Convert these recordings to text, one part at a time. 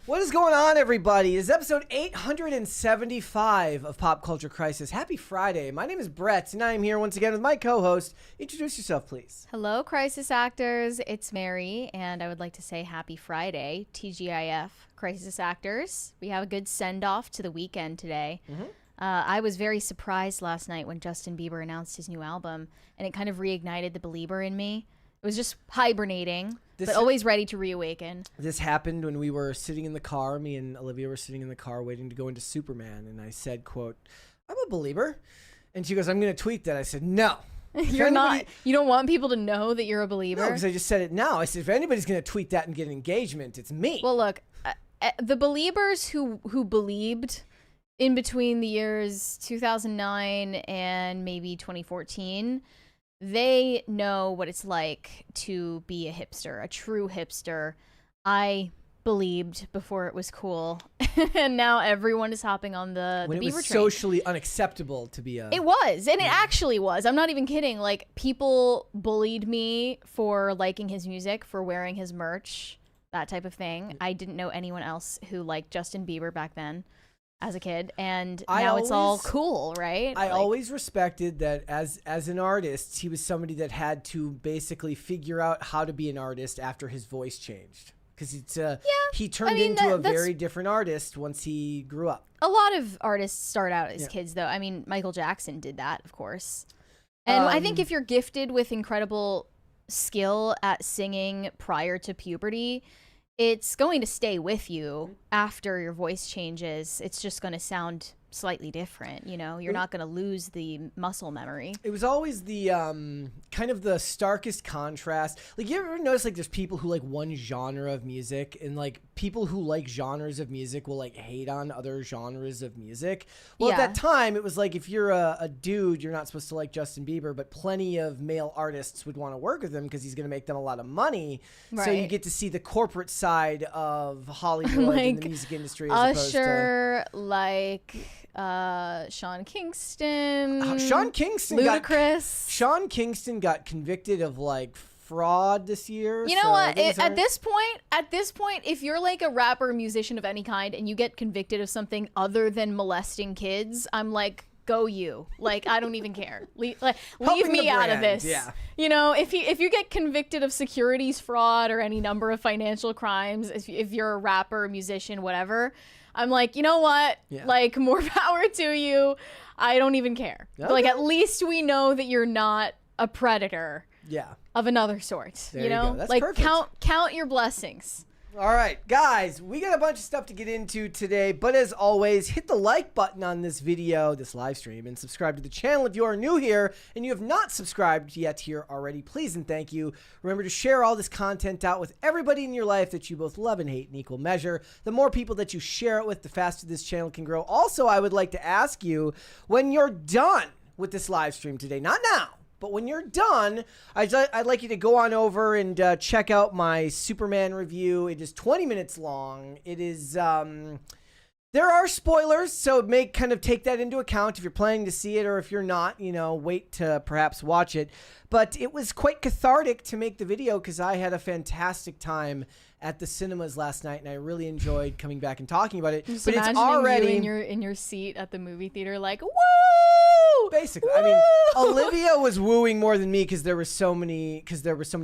What is going on, everybody? This is episode 875 of Pop Culture Crisis. Happy Friday. My name is Brett, and I am here once again with my co-host. Introduce yourself, please. Hello, Crisis Actors. It's Mary, and I would like to say happy Friday, TGIF, Crisis Actors. We have a good send-off to the weekend today. I was very surprised last night when Justin Bieber announced his new album, and it kind of reignited the Belieber in me. It was just hibernating, but always ready to reawaken. This happened when we were sitting in the car. Me and Olivia were sitting in the car waiting to go into Superman, and I said, quote, "I'm a believer." And she goes, "I'm going to tweet that." I said, "No." You're not. You don't want people to know that you're a believer? No, because I just said it now. I said, if anybody's going to tweet that and get engagement, it's me. Well, look, the believers who believed in between the years 2009 and maybe 2014, they know what it's like to be a hipster, a true hipster. I believed before it was cool, and now everyone is hopping on the Bieber train. When it was socially unacceptable to be a... It was, and it actually was. I'm not even kidding. Like, people bullied me for liking his music, for wearing his merch, that type of thing. I didn't know anyone else who liked Justin Bieber back then as a kid, and now it's all cool, right? I always respected that as an artist, he was somebody that had to basically figure out how to be an artist after his voice changed. Because he turned into a very different artist once he grew up. A lot of artists start out as kids, though. I mean, Michael Jackson did that, of course. And I think if you're gifted with incredible skill at singing prior to puberty, it's going to stay with you after your voice changes. It's just going to sound slightly different, you know? You're not going to lose the muscle memory. It was always the kind of the starkest contrast. Like, you ever notice, like, there's people who like one genre of music, and like people who like genres of music will like hate on other genres of music? Well, at that time, it was like, if you're a dude, you're not supposed to like Justin Bieber, but plenty of male artists would want to work with him because he's going to make them a lot of money. Right. So you get to see the corporate side of Hollywood like, and the music industry as Usher, like Sean Kingston, Sean Kingston, Ludacris. Sean Kingston got convicted of like fraud this year. You know what? At this point, if you're like a rapper, musician of any kind, and you get convicted of something other than molesting kids, I'm like, go you. Like, I don't even care. Leave me out of this. Yeah. You know, if you get convicted of securities fraud or any number of financial crimes, if you're a rapper, musician, whatever, I'm like, you know what? Yeah. Like, more power to you. I don't even care. Okay. Like, at least we know that you're not a predator. Yeah. Of another sort. There you know? That's like, perfect. count your blessings. All right, guys, we got a bunch of stuff to get into today, but as always, hit the like button on this video, this live stream, and subscribe to the channel if you are new here and you have not subscribed yet here already. Please and thank you. Remember to share all this content out with everybody in your life that you both love and hate in equal measure. The more people that you share it with, the faster this channel can grow. Also, I would like to ask you, when you're done with this live stream today, not now, but when you're done, I'd like you to go on over and check out my Superman review. It is 20 minutes long. It is, there are spoilers, so kind of take that into account if you're planning to see it, or if you're not, you know, wait to perhaps watch it. But it was quite cathartic to make the video because I had a fantastic time at the cinemas last night, and I really enjoyed coming back and talking about it. Just but it's imagining already you in your seat at the movie theater, like, woo! Basically, woo! I mean, Olivia was wooing more than me because there were so many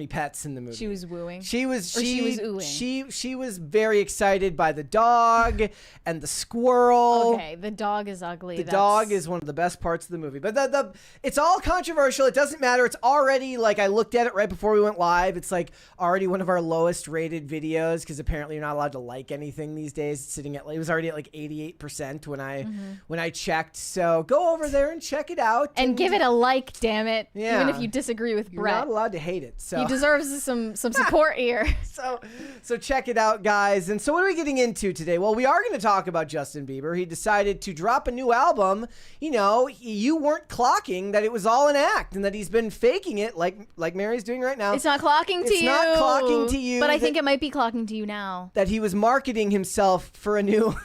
pets in the movie. She was wooing. She was oohing. She was very excited by the dog and the squirrel. Okay, the dog is ugly. The dog is one of the best parts of the movie, but it's all controversial. It doesn't matter. It's already, like, I looked at it right before we went live. It's like already one of our lowest rated videos because apparently you're not allowed to like anything these days. It's sitting at, it was already at like 88% when I checked. So go over there and check it out and give it a like, damn it. Yeah. Even if you disagree with Brett. You're not allowed to hate it. So he deserves some support here. So check it out, guys. And so what are we getting into today? Well, we are going to talk about Justin Bieber. He decided to drop a new album. You know, you weren't clocking that it was all an act and that he's been faking it like Mary's doing right now. It's not clocking to you. It's not clocking to you. But I think it might be clocking to you now. That he was marketing himself for a new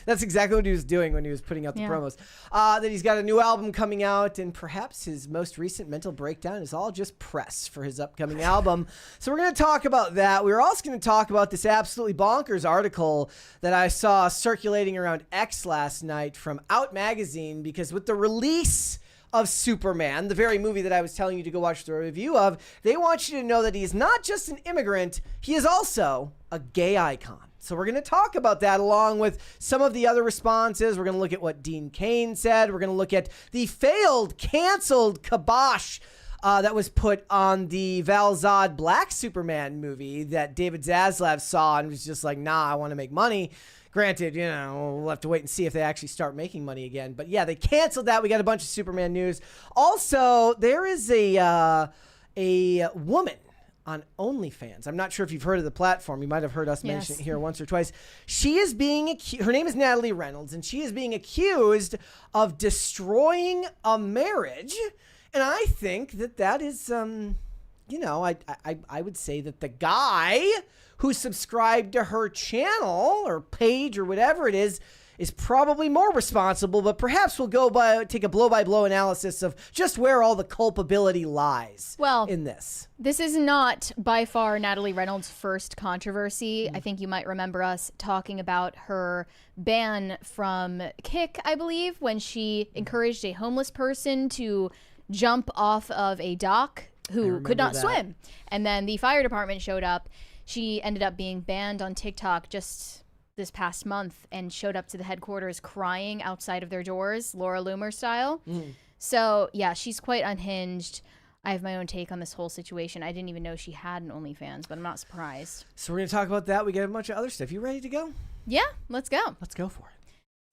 That's exactly what he was doing when he was putting out the promos. That he's got a new album coming out, and perhaps his most recent mental breakdown is all just press for his upcoming album. So we're going to talk about that. We were also going to talk about this absolutely bonkers article that I saw circulating around X last night from Out Magazine, because with the release of Superman, the very movie that I was telling you to go watch the review of, they want you to know that he's not just an immigrant, he is also a gay icon. So we're going to talk about that along with some of the other responses. We're going to look at what Dean Cain said. We're going to look at the failed, canceled kibosh that was put on the Val Zod Black Superman movie that David Zaslav saw and was just like, nah, I want to make money. Granted, we'll have to wait and see if they actually start making money again. But yeah, they canceled that. We got a bunch of Superman news. Also, there is a woman on OnlyFans. I'm not sure if you've heard of the platform. You might have heard us mention it here once or twice. She is being accused. Her name is Natalie Reynolds, and she is being accused of destroying a marriage. And I think that is, I would say that the guy who subscribed to her channel or page or whatever it is probably more responsible, but perhaps we'll take a blow-by-blow analysis of just where all the culpability lies in this. This is not by far Natalie Reynolds' first controversy. I think you might remember us talking about her ban from Kick, I believe, when she encouraged a homeless person to jump off of a dock who could not swim. And then the fire department showed up. She ended up being banned on TikTok just this past month and showed up to the headquarters crying outside of their doors, Laura Loomer style. So yeah, she's quite unhinged. I have my own take on this whole situation. I didn't even know she had an OnlyFans, but I'm not surprised. So we're going to talk about that. We got a bunch of other stuff. You ready to go? Yeah, let's go. Let's go for it.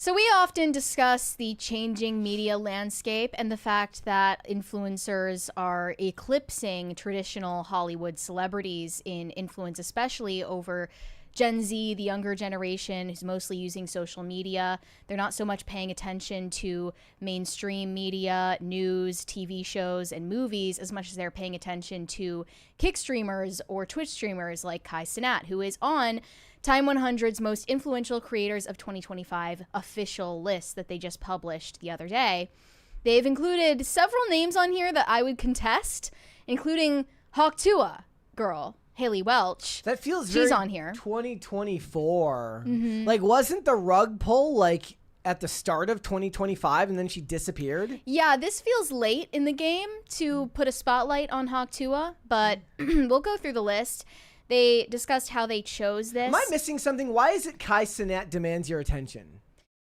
So we often discuss the changing media landscape and the fact that influencers are eclipsing traditional Hollywood celebrities in influence, especially over Gen Z, the younger generation, who's mostly using social media. They're not so much paying attention to mainstream media, news, TV shows, and movies as much as they're paying attention to Kick streamers or Twitch streamers like Kai Cenat, who is on TIME100's most influential creators of 2025 official list that they just published the other day. They've included several names on here that I would contest, including Tuah girl Haley Welch. That feels She's very on here. 2024. Like, wasn't the rug pull like at the start of 2025 and then she disappeared? Yeah, this feels late in the game to put a spotlight on Tuah, but we'll go through the list. They discussed how they chose this. Am I missing something? Why is it Kai Cenat demands your attention?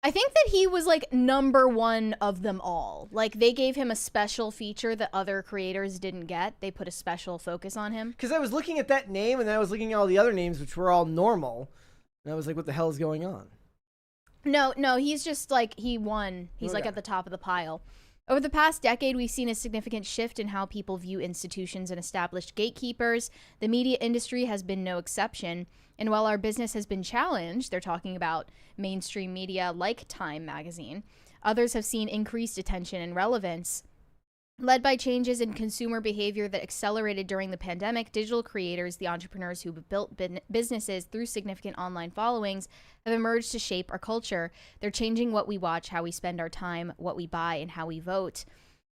I think that he was like #1 of them all. Like, they gave him a special feature that other creators didn't get. They put a special focus on him. Because I was looking at that name and then I was looking at all the other names, which were all normal. And I was like, what the hell is going on? No, he's just like, he won. He's like at the top of the pile. Over the past decade, we've seen a significant shift in how people view institutions and established gatekeepers. The media industry has been no exception. And while our business has been challenged, they're talking about mainstream media like Time magazine, others have seen increased attention and relevance. Led by changes in consumer behavior that accelerated during the pandemic, digital creators, the entrepreneurs who built businesses through significant online followings, have emerged to shape our culture. They're changing what we watch, how we spend our time, what we buy, and how we vote.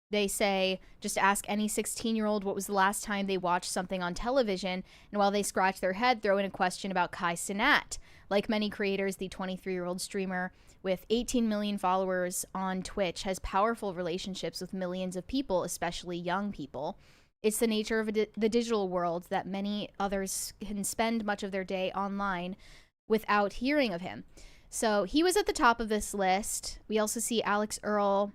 They say, just ask any 16-year-old what was the last time they watched something on television, and while they scratch their head, throw in a question about Kai Cenat. Like many creators, the 23-year-old streamer with 18 million followers on Twitch has powerful relationships with millions of people, especially young people. It's the nature of the digital world that many others can spend much of their day online without hearing of him. So he was at the top of this list. We also see Alex Earl,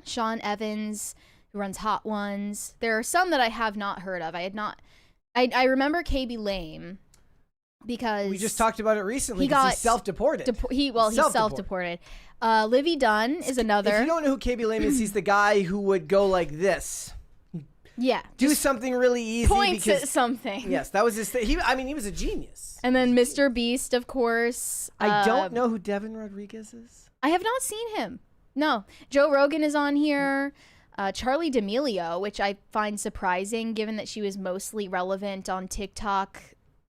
Sean Evans, who runs Hot Ones. There are some that I have not heard of. I remember KB Lame because we just talked about it recently because he's self-deported. He's self-deported. Livy Dunn is another. If you don't know who KB Lame is, he's the guy who would go like this. Yeah. Do something really easy. Points at something. Yes, that was his thing. He was a genius. And then Mr. Beast, of course. I don't know who Devin Rodriguez is. I have not seen him. No. Joe Rogan is on here. Charlie D'Amelio, which I find surprising given that she was mostly relevant on TikTok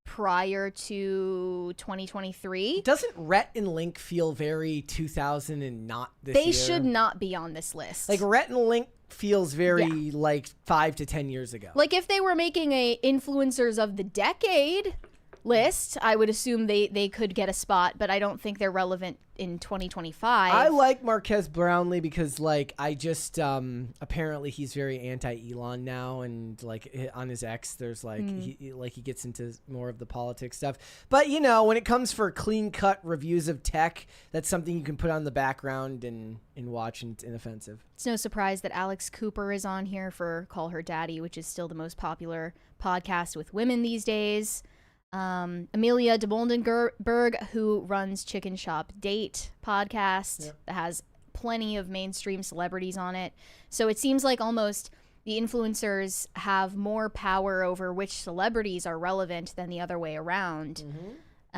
prior to 2023. Doesn't Rhett and Link feel very 2000 and not this They year? should not be on this list. Like Rhett and Link feels very like 5 to 10 years ago. Like if they were making a influencers of the decade list, I would assume they could get a spot, but I don't think they're relevant in 2025. I like Marquez Brownlee because like I just apparently he's very anti-Elon now, and like on his X there's like he gets into more of the politics stuff. But you know, when it comes for clean-cut reviews of tech, that's something you can put on the background and watch, and it's inoffensive. It's no surprise that Alex Cooper is on here for Call Her Daddy, which is still the most popular podcast with women these days. Amelia de Boldenberg, who runs Chicken Shop Date podcast, that has plenty of mainstream celebrities on it. So it seems like almost the influencers have more power over which celebrities are relevant than the other way around.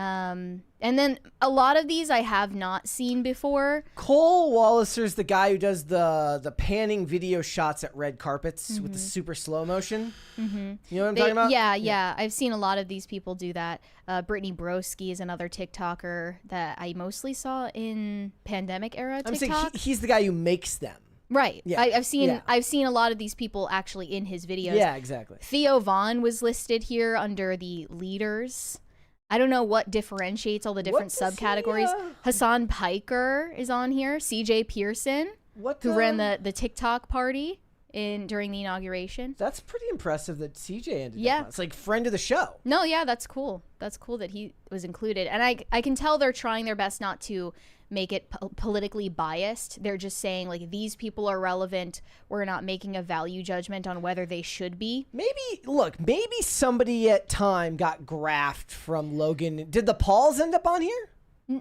And then a lot of these I have not seen before. Cole Walliser's the guy who does the panning video shots at red carpets with the super slow motion. You know what I'm talking about? Yeah. I've seen a lot of these people do that. Brittany Broski is another TikToker that I mostly saw in pandemic era TikTok. I'm saying he's the guy who makes them. Right. Yeah. I've seen a lot of these people actually in his videos. Yeah, exactly. Theo Vaughn was listed here under the leaders. I don't know what differentiates all the different subcategories. Hassan Piker is on here. CJ Pearson, who ran the TikTok party during the inauguration. That's pretty impressive that CJ ended up on. It's like friend of the show. No, yeah, that's cool. That's cool that he was included. And I can tell they're trying their best not to make it politically biased. They're just saying like these people are relevant. We're not making a value judgment on whether they should be. Maybe somebody at Time got graphed from Logan. Did the Pauls end up on here?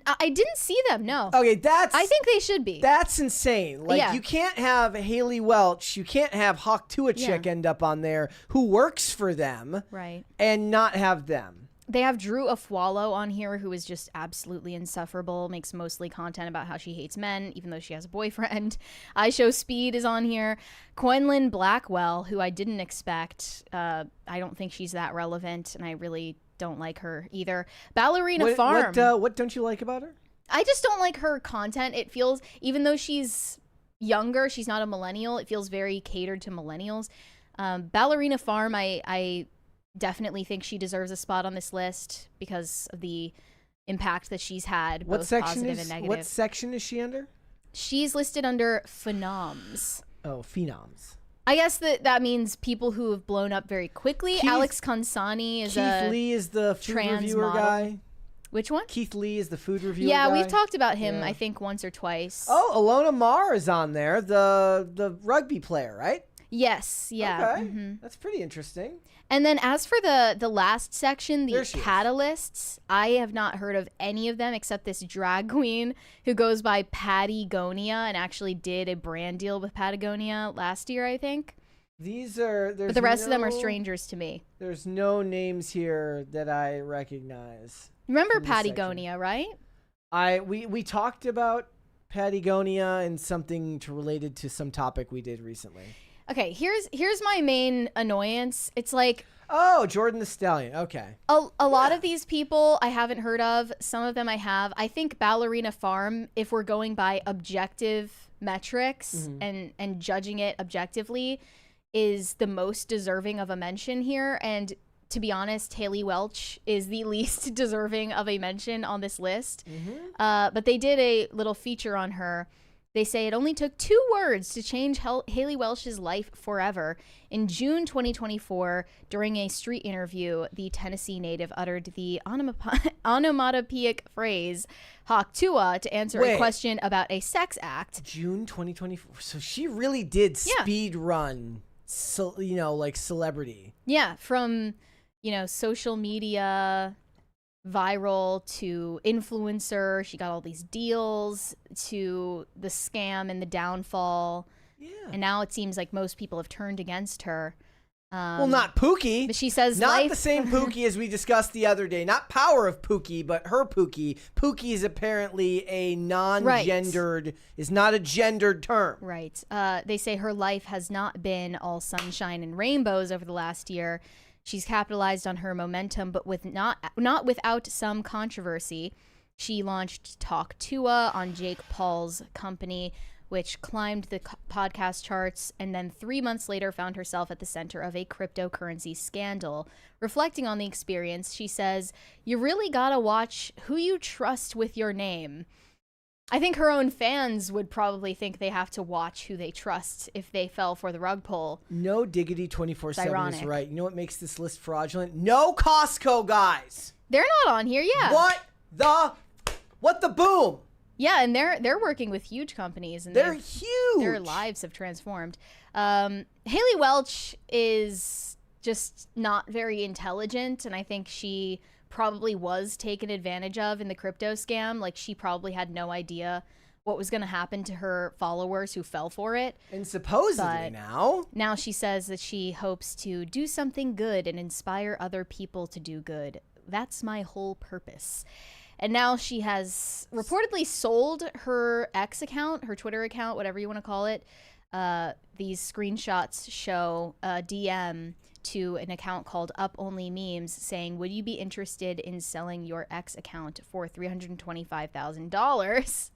I didn't see them, no. Okay, I think they should be. That's insane. Like you can't have Haley Welch, you can't have Hawk Tuah chick end up on there who works for them, right? And not have them. They have Drew Afwalo on here, who is just absolutely insufferable, makes mostly content about how she hates men, even though she has a boyfriend. I Show Speed is on here. Quenlin Blackwell, who I didn't expect. I don't think she's that relevant, and I really don't like her either. Ballerina Farm. What don't you like about her? I just don't like her content. It feels, even though she's younger, she's not a millennial, it feels very catered to millennials. Ballerina Farm, I definitely think she deserves a spot on this list because of the impact that she's had, both positive and negative. What section is she under? She's listed under phenoms. Oh, phenoms. I guess that means people who have blown up very quickly. Alex Consani is Keith Lee is the food reviewer guy. Which one? Keith Lee is the food reviewer guy. Yeah, we've talked about him, I think, once or twice. Oh, Alona Marr is on there, the rugby player, right? Yes, yeah. Okay, that's pretty interesting. And then as for the last section, the catalysts, I have not heard of any of them except this drag queen who goes by Patagonia and actually did a brand deal with Patagonia last year, I think. But the rest of them are strangers to me. There's no names here that I recognize. Remember Patagonia, right? We talked about Patagonia and something related to some topic we did recently. Okay, here's my main annoyance. It's like, oh, Jordan the Stallion. Okay. A lot of these people I haven't heard of. Some of them I have. I think Ballerina Farm, if we're going by objective metrics and judging it objectively, is the most deserving of a mention here. And to be honest, Haley Welch is the least deserving of a mention on this list. But they did a little feature on her. They say it only took 2 words to change Haley Welch's life forever. In June 2024, during a street interview, the Tennessee native uttered the onomatopoeic phrase "Hawk Tuah" to answer a question about a sex act. June 2024. So she really did speed run, like celebrity. Yeah, from social media, viral to influencer. She got all these deals to the scam and the downfall. Yeah. And now it seems like most people have turned against her. Well, not Pookie. But she says not the same Pookie as we discussed the other day. Not Power of Pookie, but her Pookie. Pookie is apparently a non-gendered, is not a gendered term. Right. They say her life has not been all sunshine and rainbows over the last year. She's capitalized on her momentum, but with not without some controversy. She launched Talk Tuah on Jake Paul's company, which climbed the podcast charts, and then 3 months later found herself at the center of a cryptocurrency scandal. Reflecting on the experience, she says, "You really gotta watch who you trust with your name." I think her own fans would probably think they have to watch who they trust if they fell for the rug pull. No diggity 24/7 is right. You know what makes this list fraudulent? No Costco guys. They're not on here, yeah. What the boom? Yeah, and they're working with huge companies, and they're huge. Their lives have transformed. Haley Welch is just not very intelligent, and I think she probably was taken advantage of in the crypto scam. Like, she probably had no idea what was going to happen to her followers who fell for it. And supposedly now she says that she hopes to do something good and inspire other people to do good. That's my whole purpose. And now she has reportedly sold her X account, her Twitter account, whatever you want to call it. These screenshots show a DM to an account called Up Only Memes saying, "Would you be interested in selling your X account for $325,000?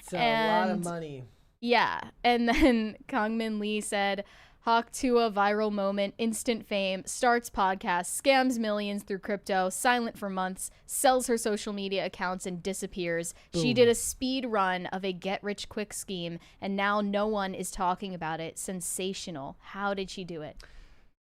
It's a lot of money. Yeah. And then Kangmin Lee said, "Hawk Tuah viral moment, instant fame, starts podcast, scams millions through crypto, silent for months, sells her social media accounts and disappears. Boom. She did a speed run of a get-rich-quick scheme, and now no one is talking about it. Sensational. How did she do it?"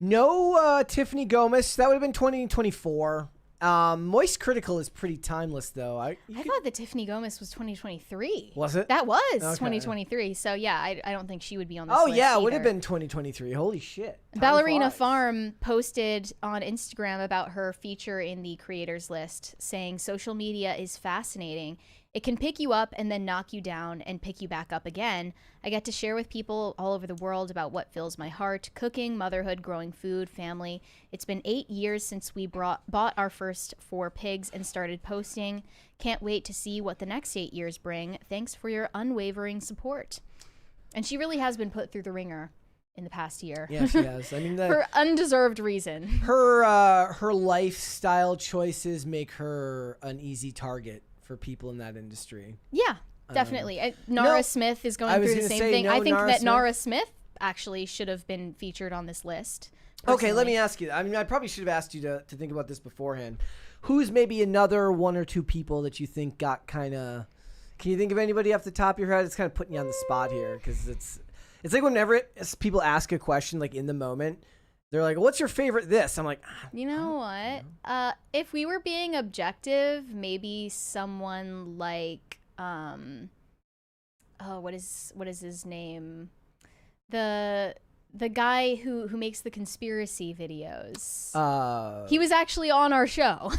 No Tiffany Gomez. That would have been 2024. Moist Critical is pretty timeless, though. I thought that Tiffany Gomez was 2023. Was it? That was Okay. 2023. So, yeah, I don't think she would be on this Oh, list yeah, it would either. have been 2023. Holy shit. Time Ballerina flies. Farm posted on Instagram about her feature in the creators list, saying, "Social media is fascinating. It can pick you up and then knock you down and pick you back up again. I get to share with people all over the world about what fills my heart: cooking, motherhood, growing food, family. It's been 8 years since we bought our first 4 pigs and started posting. Can't wait to see what the next 8 years bring. Thanks for your unwavering support." And she really has been put through the ringer in the past year. Yeah, she has. I mean, for undeserved reason. Her lifestyle choices make her an easy target for people in that industry. Yeah, definitely. Nara Smith is going through the same thing. I think that Nara Smith actually should have been featured on this list. Okay, let me ask you. I mean, I probably should have asked you to think about this beforehand. Who's maybe another 1 or 2 people that you think got kind of... Can you think of anybody off the top of your head? It's kind of putting you on the spot here, because it's like whenever people ask a question, like in the moment, they're like, "What's your favorite this?" I'm like, you know what? If we were being objective, maybe someone like, what is his name? The guy who makes the conspiracy videos. He was actually on our show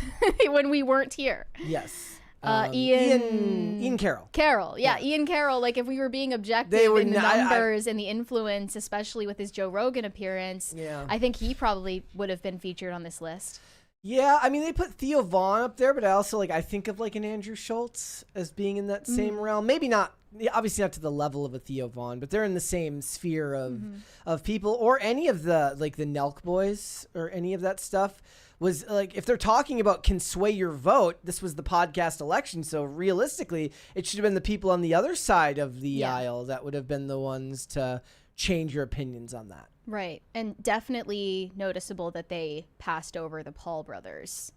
when we weren't here. Yes. Ian Carroll. Yeah, Ian Carroll. Like, if we were being objective in the numbers and the influence, especially with his Joe Rogan appearance, I think he probably would have been featured on this list. Yeah, I mean, they put Theo Vaughn up there, but I also I think of an Andrew Schultz as being in that same realm. Maybe not, obviously not to the level of a Theo Vaughn, but they're in the same sphere of people, or any of the the Nelk boys or any of that stuff. Was if they're talking about can sway your vote, this was the podcast election. So realistically, it should have been the people on the other side of the aisle that would have been the ones to change your opinions on that. Right. And definitely noticeable that they passed over the Paul brothers.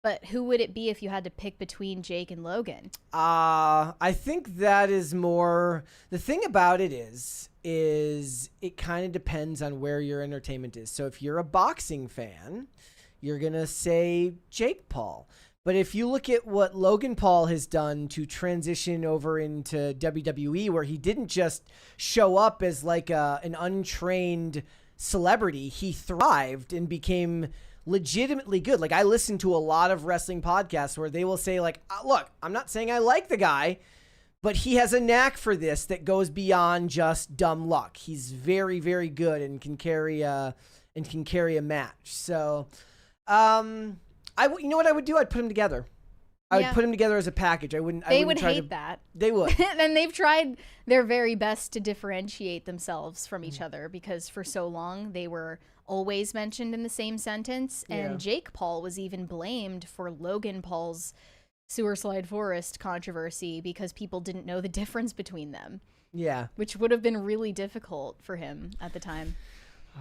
But who would it be if you had to pick between Jake and Logan? I think that is more, the thing about it is it kind of depends on where your entertainment is. So if you're a boxing fan, you're going to say Jake Paul. But if you look at what Logan Paul has done to transition over into WWE, where he didn't just show up as an untrained celebrity, he thrived and became legitimately good. I listen to a lot of wrestling podcasts where they will say look, I'm not saying I like the guy, but he has a knack for this that goes beyond just dumb luck. He's very, very good and can carry a match. So, you know what I would do? I'd put them together. I would put them together as a package. They would hate that. They would. And they've tried their very best to differentiate themselves from each other, because for so long they were always mentioned in the same sentence. And Jake Paul was even blamed for Logan Paul's Sewer Slide Forest controversy because people didn't know the difference between them. Yeah. Which would have been really difficult for him at the time.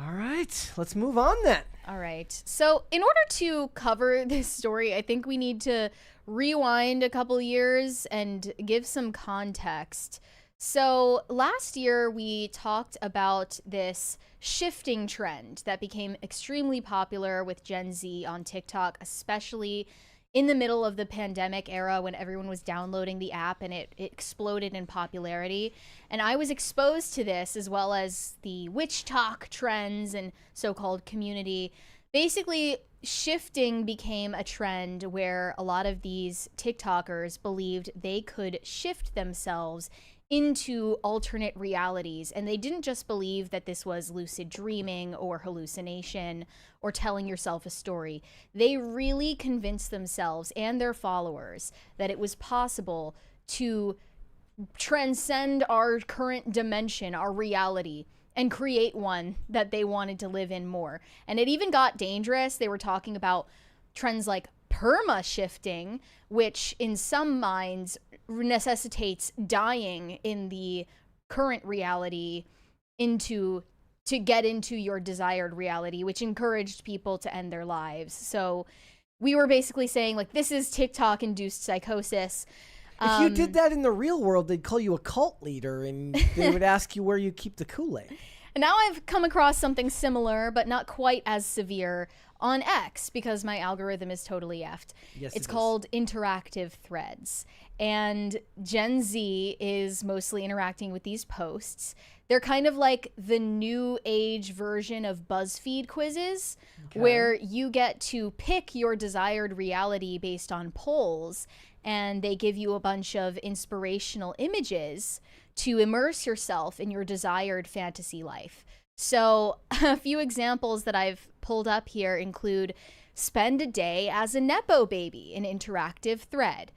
All right, let's move on then. All right. So in order to cover this story, I think we need to rewind a couple years and give some context. So last year we talked about this shifting trend that became extremely popular with Gen Z on TikTok, especially in the middle of the pandemic era when everyone was downloading the app and it exploded in popularity. And I was exposed to this as well as the witch talk trends and so-called community. Basically, shifting became a trend where a lot of these TikTokers believed they could shift themselves into alternate realities. And they didn't just believe that this was lucid dreaming or hallucination or telling yourself a story. They really convinced themselves and their followers that it was possible to transcend our current dimension, our reality, and create one that they wanted to live in more. And it even got dangerous. They were talking about trends like perma shifting, which in some minds necessitates dying in the current reality to get into your desired reality, which encouraged people to end their lives. So we were basically saying, like, this is TikTok induced psychosis. If you did that in the real world, they'd call you a cult leader and they would ask you where you keep the Kool-Aid. And now I've come across something similar, but not quite as severe, on X, because my algorithm is totally effed. Yes, it's called interactive threads. And Gen Z is mostly interacting with these posts. They're kind of like the new age version of BuzzFeed quizzes, where you get to pick your desired reality based on polls, and they give you a bunch of inspirational images to immerse yourself in your desired fantasy life. So a few examples that I've pulled up here include spend a day as a Nepo baby, an interactive thread.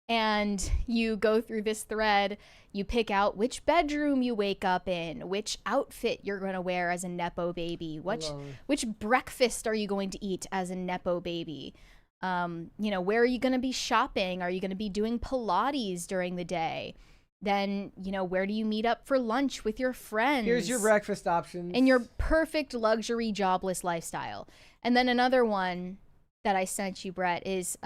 And you go through this thread, you pick out which bedroom you wake up in, which outfit you're going to wear as a Nepo baby, which breakfast are you going to eat as a Nepo baby. You know, where are you going to be shopping? Are you going to be doing Pilates during the day? Then, you know, where do you meet up for lunch with your friends? Here's your breakfast options. And your perfect luxury jobless lifestyle. And then another one that I sent you, Brett, is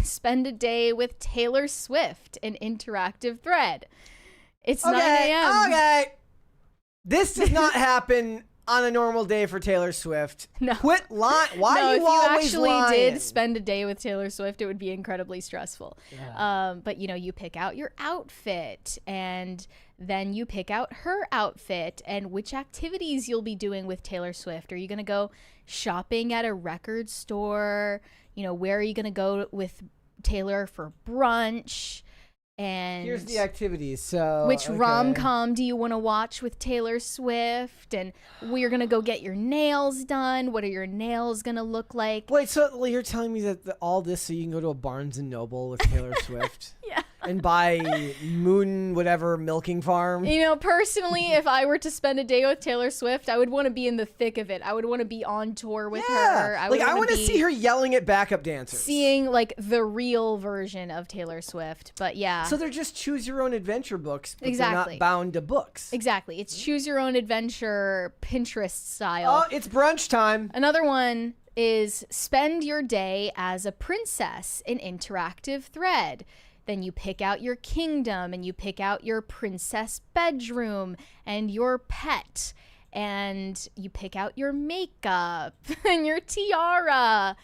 spend a day with Taylor Swift, an interactive thread. It's 9 a.m. Okay. This does not happen on a normal day for Taylor Swift. No. Quit lying. Why are you always lying? If you actually did spend a day with Taylor Swift, it would be incredibly stressful. Yeah. But, you know, you pick out your outfit, and then you pick out her outfit and which activities you'll be doing with Taylor Swift. Are you going to go shopping at a record store? You know, where are you going to go with Taylor for brunch? And here's the activities. So which rom-com do you want to watch with Taylor Swift? And we're going to go get your nails done. What are your nails going to look like? Wait, so you're telling me that all this so you can go to a Barnes & Noble with Taylor Swift? Yeah. And buy Moon whatever milking farm? You know, personally, if I were to spend a day with Taylor Swift, I would want to be in the thick of it. I would want to be on tour with her. I want to see her yelling at backup dancers. Seeing, like, the real version of Taylor Swift. But, yeah. So they're just choose your own adventure books, but exactly. they're not bound to books. Exactly. It's choose your own adventure Pinterest style. Oh, it's brunch time. Another one is spend your day as a princess, an interactive thread. Then you pick out your kingdom and you pick out your princess bedroom and your pet. And you pick out your makeup and your tiara.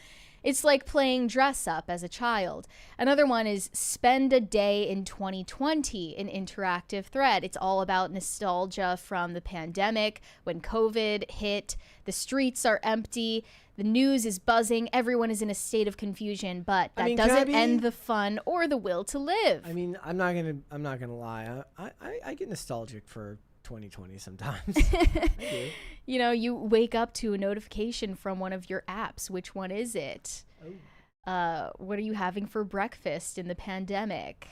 It's like playing dress up as a child. Another one is spend a day in 2020, an interactive thread. It's all about nostalgia from the pandemic, when COVID hit, the streets are empty, the news is buzzing, everyone is in a state of confusion, but that doesn't end the fun or the will to live. I mean, I'm not gonna lie. I get nostalgic for 2020 sometimes. I do. You know, you wake up to a notification from one of your apps. Which one is it? Oh. What are you having for breakfast in the pandemic?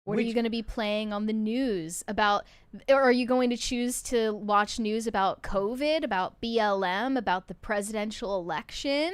What are you going to be playing on the news about? Or are you going to choose to watch news about COVID, about BLM, about the presidential election?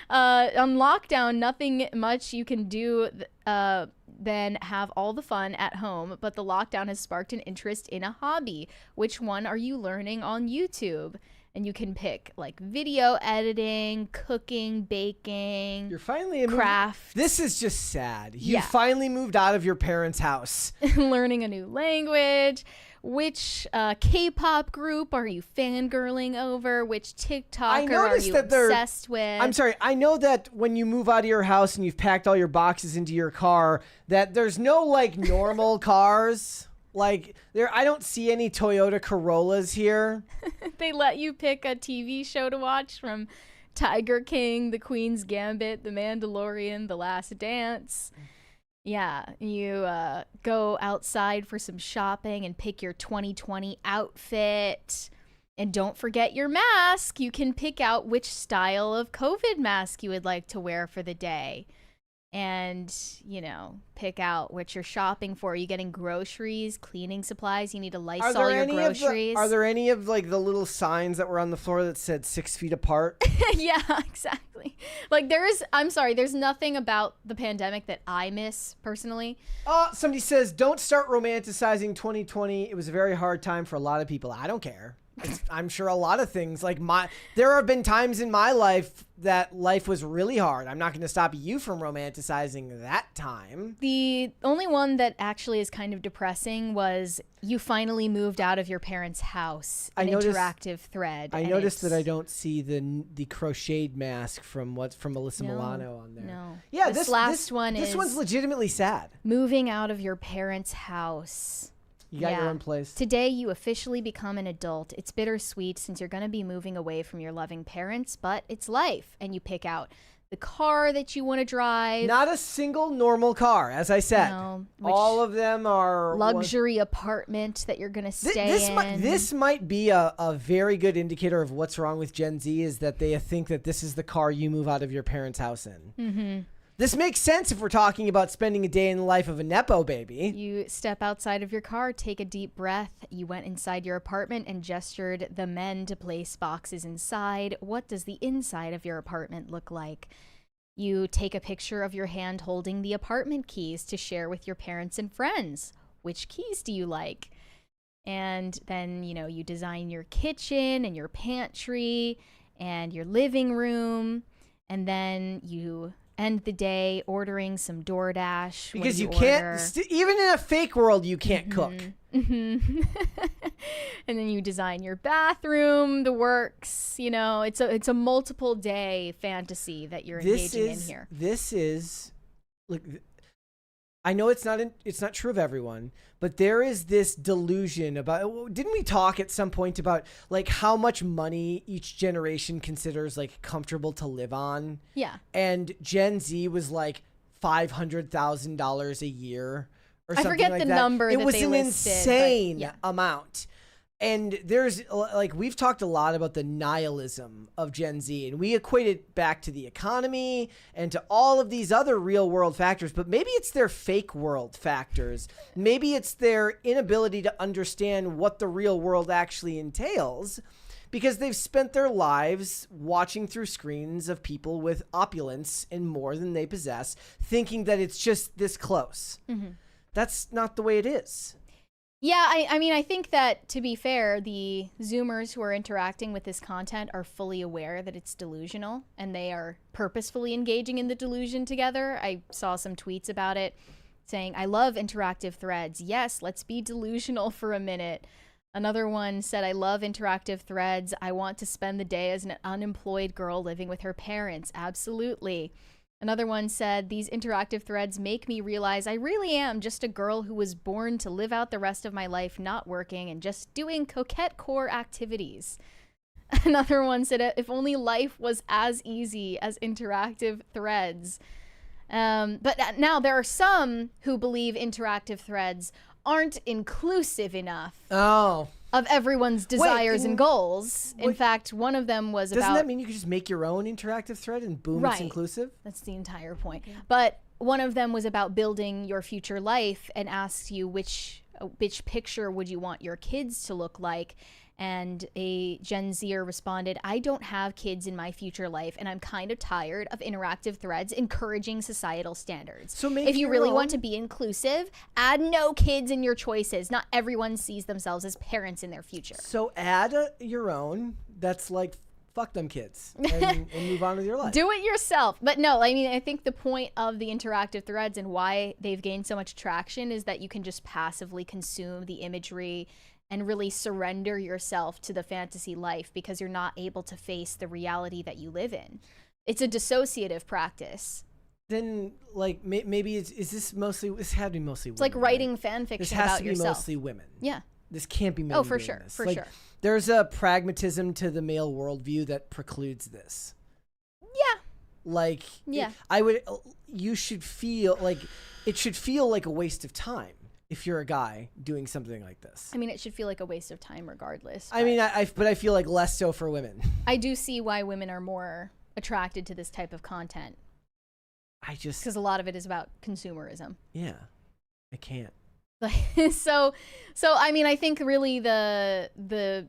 On lockdown, nothing much you can do than have all the fun at home, but the lockdown has sparked an interest in a hobby. Which one are you learning on YouTube? And you can pick like video editing, cooking, baking. You're finally craft. This is just sad. You finally moved out of your parents' house. Learning a new language. Which K-pop group are you fangirling over? Which TikToker are you obsessed with? I'm sorry. I know that when you move out of your house and you've packed all your boxes into your car, that there's no like normal cars. Like I don't see any Toyota Corollas here. They let you pick a TV show to watch, from Tiger King, The Queen's Gambit, The Mandalorian, The Last Dance. Yeah, you go outside for some shopping and pick your 2020 outfit. And don't forget your mask. You can pick out which style of COVID mask you would like to wear for the day. And, you know, pick out what you're shopping for. Are you getting groceries, cleaning supplies? You need to Lysol your groceries. Are there any of like the little signs that were on the floor that said 6 feet apart? Yeah, exactly. Like I'm sorry, there's nothing about the pandemic that I miss personally. Somebody says, don't start romanticizing 2020. It was a very hard time for a lot of people. I don't care. I'm sure a lot of things like there have been times in my life that life was really hard. I'm not going to stop you from romanticizing that time. The only one that actually is kind of depressing was you finally moved out of your parents' house. Interactive thread. I noticed that I don't see the crocheted mask from Alyssa Milano on there. No. Yeah, this one's legitimately sad. Moving out of your parents' house. You got your own place. Today, you officially become an adult. It's bittersweet since you're going to be moving away from your loving parents, but it's life. And you pick out the car that you want to drive. Not a single normal car, as I said. No, all of them are luxury apartment that you're going to stay in. This might be a very good indicator of what's wrong with Gen Z, is that they think that this is the car you move out of your parents' house in. Mm-hmm. This makes sense if we're talking about spending a day in the life of a Nepo baby. You step outside of your car, take a deep breath. You went inside your apartment and gestured the men to place boxes inside. What does the inside of your apartment look like? You take a picture of your hand holding the apartment keys to share with your parents and friends. Which keys do you like? And then, you know, you design your kitchen and your pantry and your living room. And then you end the day ordering some DoorDash. Because you can't, even in a fake world, you can't cook. Mm-hmm. And then you design your bathroom, the works. You know, it's a multiple day fantasy that you're engaging in here. This is, look, I know it's not true of everyone, but there is this delusion about, didn't we talk at some point about like how much money each generation considers like comfortable to live on? Yeah. And Gen Z was like $500,000 a year or something like that. I forget the number that they listed. It was an insane amount. And there's like, we've talked a lot about the nihilism of Gen Z, and we equate it back to the economy and to all of these other real world factors, but maybe it's their fake world factors. Maybe it's their inability to understand what the real world actually entails, because they've spent their lives watching through screens of people with opulence and more than they possess, thinking that it's just this close. Mm-hmm. That's not the way it is. Yeah, I mean, I think that, to be fair, the Zoomers who are interacting with this content are fully aware that it's delusional, and they are purposefully engaging in the delusion together. I saw some tweets about it saying, I love interactive threads. Yes, let's be delusional for a minute. Another one said, I love interactive threads. I want to spend the day as an unemployed girl living with her parents. Absolutely. Another one said, these interactive threads make me realize I really am just a girl who was born to live out the rest of my life not working and just doing coquette core activities. Another one said, if only life was as easy as interactive threads. But now there are some who believe interactive threads aren't inclusive enough. Of everyone's desires and goals. In fact, one of them was Doesn't that mean you could just make your own interactive thread and boom, it's inclusive? That's the entire point. Okay. But one of them was about building your future life and asked you which picture would you want your kids to look like. And a Gen Zer responded, I don't have kids in my future life, and I'm kind of tired of interactive threads encouraging societal standards. So if you really want to be inclusive, add no kids in your choices. Not everyone sees themselves as parents in their future. So add your own that's like, fuck them kids and move on with your life. Do it yourself. But no, I mean, I think the point of the interactive threads and why they've gained so much traction is that you can just passively consume the imagery and really surrender yourself to the fantasy life because you're not able to face the reality that you live in. It's a dissociative practice. Then, like, maybe is this mostly, this had to be mostly women. It's like writing fan fiction about yourself. This has to be mostly women. Yeah. This can't be men. Oh, for doing sure. this. For like, sure. There's a pragmatism to the male worldview that precludes this. Yeah. Like, yeah. You should feel like, it should feel like a waste of time if you're a guy doing something like this. I mean, it should feel like a waste of time regardless. I mean, but I feel like less so for women. I do see why women are more attracted to this type of content. Because a lot of it is about consumerism. Yeah. I can't. So I mean, I think really the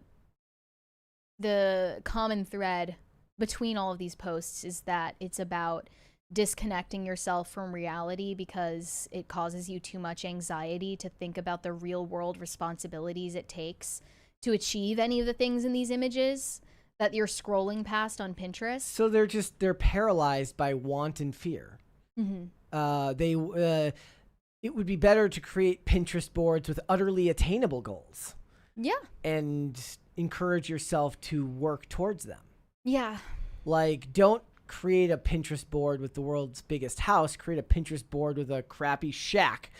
common thread between all of these posts is that it's about disconnecting yourself from reality because it causes you too much anxiety to think about the real world responsibilities it takes to achieve any of the things in these images that you're scrolling past on Pinterest. So they're paralyzed by want and fear. Mm-hmm. It would be better to create Pinterest boards with utterly attainable goals. Yeah. And encourage yourself to work towards them. Yeah. Like, don't create a Pinterest board with the world's biggest house. Create a Pinterest board with a crappy shack.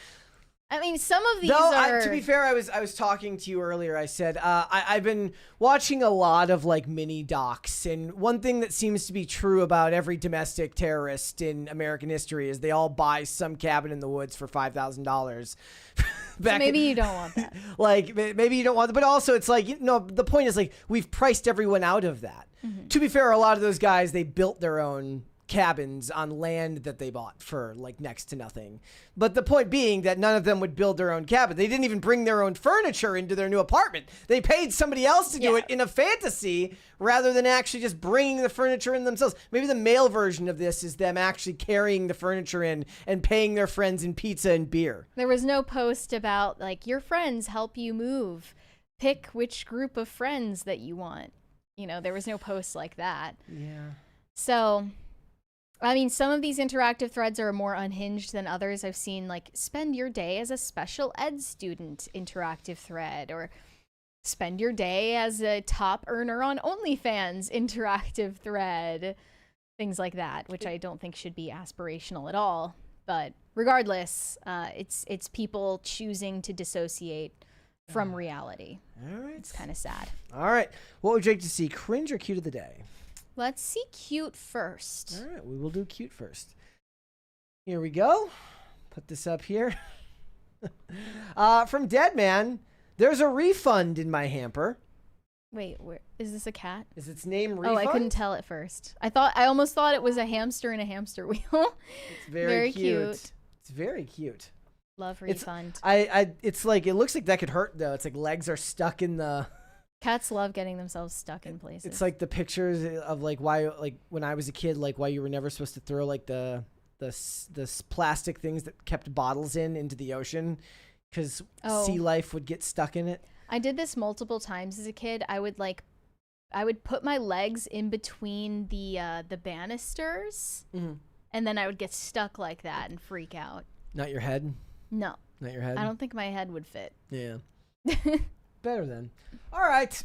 I mean, some of these are... to be fair, I was talking to you earlier. I said, I've been watching a lot of, like, mini docs. And one thing that seems to be true about every domestic terrorist in American history is they all buy some cabin in the woods for $5,000. So maybe you don't want that. Like, maybe you don't want that. But also, it's like, the point is, like, we've priced everyone out of that. Mm-hmm. To be fair, a lot of those guys, they built their own cabins on land that they bought for like next to nothing. But the point being that none of them would build their own cabin. They didn't even bring their own furniture into their new apartment. They paid somebody else to do it in a fantasy rather than actually just bringing the furniture in themselves. Maybe the male version of this is them actually carrying the furniture in and paying their friends in pizza and beer. There was no post about like your friends help you move. Pick which group of friends that you want. There was no post like that. Yeah. So I mean, some of these interactive threads are more unhinged than others. I've seen like spend your day as a special ed student interactive thread, or spend your day as a top earner on OnlyFans interactive thread, things like that, which I don't think should be aspirational at all. But regardless, it's people choosing to dissociate from reality. All right. It's kind of sad. All right. What would you like to see, cringe or cute of the day? Let's see cute first. All right, we will do cute first. Here we go. Put this up here. From Deadman, there's a refund in my hamper. Wait, where is this a cat? Is its name Refund? Oh, I couldn't tell at first. I almost thought it was a hamster in a hamster wheel. It's very cute. It's very cute. Love Refund. It's like, it looks like that could hurt though. It's like legs are stuck in the... Cats love getting themselves stuck in places. It's like the pictures of like why, like when I was a kid, like why you were never supposed to throw like the plastic things that kept bottles into the ocean because sea life would get stuck in it. I did this multiple times as a kid. I would put my legs in between the banisters, and then I would get stuck like that and freak out. Not your head? No. Not your head? I don't think my head would fit. Yeah. Better then. All right.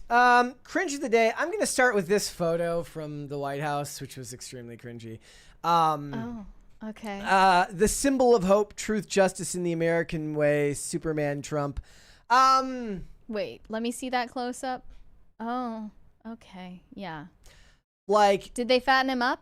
Cringe of the day. I'm going to start with this photo from the White House, which was extremely cringy. Okay. The symbol of hope, truth, justice in the American way, Superman, Trump. Wait, let me see that close up. Oh, okay. Yeah. Like, did they fatten him up?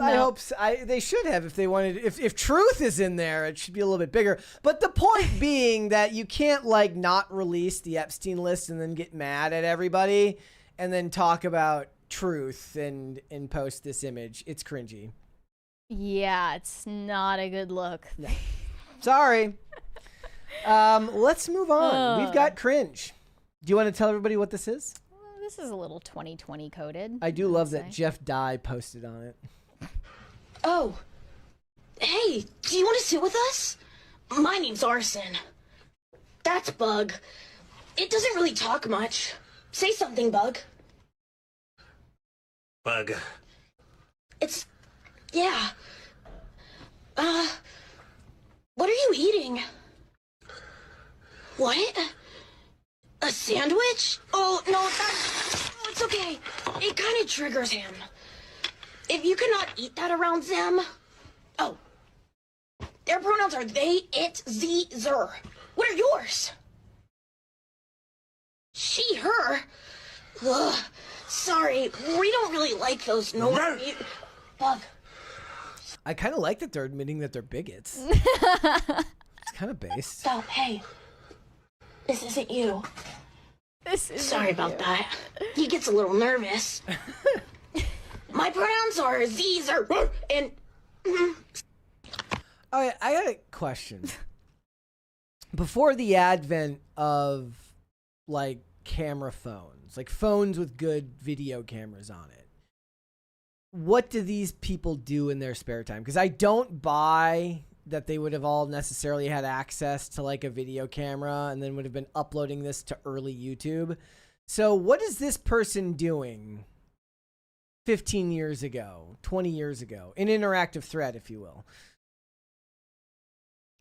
I hope so. They should have if they wanted. If truth is in there, it should be a little bit bigger. But the point being that you can't like not release the Epstein list and then get mad at everybody and then talk about truth and post this image. It's cringy. Yeah, it's not a good look. No. Sorry. Let's move on. We've got Cringe. Do you want to tell everybody what this is? Well, this is a little 2020 coded. I do love that Jeff Dye posted on it. Oh. Hey, do you want to sit with us? My name's Arson. That's Bug. It doesn't really talk much. Say something, Bug. Bug. Yeah. What are you eating? What? A sandwich? Oh, no, it's okay. It kind of triggers him. If you cannot eat that around them... Oh. Their pronouns are they, it, z, zer. What are yours? She, her. Ugh. Sorry, we don't really like those Bug. I kind of like that they're admitting that they're bigots. It's kind of based. So, hey. This isn't you. Sorry about that. He gets a little nervous. My pronouns are these or and. All right, I got a question. Before the advent of like camera phones, like phones with good video cameras on it, what do these people do in their spare time? Because I don't buy that they would have all necessarily had access to like a video camera and then would have been uploading this to early YouTube. So what is this person doing 15 years ago, 20 years ago, an interactive thread, if you will?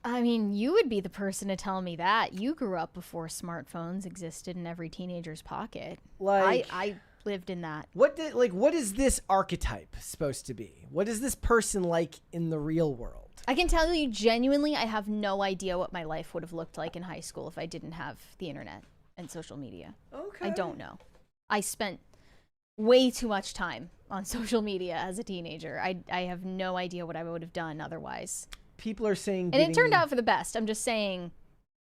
I mean, you would be the person to tell me that. You grew up before smartphones existed in every teenager's pocket. Like, I lived in that. what is this archetype supposed to be? What is this person like in the real world? I can tell you genuinely, I have no idea what my life would have looked like in high school if I didn't have the internet and social media. Okay. I don't know. I spent way too much time on social media as a teenager. I have no idea what I would have done otherwise. People are saying... And it turned out for the best. I'm just saying,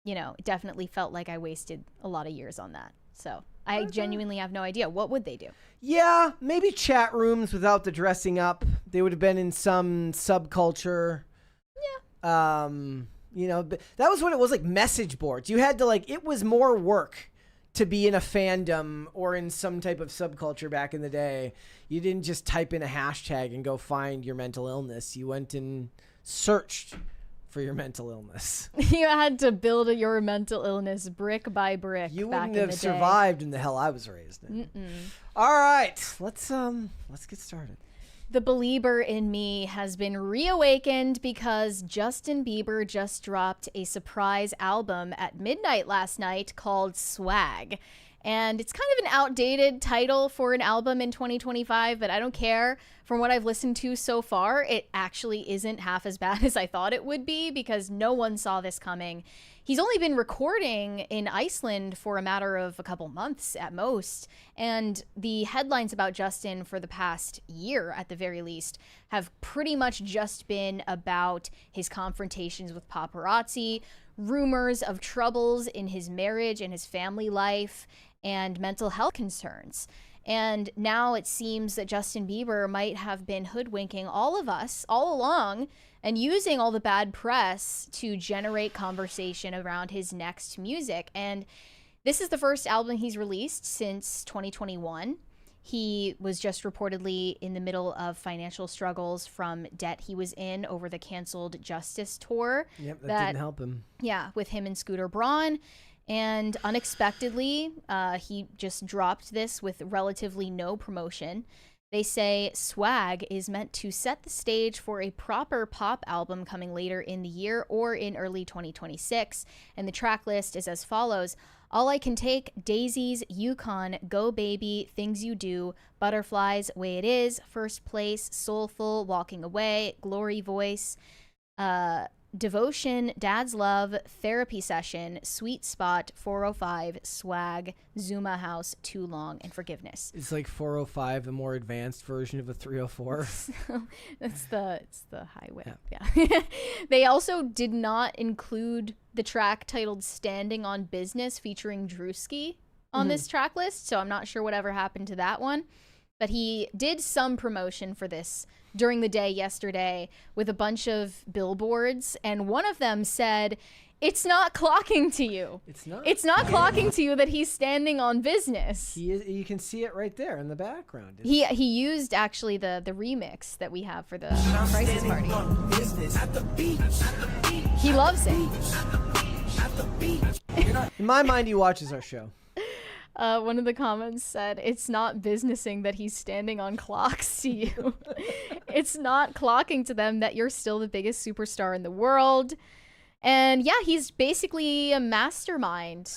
you know, it definitely felt like I wasted a lot of years on that. So I genuinely have no idea. What would they do? Yeah, maybe chat rooms without the dressing up. They would have been in some subculture. Yeah. You know, that was what it was, like message boards. You had to like, it was more work to be in a fandom or in some type of subculture back in the day. You didn't just type in a hashtag and go find your mental illness. You went and searched for your mental illness. You had to build your mental illness brick by brick. You back wouldn't in have the survived in the hell I was raised in. All right, let's get started. The Belieber in me has been reawakened because Justin Bieber just dropped a surprise album at midnight last night called Swag. And it's kind of an outdated title for an album in 2025, but I don't care. From what I've listened to so far, it actually isn't half as bad as I thought it would be because no one saw this coming. He's only been recording in Iceland for a matter of a couple months at most, and the headlines about Justin for the past year, at the very least, have pretty much just been about his confrontations with paparazzi, rumors of troubles in his marriage and his family life, and mental health concerns. And now it seems that Justin Bieber might have been hoodwinking all of us all along and using all the bad press to generate conversation around his next music. And this is the first album he's released since 2021. He was just reportedly in the middle of financial struggles from debt he was in over the canceled Justice tour. Yep, that didn't help him. Yeah, with him and Scooter Braun. And unexpectedly, he just dropped this with relatively no promotion. They say Swag is meant to set the stage for a proper pop album coming later in the year or in early 2026. And the track list is as follows: All I Can Take, Daisies, Yukon, Go Baby, Things You Do, Butterflies, Way It Is, First Place, Soulful, Walking Away, Glory Voice, Devotion, Dad's Love, Therapy Session, Sweet Spot, 405, Swag, Zuma House, Too Long, and Forgiveness. It's like 405, a more advanced version of a 304. It's the highway. Yeah. They also did not include the track titled Standing on Business featuring Drewski on this track list, so I'm not sure whatever happened to that one. But he did some promotion for this during the day yesterday with a bunch of billboards, and one of them said, "It's not clocking to you. It's not. It's not clocking to you that he's standing on business." He is. You can see it right there in the background. He used actually the remix that we have for the Crisis Party. He loves it. In my mind, he watches our show. One of the comments said, "It's not businessing that he's standing on clocks to you. It's not clocking to them that you're still the biggest superstar in the world." And yeah, he's basically a mastermind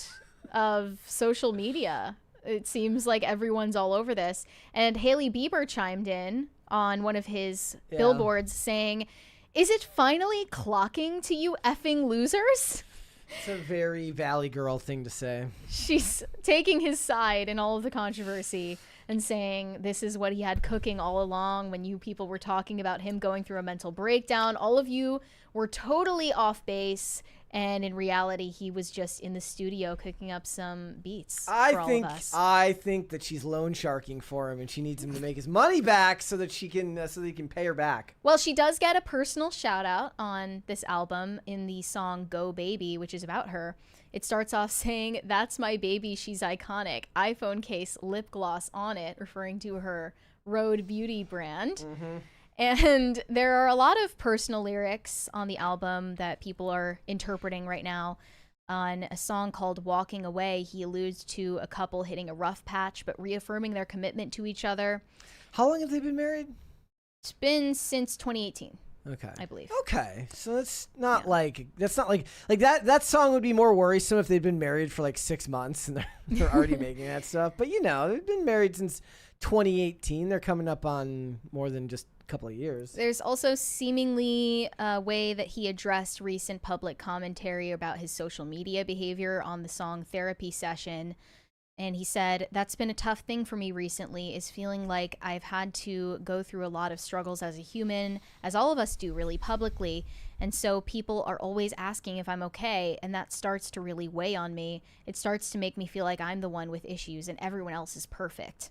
of social media. It seems like everyone's all over this. And Hailey Bieber chimed in on one of his billboards saying, "Is it finally clocking to you effing losers?" It's a very Valley Girl thing to say. She's taking his side in all of the controversy and saying this is what he had cooking all along when you people were talking about him going through a mental breakdown. All of you were totally off base, and in reality, he was just in the studio cooking up some beats for all of us. I think that she's loan sharking for him, and she needs him to make his money back so that he can pay her back. Well, she does get a personal shout out on this album in the song "Go Baby," which is about her. It starts off saying, "That's my baby, she's iconic. iPhone case, lip gloss on it," referring to her Rode beauty brand. Mm-hmm. And there are a lot of personal lyrics on the album that people are interpreting right now. On a song called "Walking Away," he alludes to a couple hitting a rough patch, but reaffirming their commitment to each other. How long have they been married? It's been since 2018. Okay. I believe. Okay. So that's not like that song would be more worrisome if they'd been married for like 6 months and they're already making that stuff. But you know, they've been married since 2018. They're coming up on more than just a couple of years. There's also seemingly a way that he addressed recent public commentary about his social media behavior on the song "Therapy Session." And he said, "That's been a tough thing for me recently, is feeling like I've had to go through a lot of struggles as a human, as all of us do really publicly. And so people are always asking if I'm okay, and that starts to really weigh on me. It starts to make me feel like I'm the one with issues and everyone else is perfect."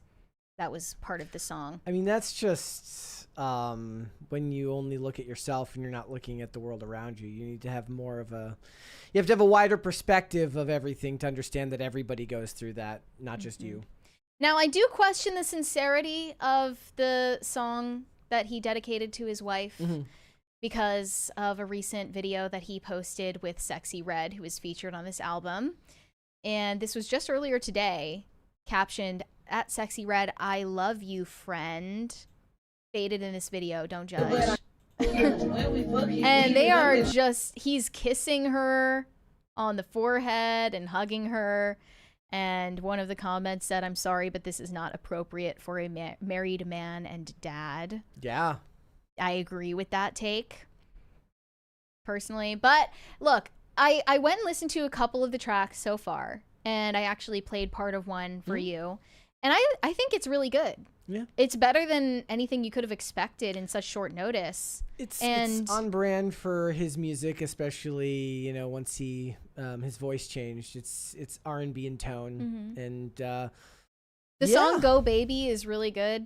That was part of the song. I mean, that's just when you only look at yourself and you're not looking at the world around you. You need to have you have to have a wider perspective of everything to understand that everybody goes through that, not just you. Now, I do question the sincerity of the song that he dedicated to his wife because of a recent video that he posted with Sexy Red, who is featured on this album. And this was just earlier today, captioned, "At Sexy Red, I love you, friend." Faded in this video, don't judge. And they are he's kissing her on the forehead and hugging her. And one of the comments said, "I'm sorry, but this is not appropriate for a married man and dad." Yeah. I agree with that take, personally. But look, I went and listened to a couple of the tracks so far, and I actually played part of one for you. And I think it's really good. Yeah. It's better than anything you could have expected in such short notice. It's on brand for his music, especially, you know, once his voice changed. It's R&B in tone. And the song "Go Baby" is really good.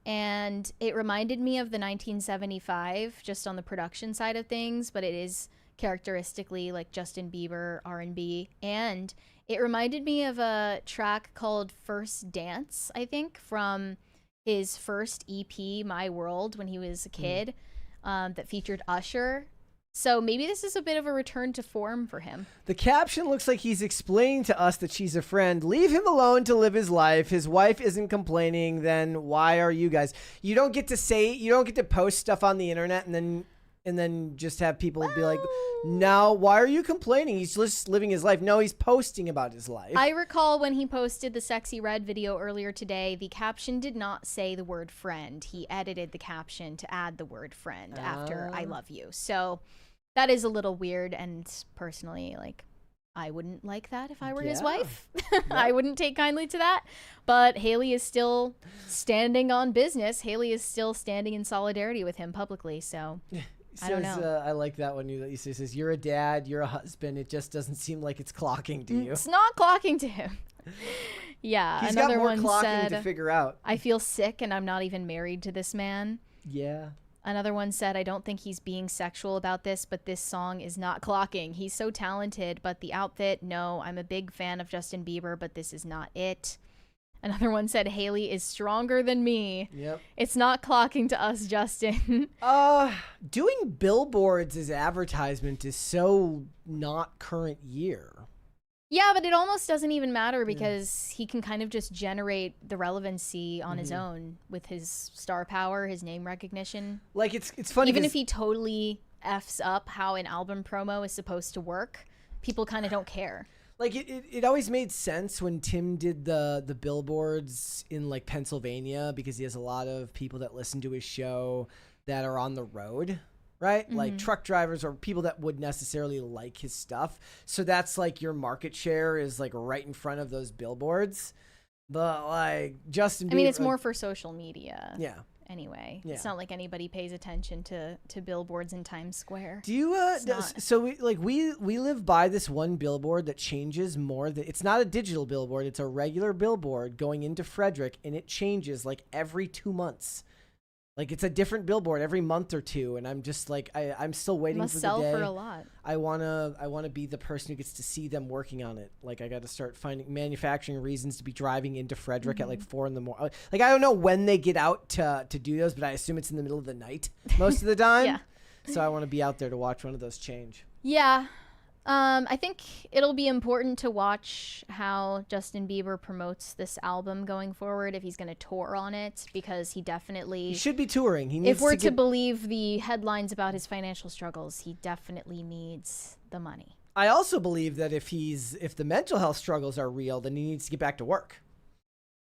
And it reminded me of the 1975 just on the production side of things, but it is characteristically like Justin Bieber R&B. And it reminded me of a track called "First Dance," I think, from his first EP, My World, when he was a kid, that featured Usher. So maybe this is a bit of a return to form for him. The caption looks like he's explaining to us that she's a friend. Leave him alone to live his life. His wife isn't complaining. Then why are you guys? You don't get to post stuff on the internet and then just have people be like, "Now, why are you complaining? He's just living his life." No, he's posting about his life. I recall when he posted the Sexy Red video earlier today, the caption did not say the word friend. He edited the caption to add the word friend after "I love you." So that is a little weird, and personally, like, I wouldn't like that if I were his wife. I wouldn't take kindly to that. But Hailey is still standing on business. Hailey is still standing in solidarity with him publicly, so I don't know. I like that one. He says, "You're a dad, you're a husband. It just doesn't seem like it's clocking to you." It's not clocking to him. Yeah, He's another got more one clocking to said, figure out. I feel sick and I'm not even married to this man. Yeah. Another one said, I don't think he's being sexual about this, but this song is not clocking. He's so talented, but the outfit, no. I'm a big fan of Justin Bieber, but this is not it. Another one said, Haley is stronger than me. Yep. It's not clocking to us, Justin. Doing billboards as advertisement is so not current year. Yeah, but it almost doesn't even matter because he can kind of just generate the relevancy on his own with his star power, his name recognition. Like it's funny. Even if he totally F's up how an album promo is supposed to work, people kind of don't care. Like it always made sense when Tim did the billboards in like Pennsylvania because he has a lot of people that listen to his show that are on the road. Right? Like truck drivers or people that would necessarily like his stuff. So that's like your market share is like right in front of those billboards. But like Justin Bieber. I mean, it's more for social media. Yeah. Anyway, Yeah. it's not like anybody pays attention to billboards in Times Square. Do you so we live by this one billboard that changes more than it's not a digital billboard, it's a regular billboard going into Frederick and it changes like every 2 months. Like it's a different billboard every month or two, and I'm just like I'm still waiting Must for the sell day. for a lot. I wanna be the person who gets to see them working on it. Like I got to start finding manufacturing reasons to be driving into Frederick at like 4 in the morning. Like I don't know when they get out to do those, but I assume it's in the middle of the night most of the time. Yeah. So I want to be out there to watch one of those change. Yeah. I think it'll be important to watch how Justin Bieber promotes this album going forward, if he's going to tour on it, because he definitely... He should be touring. He needs if we're to believe the headlines about his financial struggles, he definitely needs the money. I also believe that if the mental health struggles are real, then he needs to get back to work.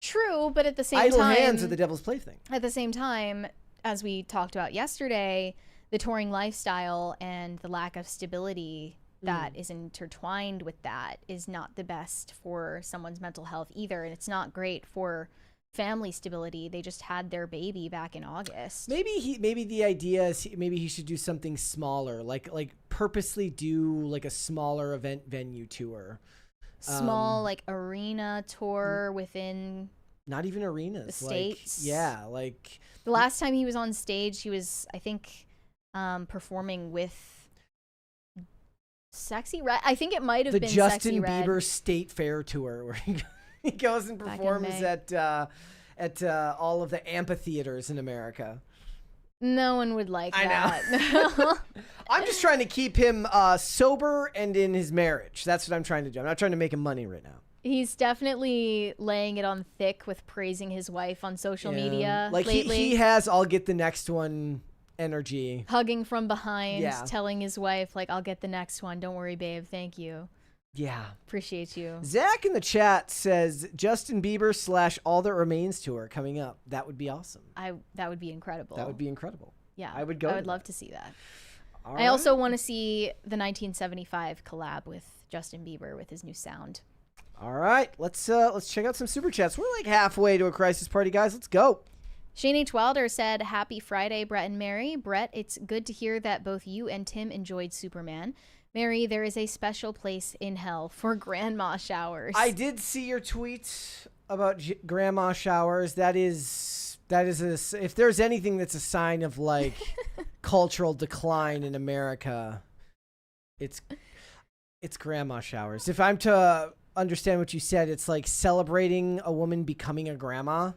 True, but at the same Idle time... hands are the devil's plaything. At the same time, as we talked about yesterday, the touring lifestyle and the lack of stability that is intertwined with that is not the best for someone's mental health either. And it's not great for family stability. They just had their baby back in August. Maybe the idea is maybe he should do something smaller, like purposely do like a smaller event venue tour. Small like arena tour within not even arenas. the States. Like, yeah, like the last time he was on stage, he was, I think, performing with Sexy Red. I think it might have the been Justin Sexy Red. Bieber State Fair tour where he goes and Back in performs May. at all of the amphitheaters in America. No one would like I that. know. I'm just trying to keep him sober and in his marriage. That's what I'm trying to do. I'm not trying to make him money right now. He's definitely laying it on thick with praising his wife on social media Like lately. he has I'll get the next one energy. Hugging from behind, Yeah. telling his wife, like, I'll get the next one. Don't worry, babe. Thank you. Yeah. Appreciate you. Zach in the chat says Justin Bieber / All That Remains tour coming up. That would be awesome. That would be incredible. That would be incredible. Yeah. I would go I to would love that. to see that. All I right. also want to see the 1975 collab with Justin Bieber with his new sound. All right. Let's check out some super chats. We're like halfway to a crisis party, guys. Let's go. Shane H. Wilder said, Happy Friday, Brett and Mary. Brett, it's good to hear that both you and Tim enjoyed Superman. Mary, there is a special place in hell for grandma showers. I did see your tweet about grandma showers. That is if there's anything that's a sign of like cultural decline in America, it's grandma showers. If I'm to understand what you said, it's like celebrating a woman becoming a grandma.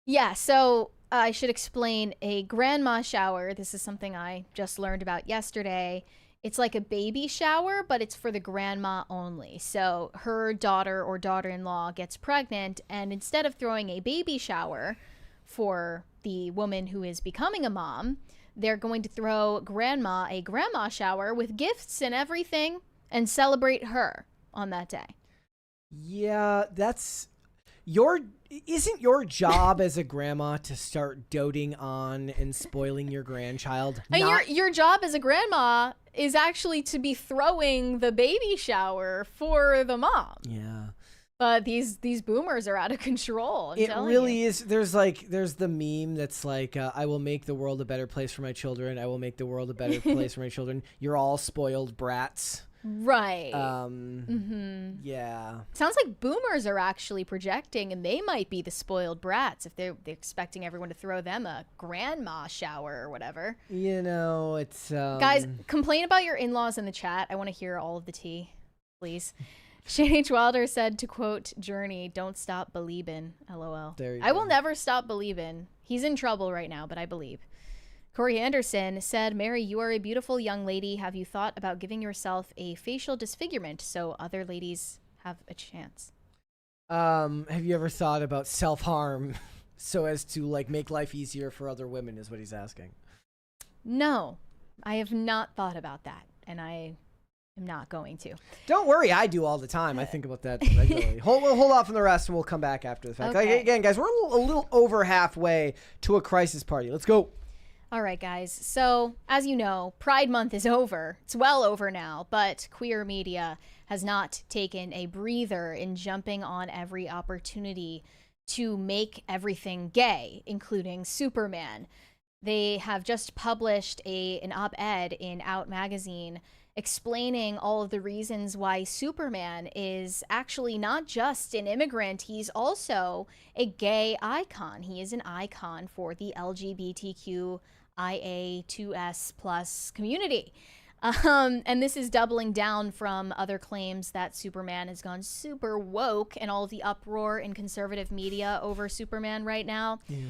Yeah, so I should explain a grandma shower. This is something I just learned about yesterday. It's like a baby shower, but it's for the grandma only. So her daughter or daughter-in-law gets pregnant, and instead of throwing a baby shower for the woman who is becoming a mom, they're going to throw grandma a grandma shower with gifts and everything and celebrate her on that day. Yeah, isn't your job as a grandma to start doting on and spoiling your grandchild? I mean, your job as a grandma is actually to be throwing the baby shower for the mom. Yeah. But these boomers are out of control. It really is. There's the meme that's like, I will make the world a better place for my children. I will make the world a better place for my children. You're all spoiled brats. Right. Yeah. Sounds like boomers are actually projecting, and they might be the spoiled brats if they're expecting everyone to throw them a grandma shower or whatever. You know, it's Guys, complain about your in-laws in the chat. I want to hear all of the tea, please. Shane H. Wilder said, to quote Journey, "Don't stop believin'." LOL. There you I go. will never stop believin'. He's in trouble right now, but I believe. Corey Anderson said, "Mary, you are a beautiful young lady. Have you thought about giving yourself a facial disfigurement so other ladies have a chance?" Have you ever thought about self-harm so as to like make life easier for other women is what he's asking. No, I have not thought about that, and I am not going to. Don't worry, I do all the time. I think about that regularly. Hold off on the rest, and we'll come back after the fact. Okay. Like, again, guys, we're a little over halfway to a crisis party. Let's go. All right, guys. So, as you know, Pride Month is over. It's well over now, but queer media has not taken a breather in jumping on every opportunity to make everything gay, including Superman. They have just published an op-ed in Out magazine explaining all of the reasons why Superman is actually not just an immigrant, he's also a gay icon. He is an icon for the LGBTQIA2S plus community. And this is doubling down from other claims that Superman has gone super woke and all of the uproar in conservative media over Superman right now. Yeah.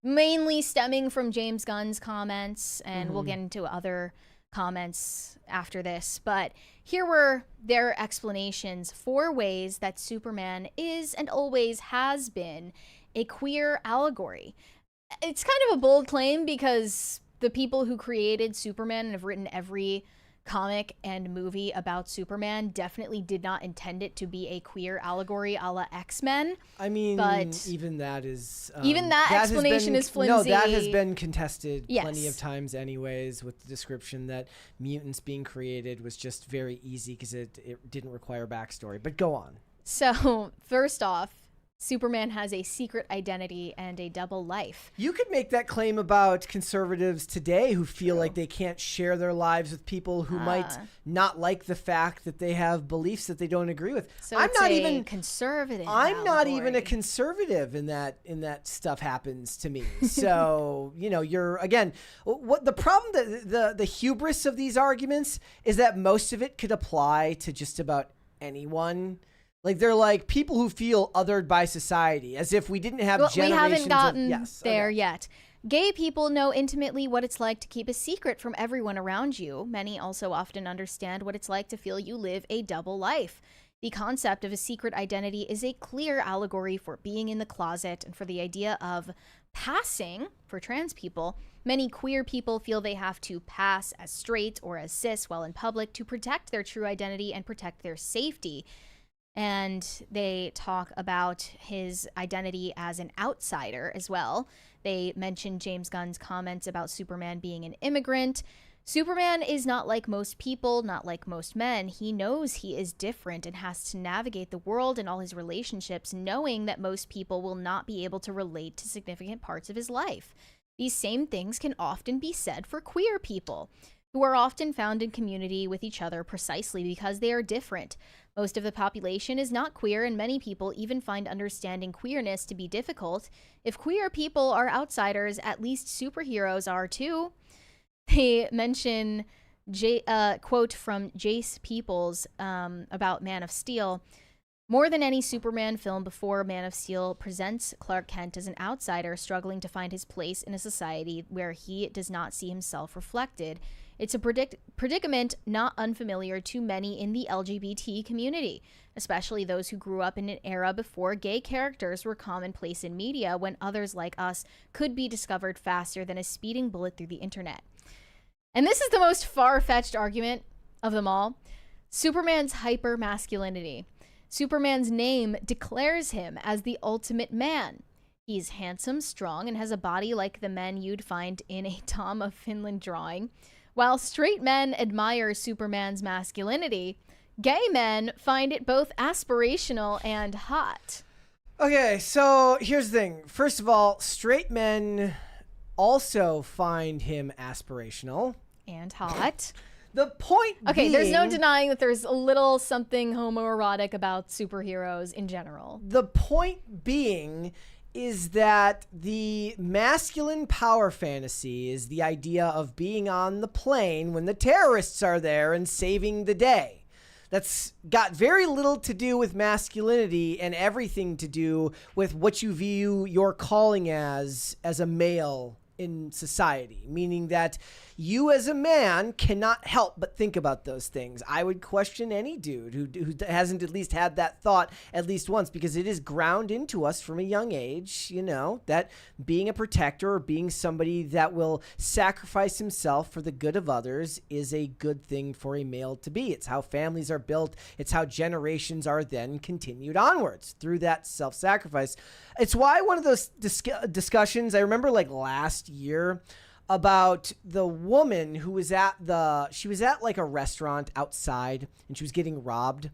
Mainly stemming from James Gunn's comments, and we'll get into other comments after this. But here were their explanations for ways that Superman is and always has been a queer allegory. It's kind of a bold claim because the people who created Superman and have written every comic and movie about Superman definitely did not intend it to be a queer allegory a la X-Men. I mean, but even that is... even that explanation is flimsy. No, that has been contested plenty Yes. of times anyways, with the description that mutants being created was just very easy because it didn't require backstory. But go on. So, first off, Superman has a secret identity and a double life. You could make that claim about conservatives today who feel like they can't share their lives with people who might not like the fact that they have beliefs that they don't agree with. So I'm it's not a even conservative. I'm not even a allegory. conservative in that stuff happens to me. So, you know, you're again, what the problem, the hubris of these arguments is that most of it could apply to just about anyone. Like, they're like people who feel othered by society, as if we didn't have generations we haven't gotten of, there yet. Gay people know intimately what it's like to keep a secret from everyone around you. Many also often understand what it's like to feel you live a double life. The concept of a secret identity is a clear allegory for being in the closet and for the idea of passing for trans people. Many queer people feel they have to pass as straight or as cis while in public to protect their true identity and protect their safety. And they talk about his identity as an outsider as well. They mention James Gunn's comments about Superman being an immigrant. Superman is not like most people, not like most men. He knows he is different and has to navigate the world and all his relationships, knowing that most people will not be able to relate to significant parts of his life. These same things can often be said for queer people, who are often found in community with each other precisely because they are different. Most of the population is not queer, and many people even find understanding queerness to be difficult. If queer people are outsiders, at least superheroes are too. They mention quote from Jace Peoples about Man of Steel. More than any Superman film before, Man of Steel presents Clark Kent as an outsider struggling to find his place in a society where he does not see himself reflected. It's a predicament not unfamiliar to many in the LGBT community, especially those who grew up in an era before gay characters were commonplace in media, when others like us could be discovered faster than a speeding bullet through the internet. And this is the most far-fetched argument of them all. Superman's hyper-masculinity. Superman's name declares him as the ultimate man. He's handsome, strong, and has a body like the men you'd find in a Tom of Finland drawing. While straight men admire Superman's masculinity, gay men find it both aspirational and hot. Okay, so here's the thing. First of all, straight men also find him aspirational. And hot. The point Okay, being, there's no denying that there's a little something homoerotic about superheroes in general. the point being is that the masculine power fantasy is the idea of being on the plane when the terrorists are there and saving the day. That's got very little to do with masculinity and everything to do with what you view your calling as a male in society, meaning that you as a man cannot help but think about those things. I would question any dude who hasn't at least had that thought at least once, because it is ground into us from a young age, you know, that being a protector or being somebody that will sacrifice himself for the good of others is a good thing for a male to be. It's how families are built. It's how generations are then continued onwards through that self-sacrifice. It's why one of those discussions, I remember like last year, about the woman who was she was at like a restaurant outside and she was getting robbed,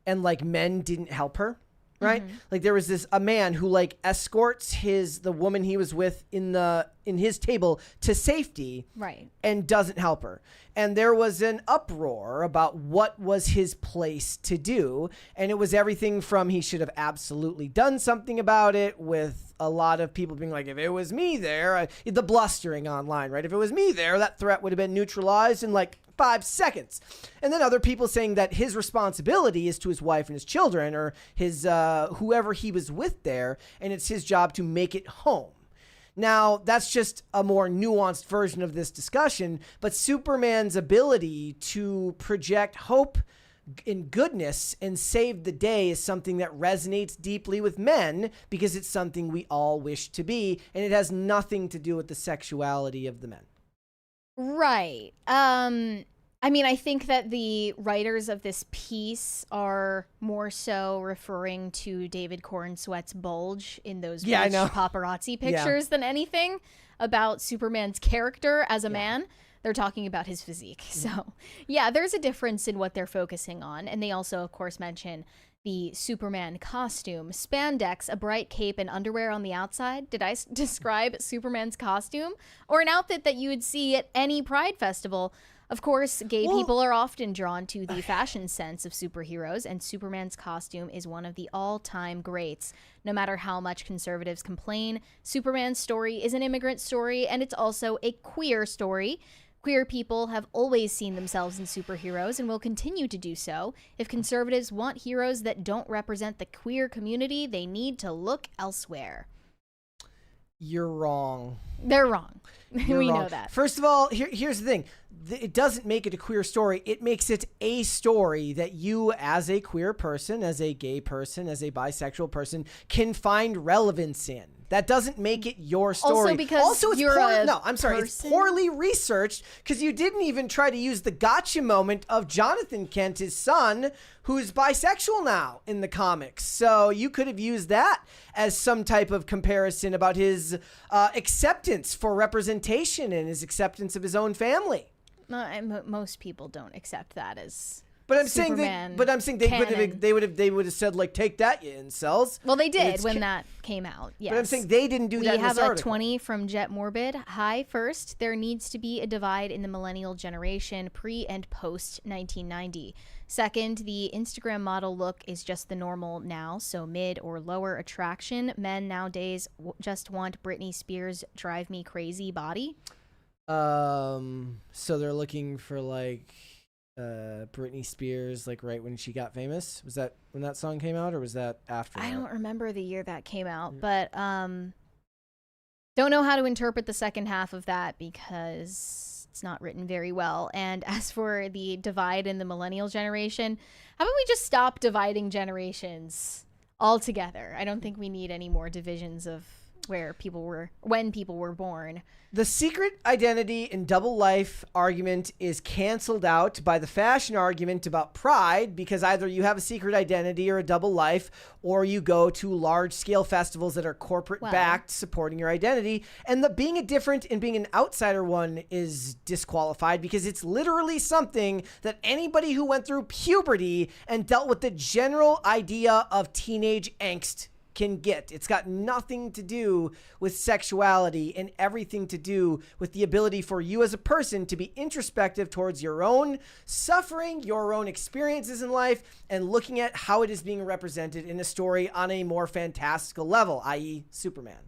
and like men didn't help her, right? Like there was a man who like escorts the woman he was with in his table to safety, Right. and doesn't help her. And there was an uproar about what was his place to do. And it was everything from he should have absolutely done something about it, with a lot of people being like, if it was me there, the blustering online, right? If it was me there, that threat would have been neutralized in like 5 seconds. And then other people saying that his responsibility is to his wife and his children, or his whoever he was with there, and it's his job to make it home. Now, that's just a more nuanced version of this discussion, but Superman's ability to project hope in goodness and save the day is something that resonates deeply with men, because it's something we all wish to be, and it has nothing to do with the sexuality of the men. Right. I mean, I think that the writers of this piece are more so referring to David Cornsweet's bulge in those Yeah, I bleached know. paparazzi pictures than anything about Superman's character as a man. They're talking about his physique. So, yeah, there's a difference in what they're focusing on. And they also, of course, mention the Superman costume, spandex, a bright cape, and underwear on the outside. Did I describe Superman's costume? Or an outfit that you would see at any Pride festival? Of course, gay people are often drawn to the fashion sense of superheroes, and Superman's costume is one of the all-time greats. No matter how much conservatives complain, Superman's story is an immigrant story, and it's also a queer story. Queer people have always seen themselves in superheroes and will continue to do so. If conservatives want heroes that don't represent the queer community, they need to look elsewhere. You're wrong. They're wrong. You're We wrong. know that. First of all, here's the thing. It doesn't make it a queer story. It makes it a story that you, as a queer person, as a gay person, as a bisexual person, can find relevance in. That doesn't make it your story. Also because it's you're a It's person? poorly researched, because you didn't even try to use the gotcha moment of Jonathan Kent, his son, who's bisexual now in the comics. So you could have used that as some type of comparison about his acceptance for representation and his acceptance of his own family. Most people don't accept that as. But I'm saying Superman they would have said, like, take that, you incels. Well, they And did it's when that came out. Yes. But I'm saying they didn't do that We in have this a article. 20 from Jet Morbid. Hi, first, there needs to be a divide in the millennial generation pre and post 1990. Second, the Instagram model look is just the normal now, so mid or lower attraction. Men nowadays just want Britney Spears' drive me crazy body. So they're looking for like Britney Spears, like right when she got famous. Was that when that song came out, or was that after? I that? don't remember the year that came out, but don't know how to interpret the second half of that because it's not written very well. And as for the divide in the millennial generation, how about we just stop dividing generations altogether? I don't think we need any more divisions of when people were born. The secret identity and double life argument is canceled out by the fashion argument about pride, because either you have a secret identity or a double life, or you go to large scale festivals that are corporate backed supporting your identity. And the being a different and being an outsider one is disqualified, because it's literally something that anybody who went through puberty and dealt with the general idea of teenage angst can get. It's got nothing to do with sexuality and everything to do with the ability for you as a person to be introspective towards your own suffering, your own experiences in life, and looking at how it is being represented in a story on a more fantastical level, i.e. Superman.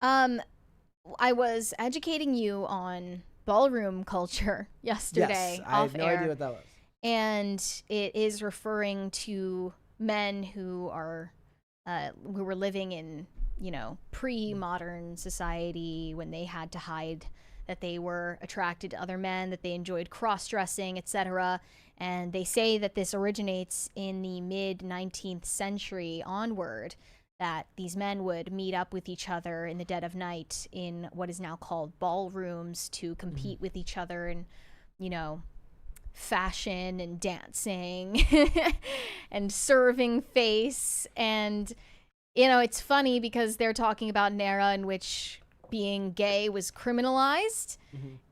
I was educating you on ballroom culture yesterday. Yes, I have no idea what that was. And it is referring to men who are who were living in, pre-modern society when they had to hide that they were attracted to other men, that they enjoyed cross-dressing, etc. And they say that this originates in the mid-19th century onward, that these men would meet up with each other in the dead of night in what is now called ballrooms to compete with each other in, fashion and dancing and serving face. And it's funny because they're talking about an era in which being gay was criminalized,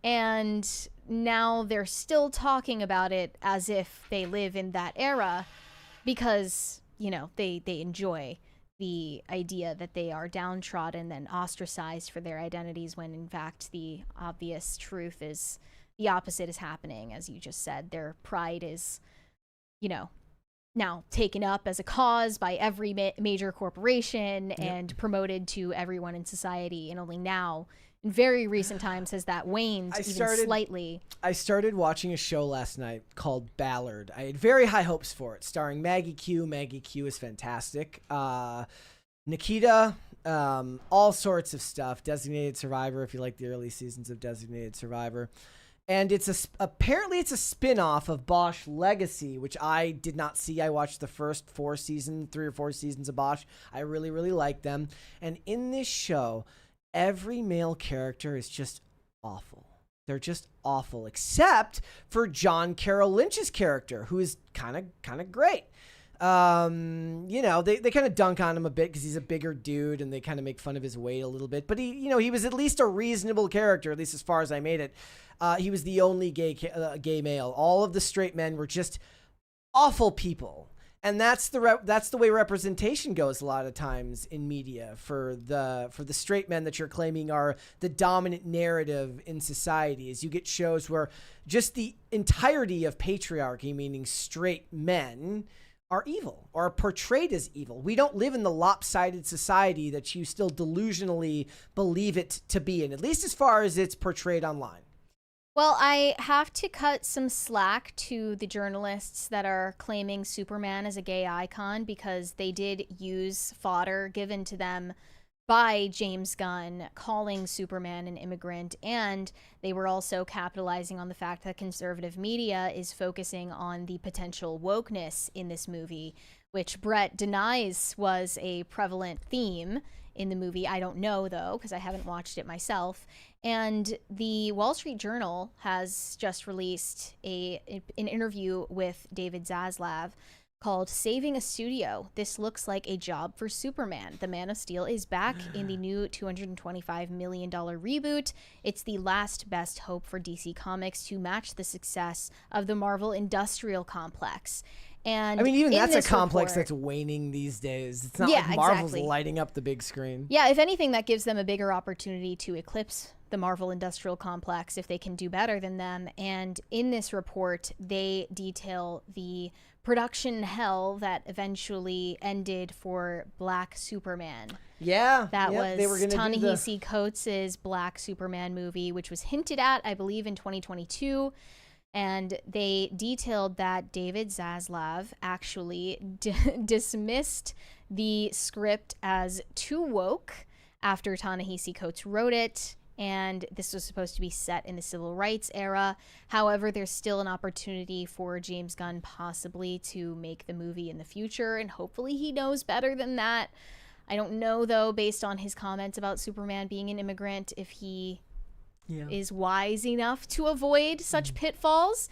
and now they're still talking about it as if they live in that era because they enjoy the idea that they are downtrodden and ostracized for their identities, when in fact the obvious truth is the opposite is happening. As you just said, their pride is, now taken up as a cause by every major corporation and promoted to everyone in society. And only now, in very recent times, has that waned slightly. I started watching a show last night called Ballard. I had very high hopes for it, starring Maggie Q. Maggie Q is fantastic. Nikita, all sorts of stuff. Designated Survivor, if you like the early seasons of Designated Survivor. And apparently it's a spin-off of Bosch Legacy, which I did not see. I watched the first 3 or 4 seasons of Bosch. I really, really liked them. And in this show, every male character is just awful. They're just awful, except for John Carroll Lynch's character, who is kind of great. They kind of dunk on him a bit because he's a bigger dude, and they kind of make fun of his weight a little bit. But he was at least a reasonable character, at least as far as I made it. He was the only gay male. All of the straight men were just awful people. And that's the way representation goes a lot of times in media for the straight men that you're claiming are the dominant narrative in society. Is you get shows where just the entirety of patriarchy, meaning straight men, are evil or are portrayed as evil. We don't live in the lopsided society that you still delusionally believe it to be in, at least as far as it's portrayed online. Well, I have to cut some slack to the journalists that are claiming Superman as a gay icon, because they did use fodder given to them by James Gunn calling Superman an immigrant, and they were also capitalizing on the fact that conservative media is focusing on the potential wokeness in this movie, which Brett denies was a prevalent theme in the movie. I don't know, though, because I haven't watched it myself. And the Wall Street Journal has just released an interview with David Zaslav called "Saving a Studio. This looks like a job for Superman. The Man of Steel is back in the new $225 million reboot. It's the last best hope for DC Comics to match the success of the Marvel Industrial Complex." And even that's a complex that's waning these days. It's not like Marvel's lighting up the big screen. Yeah, if anything, that gives them a bigger opportunity to eclipse the Marvel Industrial Complex if they can do better than them. And in this report, they detail the production hell that eventually ended for Black Superman. Yeah. That was Ta-Nehisi Coates' Black Superman movie, which was hinted at, I believe, in 2022. And they detailed that David Zaslav actually dismissed the script as too woke after Ta-Nehisi Coates wrote it. And this was supposed to be set in the civil rights era. However, there's still an opportunity for James Gunn possibly to make the movie in the future, and hopefully he knows better than that. I don't know, though, based on his comments about Superman being an immigrant, if he is wise enough to avoid such pitfalls.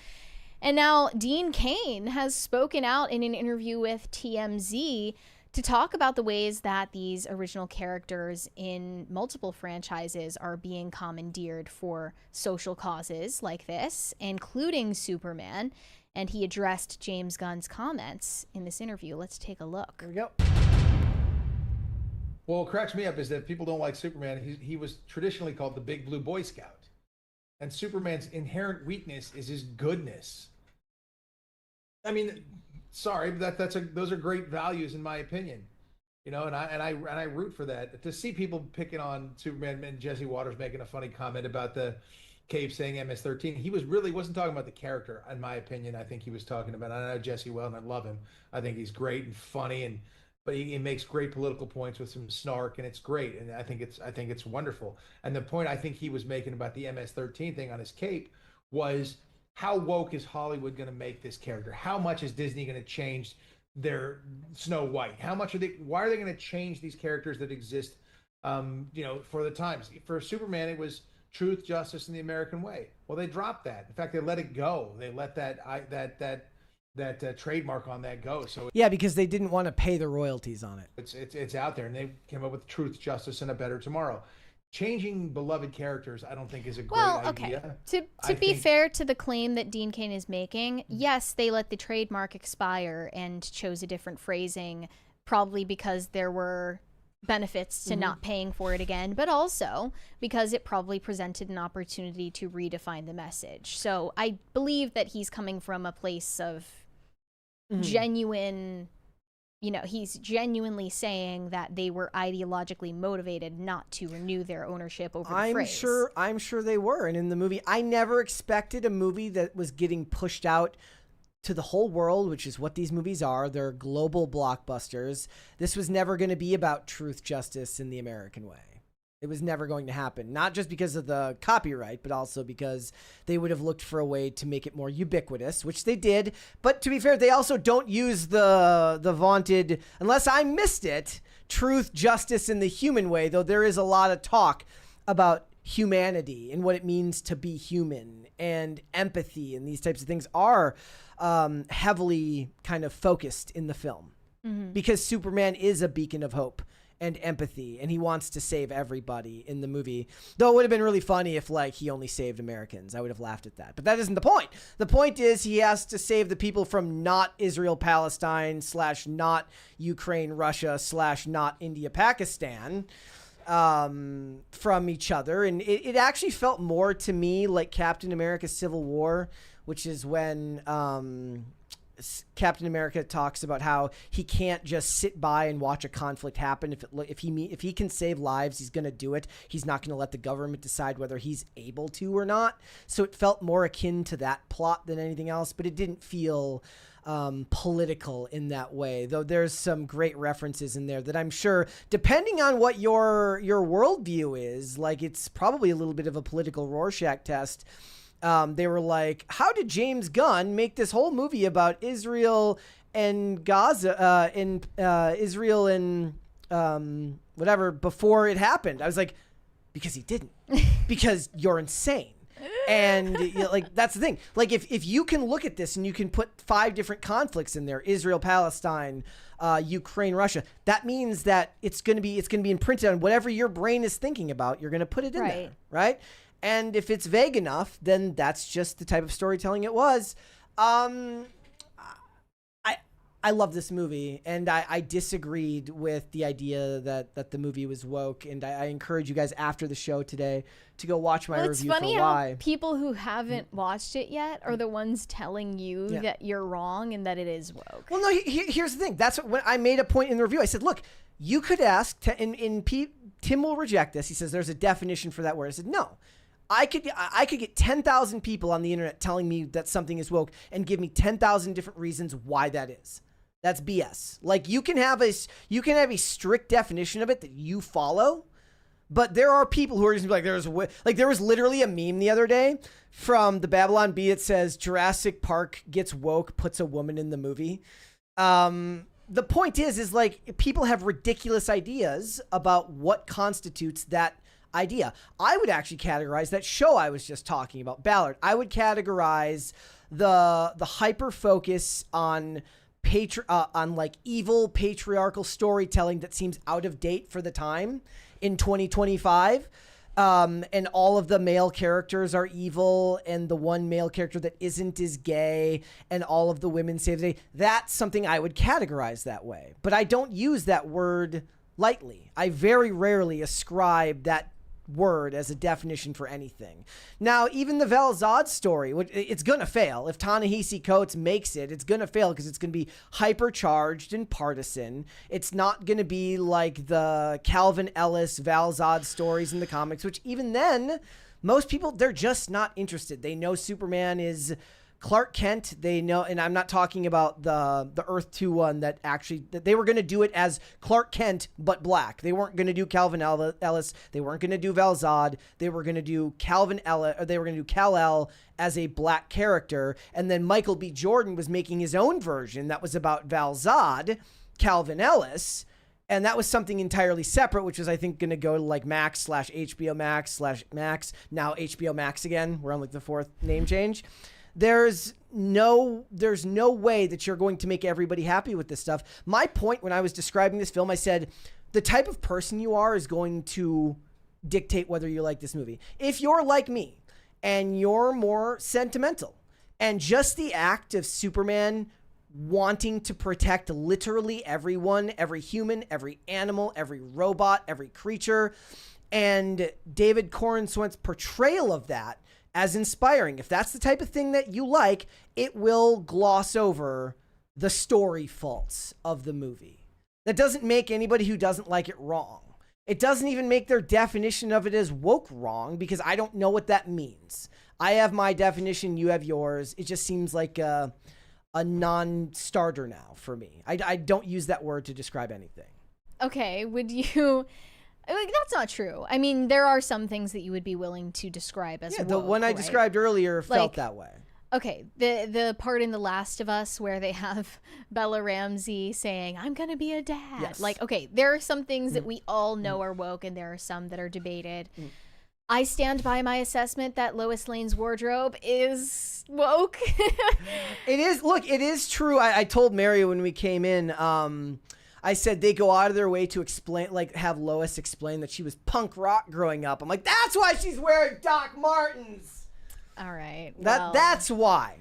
And now Dean Cain has spoken out in an interview with TMZ to talk about the ways that these original characters in multiple franchises are being commandeered for social causes like this, including Superman. And he addressed James Gunn's comments in this interview. Let's take a look. Here we go. Well, what cracks me up is that people don't like Superman. He was traditionally called the Big Blue Boy Scout, and Superman's inherent weakness is his goodness. I mean, sorry, but those are great values in my opinion. You know, and I root for that. To see people picking on Superman and Jesse Waters making a funny comment about the Cave saying MS-13, he wasn't talking about the character, in my opinion. I think he was talking about. I know Jesse well, and I love him. I think he's great and funny, but he makes great political points with some snark, and it's great. And I think it's wonderful. And the point I think he was making about the MS-13 thing on his cape was, how woke is Hollywood going to make this character? How much is Disney going to change their Snow White? Why are they going to change these characters that exist, for the times? For Superman, it was truth, justice, and the American way. Well, they dropped that. In fact, they let it go. They let that trademark on that go. So Yeah, because they didn't want to pay the royalties on it. it's out there, and they came up with truth, justice, and a better tomorrow. Changing beloved characters, I don't think is a great idea. To be fair to the claim that Dean Cain is making, yes, they let the trademark expire and chose a different phrasing, probably because there were benefits to not paying for it again, but also because it probably presented an opportunity to redefine the message. So I believe that he's coming from a place of genuine, he's genuinely saying that they were ideologically motivated not to renew their ownership over the phrase. I'm sure they were. And in the movie, I never expected a movie that was getting pushed out to the whole world, which is what these movies are. They're global blockbusters. This was never going to be about truth, justice, in the American way. It was never going to happen, not just because of the copyright, but also because they would have looked for a way to make it more ubiquitous, which they did. But to be fair, they also don't use the vaunted, unless I missed it, truth, justice, in the human way, though there is a lot of talk about humanity and what it means to be human, and empathy, and these types of things are heavily kind of focused in the film, because Superman is a beacon of hope and empathy, and he wants to save everybody in the movie. Though it would have been really funny if, like, he only saved Americans. I would have laughed at that. But that isn't the point. The point is he has to save the people from not Israel, Palestine, / not Ukraine, Russia, / not India, Pakistan, from each other. And it actually felt more to me like Captain America Civil War, which is when Captain America talks about how he can't just sit by and watch a conflict happen. If he can save lives, he's going to do it. He's not going to let the government decide whether he's able to or not. So it felt more akin to that plot than anything else, but it didn't feel political in that way, though there's some great references in there that I'm sure, depending on what your worldview is, like, it's probably a little bit of a political Rorschach test. They were like, how did James Gunn make this whole movie about Israel and Gaza, Israel and whatever before it happened? I was like, because he didn't. Because you're insane. And like, that's the thing. Like, if you can look at this and you can put 5 different conflicts in there, Israel, Palestine, Ukraine, Russia, that means that it's going to be imprinted on whatever your brain is thinking about. You're going to put it in there, right? And if it's vague enough, then that's just the type of storytelling it was. I love this movie, and I disagreed with the idea that the movie was woke, and I encourage you guys after the show today to go watch my review for why. It's funny how people who haven't watched it yet are the ones telling you that you're wrong and that it is woke. Well, no, here's the thing. That's when I made a point in the review. I said, look, you could ask, Tim will reject this. He says there's a definition for that word. I said, no. I could get 10,000 people on the internet telling me that something is woke and give me 10,000 different reasons why that is. That's BS. Like, you can have a strict definition of it that you follow, but there are people who are just like, there was literally a meme the other day from the Babylon Bee. It says Jurassic Park gets woke, puts a woman in the movie. The point is like, people have ridiculous ideas about what constitutes that idea. I would actually categorize that show I was just talking about, Ballard. I would categorize the hyper focus on like evil patriarchal storytelling that seems out of date for the time in 2025. And all of the male characters are evil, and the one male character that isn't is gay, and all of the women save the day. That's something I would categorize that way. But I don't use that word lightly. I very rarely ascribe that word as a definition for anything. Now, even the Val Zod story, it's going to fail. If Ta-Nehisi Coates makes it, it's going to fail because it's going to be hypercharged and partisan. It's not going to be like the Calvin Ellis, Val Zod stories in the comics, which even then, most people, they're just not interested. They know Superman is Clark Kent. They know, and I'm not talking about the Earth 2 one that they were going to do it as Clark Kent but black. They weren't going to do Calvin Ellis. They weren't going to do Val Zod. They were going to do Calvin Ellis, or they were going to do Kal-El as a black character. And then Michael B. Jordan was making his own version that was about Val Zod, Calvin Ellis. And that was something entirely separate, which was, I think, going to go to like Max/HBO Max/Max, now HBO Max again. We're on like the 4th name change. There's no way that you're going to make everybody happy with this stuff. My point when I was describing this film, I said, the type of person you are is going to dictate whether you like this movie. If you're like me and you're more sentimental, and just the act of Superman wanting to protect literally everyone, every human, every animal, every robot, every creature, and David Corenswet's portrayal of that as inspiring. If that's the type of thing that you like, it will gloss over the story faults of the movie. That doesn't make anybody who doesn't like it wrong. It doesn't even make their definition of it as woke wrong, because I don't know what that means. I have my definition, you have yours. It just seems like a non-starter now for me. I don't use that word to describe anything. Okay, would you... Like, that's not true. I mean, there are some things that you would be willing to describe as woke, the one I described earlier felt that way. Okay, the part in The Last of Us where they have Bella Ramsey saying, "I'm gonna be a dad." Yes. Like, okay, there are some things that we all know are woke, and there are some that are debated. I stand by my assessment that Lois Lane's wardrobe is woke. It is. Look, it is true. I told Mary when we came in, I said they go out of their way to explain, like have Lois explain that she was punk rock growing up. I'm like, that's why she's wearing Doc Martens. All right. That's why.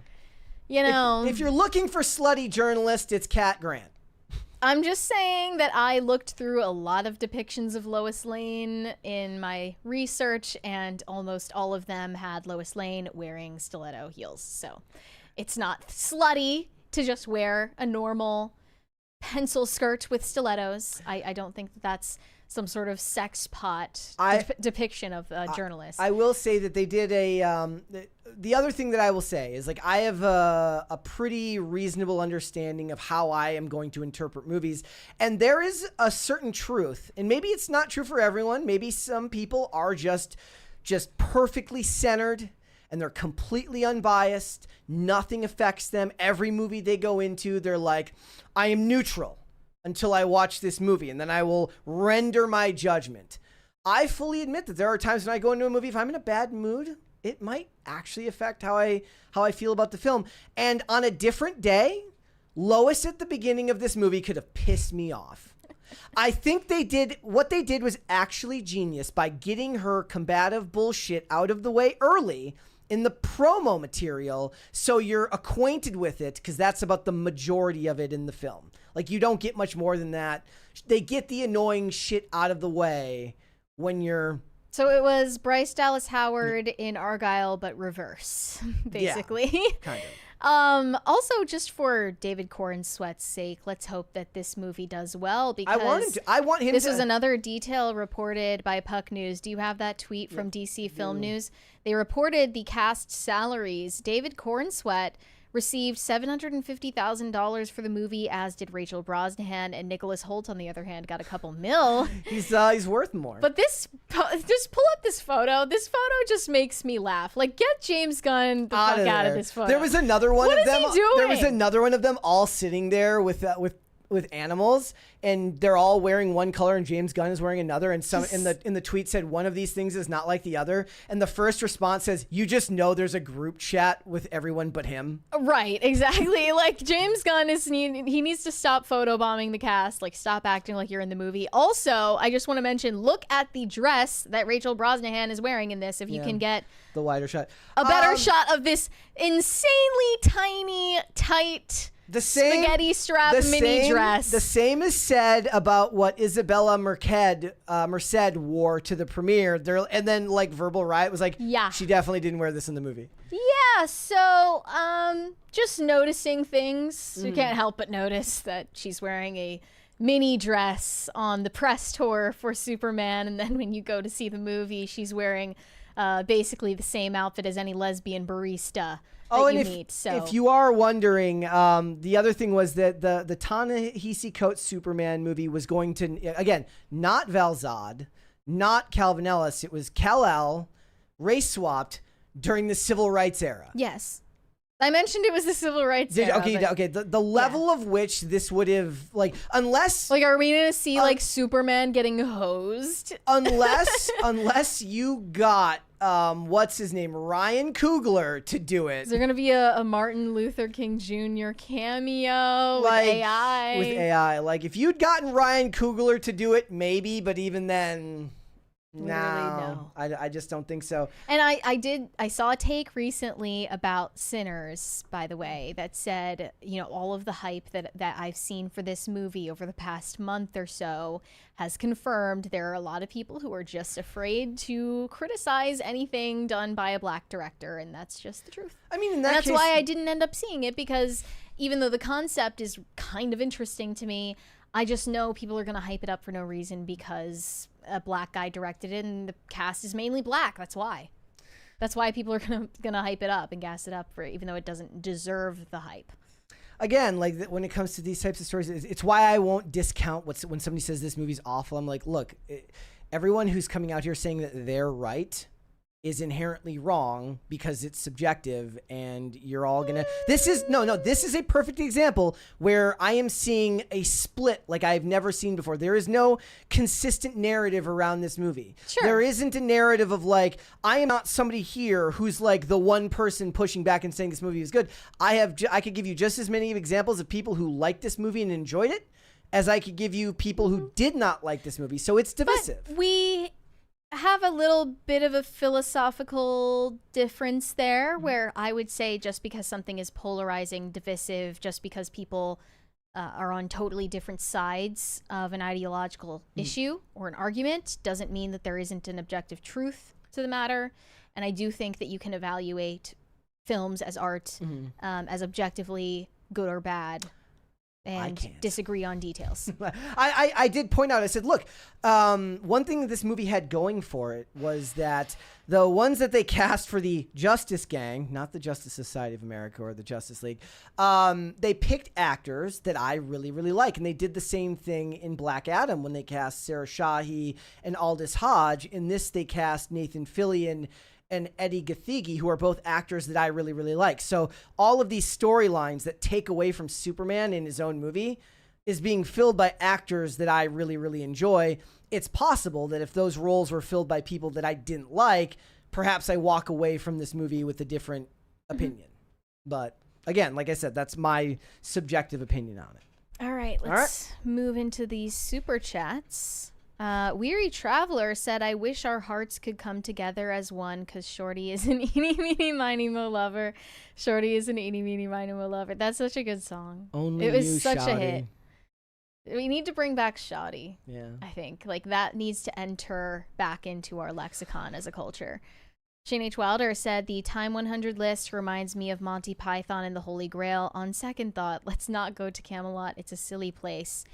You know, if you're looking for slutty journalist, it's Cat Grant. I'm just saying that I looked through a lot of depictions of Lois Lane in my research, and almost all of them had Lois Lane wearing stiletto heels. So it's not slutty to just wear a normal pencil skirt with stilettos. I don't think that's some sort of sex pot depiction of a journalist. I will say that they did the other thing that I will say is, like, I have a pretty reasonable understanding of how I am going to interpret movies. And there is a certain truth, and maybe it's not true for everyone. Maybe some people are just perfectly centered and they're completely unbiased. Nothing affects them. Every movie they go into, they're like, I am neutral until I watch this movie, and then I will render my judgment. I fully admit that there are times when I go into a movie, if I'm in a bad mood, it might actually affect how I feel about the film. And on a different day, Lois at the beginning of this movie could have pissed me off. I think what they did was actually genius by getting her combative bullshit out of the way early in the promo material, so you're acquainted with it, because that's about the majority of it in the film. Like, you don't get much more than that. They get the annoying shit out of the way when you're... So it was Bryce Dallas Howard in Argyle, but reverse, basically. Yeah, kind of. Also, just for David Corenswet's sake, let's hope that this movie does well, because I want him this to... was another detail reported by Puck News. Do you have that tweet from DC Film News? They reported the cast salaries. David Corenswet received $750,000 for the movie, as did Rachel Brosnahan, and Nicholas Hoult, on the other hand, got a couple mil. He's worth more. But just pull up this photo. This photo just makes me laugh. Like, get James Gunn the fuck out of this photo. There was another one of them. What is he doing? There was another one of them all sitting there with animals, and they're all wearing one color, and James Gunn is wearing another. And some in the tweet said one of these things is not like the other. And the first response says, "You just know there's a group chat with everyone but him." Right, exactly. Like, James Gunn he needs to stop photobombing the cast. Like, stop acting like you're in the movie. Also, I just want to mention, look at the dress that Rachel Brosnahan is wearing in this. If you can get the wider shot, a better shot of this insanely tiny, tight The same spaghetti strap the mini same, dress. The same is said about what Isabella Merced wore to the premiere. And then like Verbal Riot was like, Yeah. she definitely didn't wear this in the movie. Yeah, so just noticing things. You can't help but notice that she's wearing a mini dress on the press tour for Superman, and then when you go to see the movie, she's wearing basically the same outfit as any lesbian barista that you meet. So if you are wondering, the other thing was that the Ta-Nehisi Coates Superman movie was going to, again, not Val Zod, not Calvin Ellis. It was Kal-El, race swapped during the civil rights era. yes, I mentioned it was the civil rights era. Okay. The level of which this would have, like, unless Like, are we gonna see like Superman getting hosed? unless you got what's his name, Ryan Coogler to do it. Is there gonna be a Martin Luther King Jr. cameo with Like, AI? With AI, like if you'd gotten Ryan Coogler to do it, maybe, but even then, no. I just don't think so. And I saw a take recently about Sinners, by the way, that said, you know, all of the hype that I've seen for this movie over the past month or so has confirmed there are a lot of people who are just afraid to criticize anything done by a black director, and that's just the truth. I mean, in And that that's case, why I didn't end up seeing it, because even though the concept is kind of interesting to me, I just know people are going to hype it up for no reason because a black guy directed it and the cast is mainly black. That's why. That's why people are gonna hype it up and gas it up for it, even though it doesn't deserve the hype. Again, like when it comes to these types of stories, it's why I won't discount when somebody says this movie's awful. I'm like, look, everyone who's coming out here saying that they're right is inherently wrong because it's subjective, and you're all gonna. This is a perfect example where I am seeing a split like I've never seen before. There is no consistent narrative around this movie. Sure. There isn't a narrative of like, I am not somebody here who's like the one person pushing back and saying this movie is good. I could give you just as many examples of people who liked this movie and enjoyed it as I could give you people who did not like this movie. So it's divisive. But we have a little bit of a philosophical difference there, where I would say just because something is polarizing, divisive, just because people are on totally different sides of an ideological issue or an argument, doesn't mean that there isn't an objective truth to the matter. And I do think that you can evaluate films as art as objectively good or bad, and disagree on details. I did point out, I said, look, one thing that this movie had going for it was that the ones that they cast for the Justice Gang, not the Justice Society of America or the Justice League, they picked actors that I really, really like. And they did the same thing in Black Adam when they cast Sarah Shahi and Aldous Hodge. In this, they cast Nathan Fillion and Eddie Gathegi, who are both actors that I really, really like. So all of these storylines that take away from Superman in his own movie is being filled by actors that I really, really enjoy. It's possible that if those roles were filled by people that I didn't like, perhaps I walk away from this movie with a different opinion. But again, like I said, that's my subjective opinion on it. All right, let's move into these super chats. Weary Traveler said, I wish our hearts could come together as one because Shorty is an eeny, meeny, miny, mo lover. Shorty is an eeny, meeny, miny, mo lover. That's such a good song. Only it was you, such Shoddy. a hit. We need to bring back Shoddy. Yeah. I think. Like, that needs to enter back into our lexicon as a culture. Shane H. Wilder said, the Time 100 list reminds me of Monty Python and the Holy Grail. On second thought, let's not go to Camelot. It's a silly place.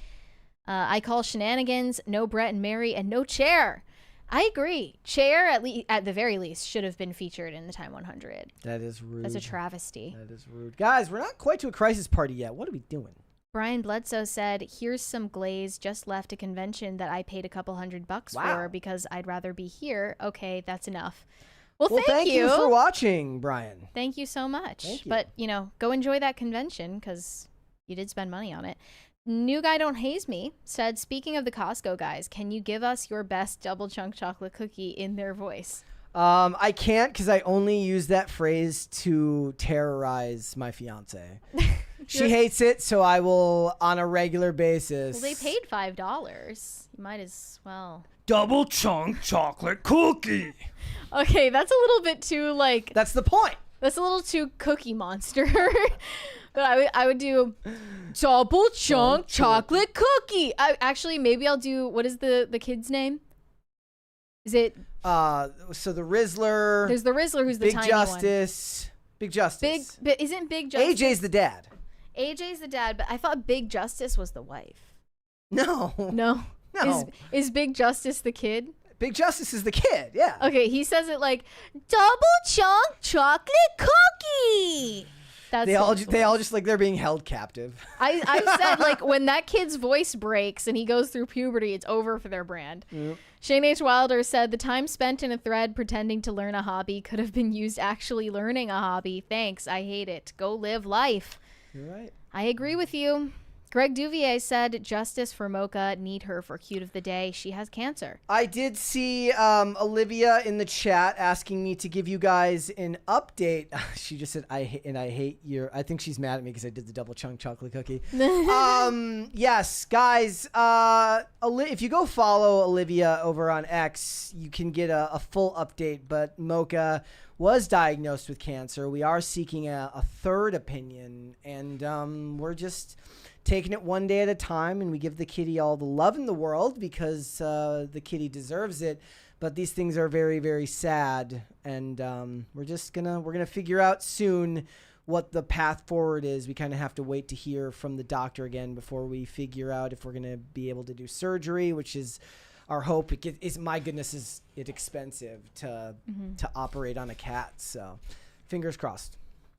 I call shenanigans, no Brett and Mary, and no Cher. I agree. Cher, at the very least, should have been featured in the Time 100. That is rude. That's a travesty. That is rude. Guys, we're not quite to a crisis party yet. What are we doing? Brian Bledsoe said, here's some glaze, just left a convention that I paid a couple $100 for because I'd rather be here. Okay, that's enough. Well, thank you for watching, Brian. Thank you so much. Thank you. But, go enjoy that convention because you did spend money on it. New Guy Don't Haze Me said, speaking of the Costco guys, can you give us your best double chunk chocolate cookie in their voice? I can't because I only use that phrase to terrorize my fiance. She hates it, so I will on a regular basis. Well, they paid $5. You might as well. Double chunk chocolate cookie. Okay, that's a little bit too, That's the point. That's a little too Cookie Monster But I would do double chunk chocolate cookie. Actually, maybe I'll do, what is the kid's name? Is it? So the Rizzler. There's the Rizzler who's the Big tiny Justice. one. Big Justice. But isn't Big Justice? AJ's the dad. AJ's the dad, but I thought Big Justice was the wife. No. No. No. Is Big Justice the kid? Big Justice is the kid, yeah. Okay, he says it like double chunk chocolate cookie. That's They all just like they're being held captive. I said, like, when that kid's voice breaks and he goes through puberty, it's over for their brand. Yep. Shane H. Wilder said the time spent in a thread pretending to learn a hobby could have been used actually learning a hobby. Thanks, I hate it. Go live life. You're right. I agree with you. Greg Duvier said, justice for Mocha, need her for cute of the day. She has cancer. I did see Olivia in the chat asking me to give you guys an update. She just said, I hate your, I think she's mad at me because I did the double chunk chocolate cookie. Yes, guys, if you go follow Olivia over on X, you can get a full update, but Mocha was diagnosed with cancer. We are seeking a third opinion, and we're just taking it one day at a time, and we give the kitty all the love in the world because the kitty deserves it. But these things are very, very sad, and we're gonna figure out soon what the path forward is. We kind of have to wait to hear from the doctor again before we figure out if we're gonna be able to do surgery, which is our hope. My goodness, is it expensive to operate on a cat? So, fingers crossed.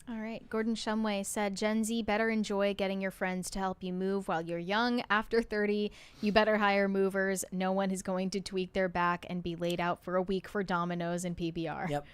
All right. Gordon Shumway said, Gen Z, better enjoy getting your friends to help you move while you're young. After 30, you better hire movers. No one is going to tweak their back and be laid out for a week for Domino's and PBR. Yep.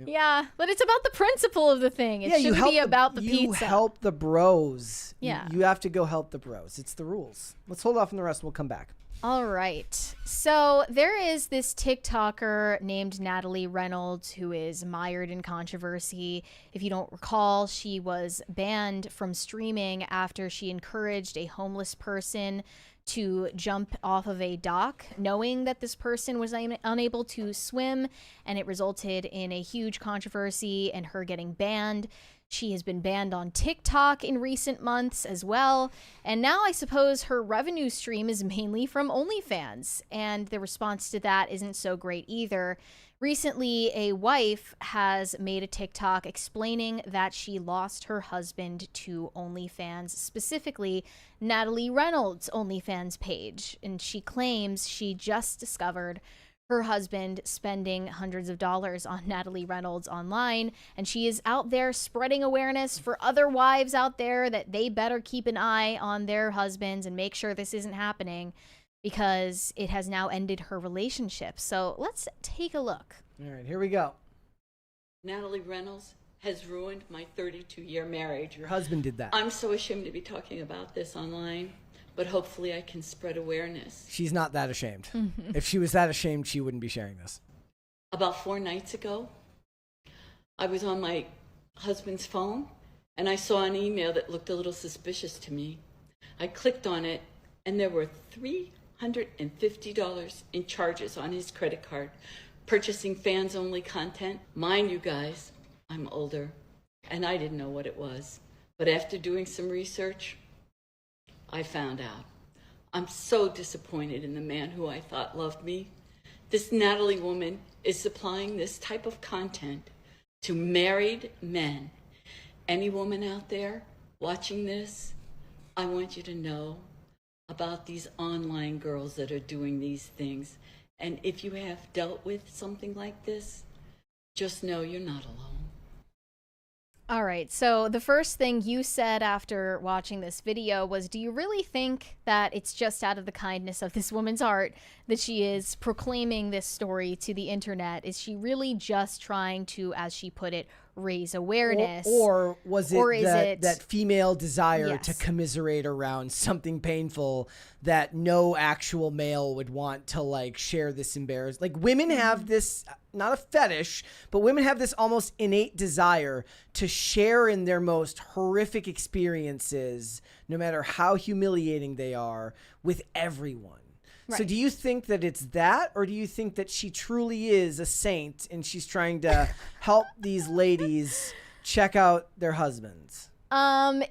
Yeah, but it's about the principle of the thing. It shouldn't be about the pizza. You help the bros. Yeah. You have to go help the bros. It's the rules. Let's hold off on the rest. We'll come back. All right. So there is this TikToker named Natalie Reynolds who is mired in controversy. If you don't recall, she was banned from streaming after she encouraged a homeless person to jump off of a dock, knowing that this person was unable to swim, and it resulted in a huge controversy and her getting banned. She has been banned on TikTok in recent months as well. And now I suppose her revenue stream is mainly from OnlyFans. And the response to that isn't so great either. Recently, a wife has made a TikTok explaining that she lost her husband to OnlyFans, specifically Natalie Reynolds' OnlyFans page. And she claims she just discovered her husband spending hundreds of dollars on Natalie Reynolds online, and she is out there spreading awareness for other wives out there that they better keep an eye on their husbands and make sure this isn't happening because it has now ended her relationship. So let's take a look. All right, here we go. Natalie Reynolds has ruined my 32-year marriage. Your husband did that. I'm so ashamed to be talking about this online, but hopefully I can spread awareness. She's not that ashamed. If she was that ashamed, she wouldn't be sharing this. About 4 nights ago, I was on my husband's phone, and I saw an email that looked a little suspicious to me. I clicked on it, and there were $350 in charges on his credit card, purchasing fans-only content. Mind you guys, I'm older, and I didn't know what it was. But after doing some research, I found out. I'm so disappointed in the man who I thought loved me. This Natalie woman is supplying this type of content to married men. Any woman out there watching this, I want you to know about these online girls that are doing these things. And if you have dealt with something like this, just know you're not alone. All right, so the first thing you said after watching this video was, do you really think that it's just out of the kindness of this woman's heart that she is proclaiming this story to the internet? Is she really just trying to, as she put it, raise awareness? Or was it that female desire Yes. to commiserate around something painful that no actual male would want to like share this embarrassment? Like women have this, not a fetish, but women have this almost innate desire to share in their most horrific experiences, no matter how humiliating they are, with everyone. So Right. do you think that it's that, or do you think that she truly is a saint and she's trying to help these ladies check out their husbands? I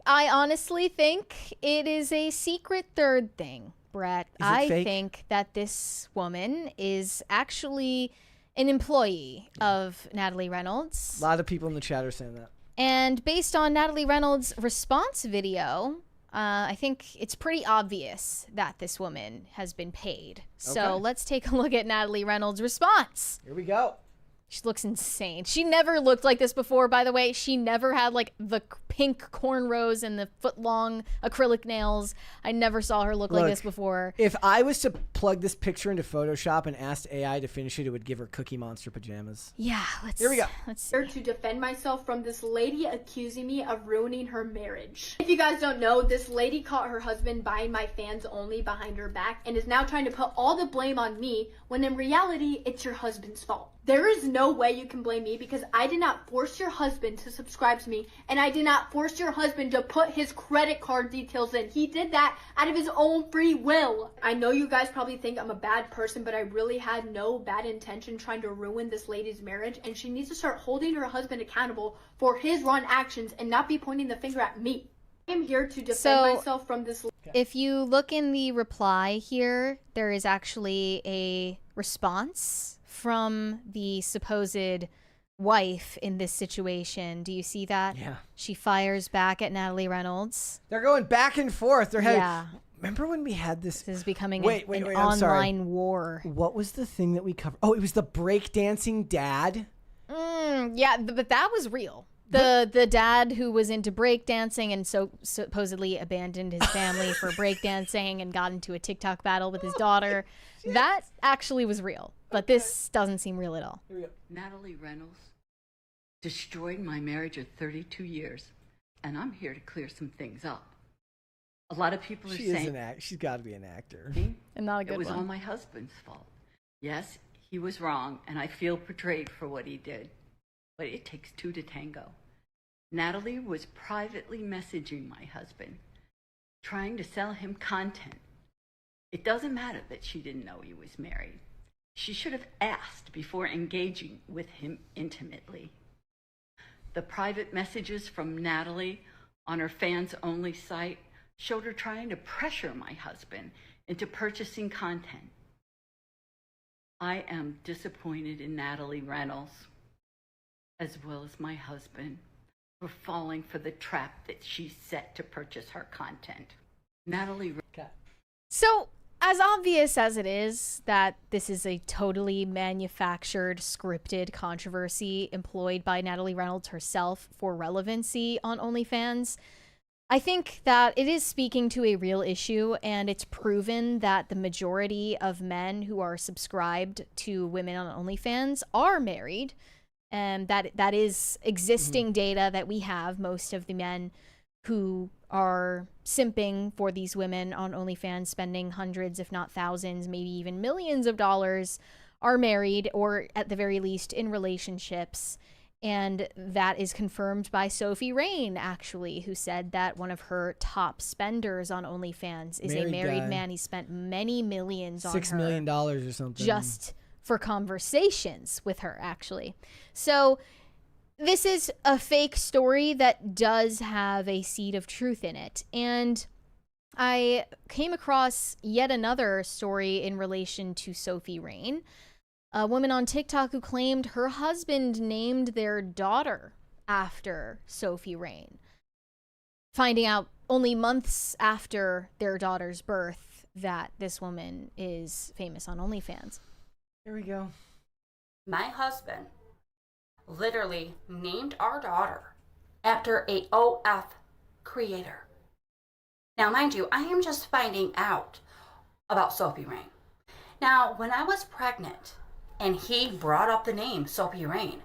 honestly think it is a secret third thing, Brett. I fake? think that this woman is actually an employee of Natalie Reynolds. A lot of people in the chat are saying that. And based on Natalie Reynolds' response video, I think it's pretty obvious that this woman has been paid. So Okay. let's take a look at Natalie Reynolds' response. Here we go. She looks insane. She never looked like this before, by the way. She never had like the pink cornrows and the foot-long acrylic nails. I never saw her look like this before. If I was to plug this picture into Photoshop and asked AI to finish it, it would give her Cookie Monster pajamas. Yeah, Here we go. Let's see. Here to defend myself from this lady accusing me of ruining her marriage. If you guys don't know, this lady caught her husband buying my fans only behind her back and is now trying to put all the blame on me when in reality, it's your husband's fault. There is no way you can blame me because I did not force your husband to subscribe to me and I did not force your husband to put his credit card details in. He did that out of his own free will. I know you guys probably think I'm a bad person, but I really had no bad intention trying to ruin this lady's marriage, and she needs to start holding her husband accountable for his wrong actions and not be pointing the finger at me. I am here to defend myself from this. If you look in the reply here, there is actually a response from the supposed wife in this situation. Do you see that? Yeah. She fires back at Natalie Reynolds. They're going back and forth. They're having. Yeah. Remember when we had this? This is becoming Wait, an I'm sorry. online war. What was the thing that we covered? Oh, it was the breakdancing dad. Yeah, but that was real. The dad who was into breakdancing and so supposedly abandoned his family for breakdancing and got into a TikTok battle with his daughter. That actually was real, but this doesn't seem real at all. Here we go. Natalie Reynolds destroyed my marriage of 32 years, and I'm here to clear some things up. A lot of people are She is saying an act. She's got to be an actor. And not a it good was all one. my husband's fault. Yes, he was wrong, and I feel betrayed for what he did. But it takes two to tango. Natalie was privately messaging my husband, trying to sell him content. It doesn't matter that she didn't know he was married. She should have asked before engaging with him intimately. The private messages from Natalie on her fans-only site showed her trying to pressure my husband into purchasing content. I am disappointed in Natalie Reynolds, as well as my husband, for falling for the trap that she set to purchase her content. Natalie. So, as obvious as it is that this is a totally manufactured, scripted controversy employed by Natalie Reynolds herself for relevancy on OnlyFans, I think that it is speaking to a real issue, and it's proven that the majority of men who are subscribed to women on OnlyFans are married. And that is existing data that we have. Most of the men who are simping for these women on OnlyFans, spending hundreds, if not thousands, maybe even millions of dollars, are married or at the very least in relationships. And that is confirmed by Sophie Rain, actually, who said that one of her top spenders on OnlyFans is a married man. He spent many millions on her. $6 million or something. Just for conversations with her, actually. So this is a fake story that does have a seed of truth in it. And I came across yet another story in relation to Sophie Rain, a woman on TikTok who claimed her husband named their daughter after Sophie Rain, finding out only months after their daughter's birth that this woman is famous on OnlyFans. Here we go. My husband literally named our daughter after a OF creator. Now, mind you, I am just finding out about Sophie Rain. Now, when I was pregnant and he brought up the name Sophie Rain,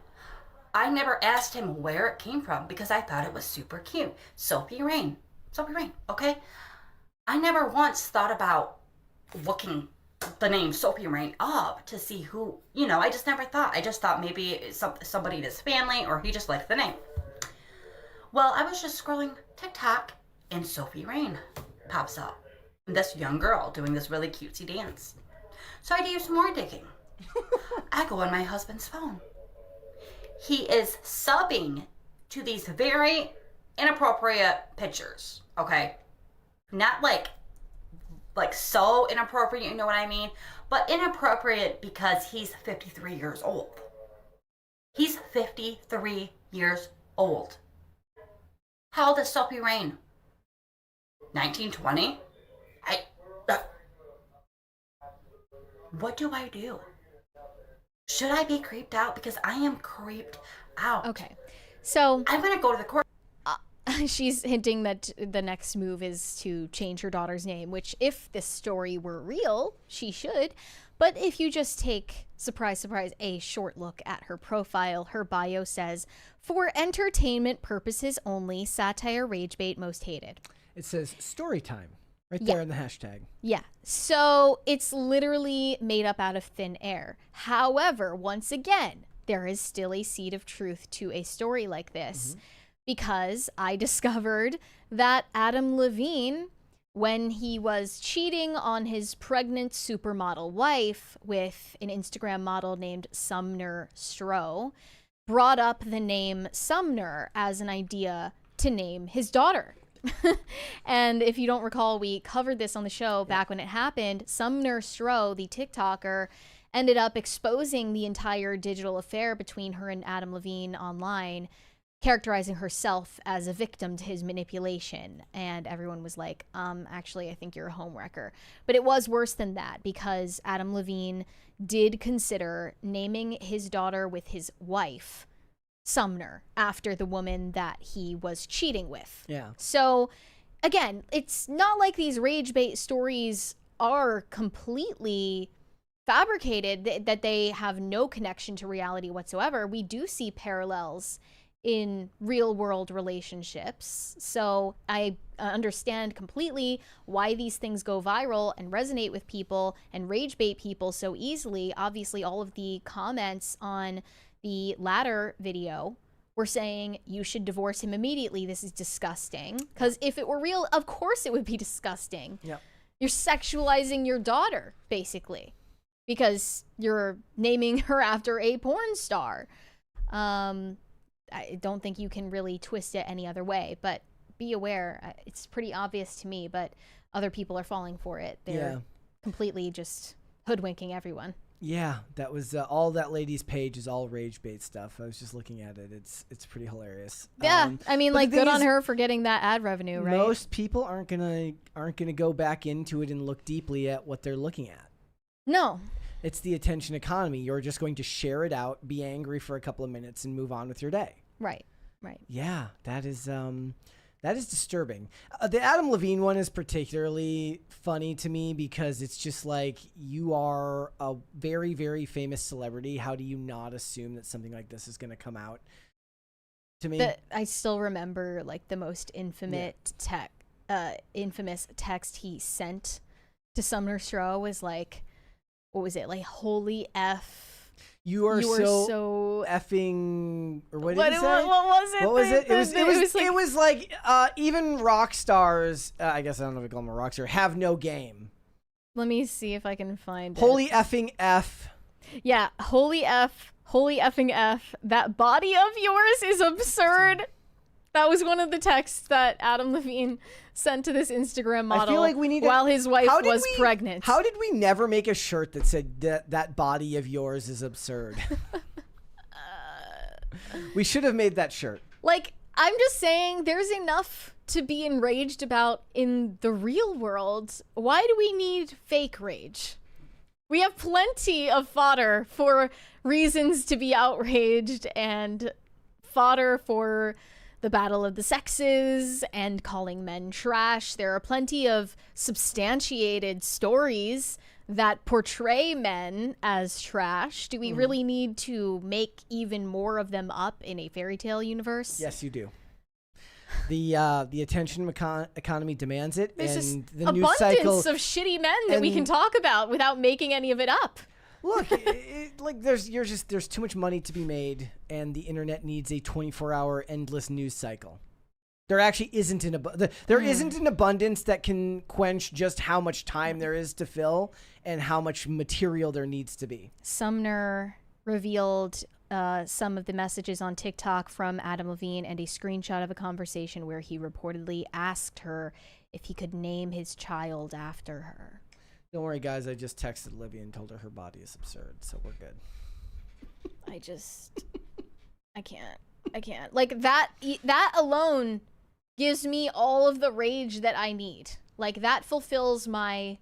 I never asked him where it came from because I thought it was super cute. Sophie Rain, okay? I never once thought about looking the name Sophie Rain up to see who, I just never thought. I just thought maybe it's somebody in his family or he just liked the name. Well, I was just scrolling TikTok and Sophie Rain pops up. This young girl doing this really cutesy dance. So I do some more digging. I go on my husband's phone. He is subbing to these very inappropriate pictures, okay? Not like so inappropriate, you know what I mean? But inappropriate because he's 53 years old. He's 53 years old. How old is Soapy Rain? 1920? What do I do? Should I be creeped out? Because I am creeped out. Okay. So I'm going to go to the court. she's hinting that the next move is to change her daughter's name, which if this story were real, she should. But if you just take, surprise, surprise, a short look at her profile, her bio says, for entertainment purposes only, satire, rage bait, most hated. It says story time right there in the hashtag. Yeah. So it's literally made up out of thin air. However, once again, there is still a seed of truth to a story like this because I discovered that Adam Levine, when he was cheating on his pregnant supermodel wife with an Instagram model named Sumner Stroh, brought up the name Sumner as an idea to name his daughter. And if you don't recall, we covered this on the show back when it happened. Sumner Stroh, the TikToker, ended up exposing the entire digital affair between her and Adam Levine online, characterizing herself as a victim to his manipulation. And everyone was like, actually, I think you're a homewrecker. But it was worse than that because Adam Levine did consider naming his daughter with his wife Sumner after the woman that he was cheating with. Yeah. So again, it's not like these rage bait stories are completely fabricated, that they have no connection to reality whatsoever. We do see parallels in real world relationships. So I understand completely why these things go viral and resonate with people and rage bait people so easily. Obviously, all of the comments on the latter video were saying you should divorce him immediately. This is disgusting. Because if it were real, of course it would be disgusting. Yep. You're sexualizing your daughter, basically, because you're naming her after a porn star. I don't think you can really twist it any other way, but be aware. It's pretty obvious to me, but other people are falling for it. They're completely just hoodwinking everyone. Yeah, that was all that lady's page is all rage bait stuff. I was just looking at it. It's pretty hilarious. Yeah, I mean, but like, the thing good on is, her for getting that ad revenue, right? Most people aren't gonna go back into it and look deeply at what they're looking at. No. It's the attention economy. You're just going to share it out, be angry for a couple of minutes, and move on with your day. Right. Right. Yeah, that is disturbing. The Adam Levine one is particularly funny to me because it's just like, you are a very, very famous celebrity. How do you not assume that something like this is going to come out? To me, I still remember like the most infamous text he sent to Sumner Stroh was like, what was it? Like, holy F. You are so effing, or what did he say? What was it? What was it? It was like even rock stars, I guess I don't know if we call them a rock star, have no game. Let me see if I can find Holy effing F. Yeah, holy F, holy effing F. That body of yours is absurd. That was one of the texts that Adam Levine sent to this Instagram model. I feel like we need while his wife was pregnant. How did we never make a shirt that said that body of yours is absurd? We should have made that shirt. Like, I'm just saying, there's enough to be enraged about in the real world. Why do we need fake rage? We have plenty of fodder for reasons to be outraged and fodder for the battle of the sexes and calling men trash. There are plenty of substantiated stories that portray men as trash. Do we really need to make even more of them up in a fairy tale universe? Yes, you do. The attention economy demands it. There's and just the news cycle abundance of shitty men that we can talk about without making any of it up. Look, like there's too much money to be made, and the internet needs a 24-hour endless news cycle. There actually isn't isn't an abundance that can quench just how much time there is to fill and how much material there needs to be. Sumner revealed some of the messages on TikTok from Adam Levine and a screenshot of a conversation where he reportedly asked her if he could name his child after her. Don't worry, guys. I just texted Olivia and told her her body is absurd, so we're good. I can't. Like, that alone gives me all of the rage that I need. Like, that fulfills my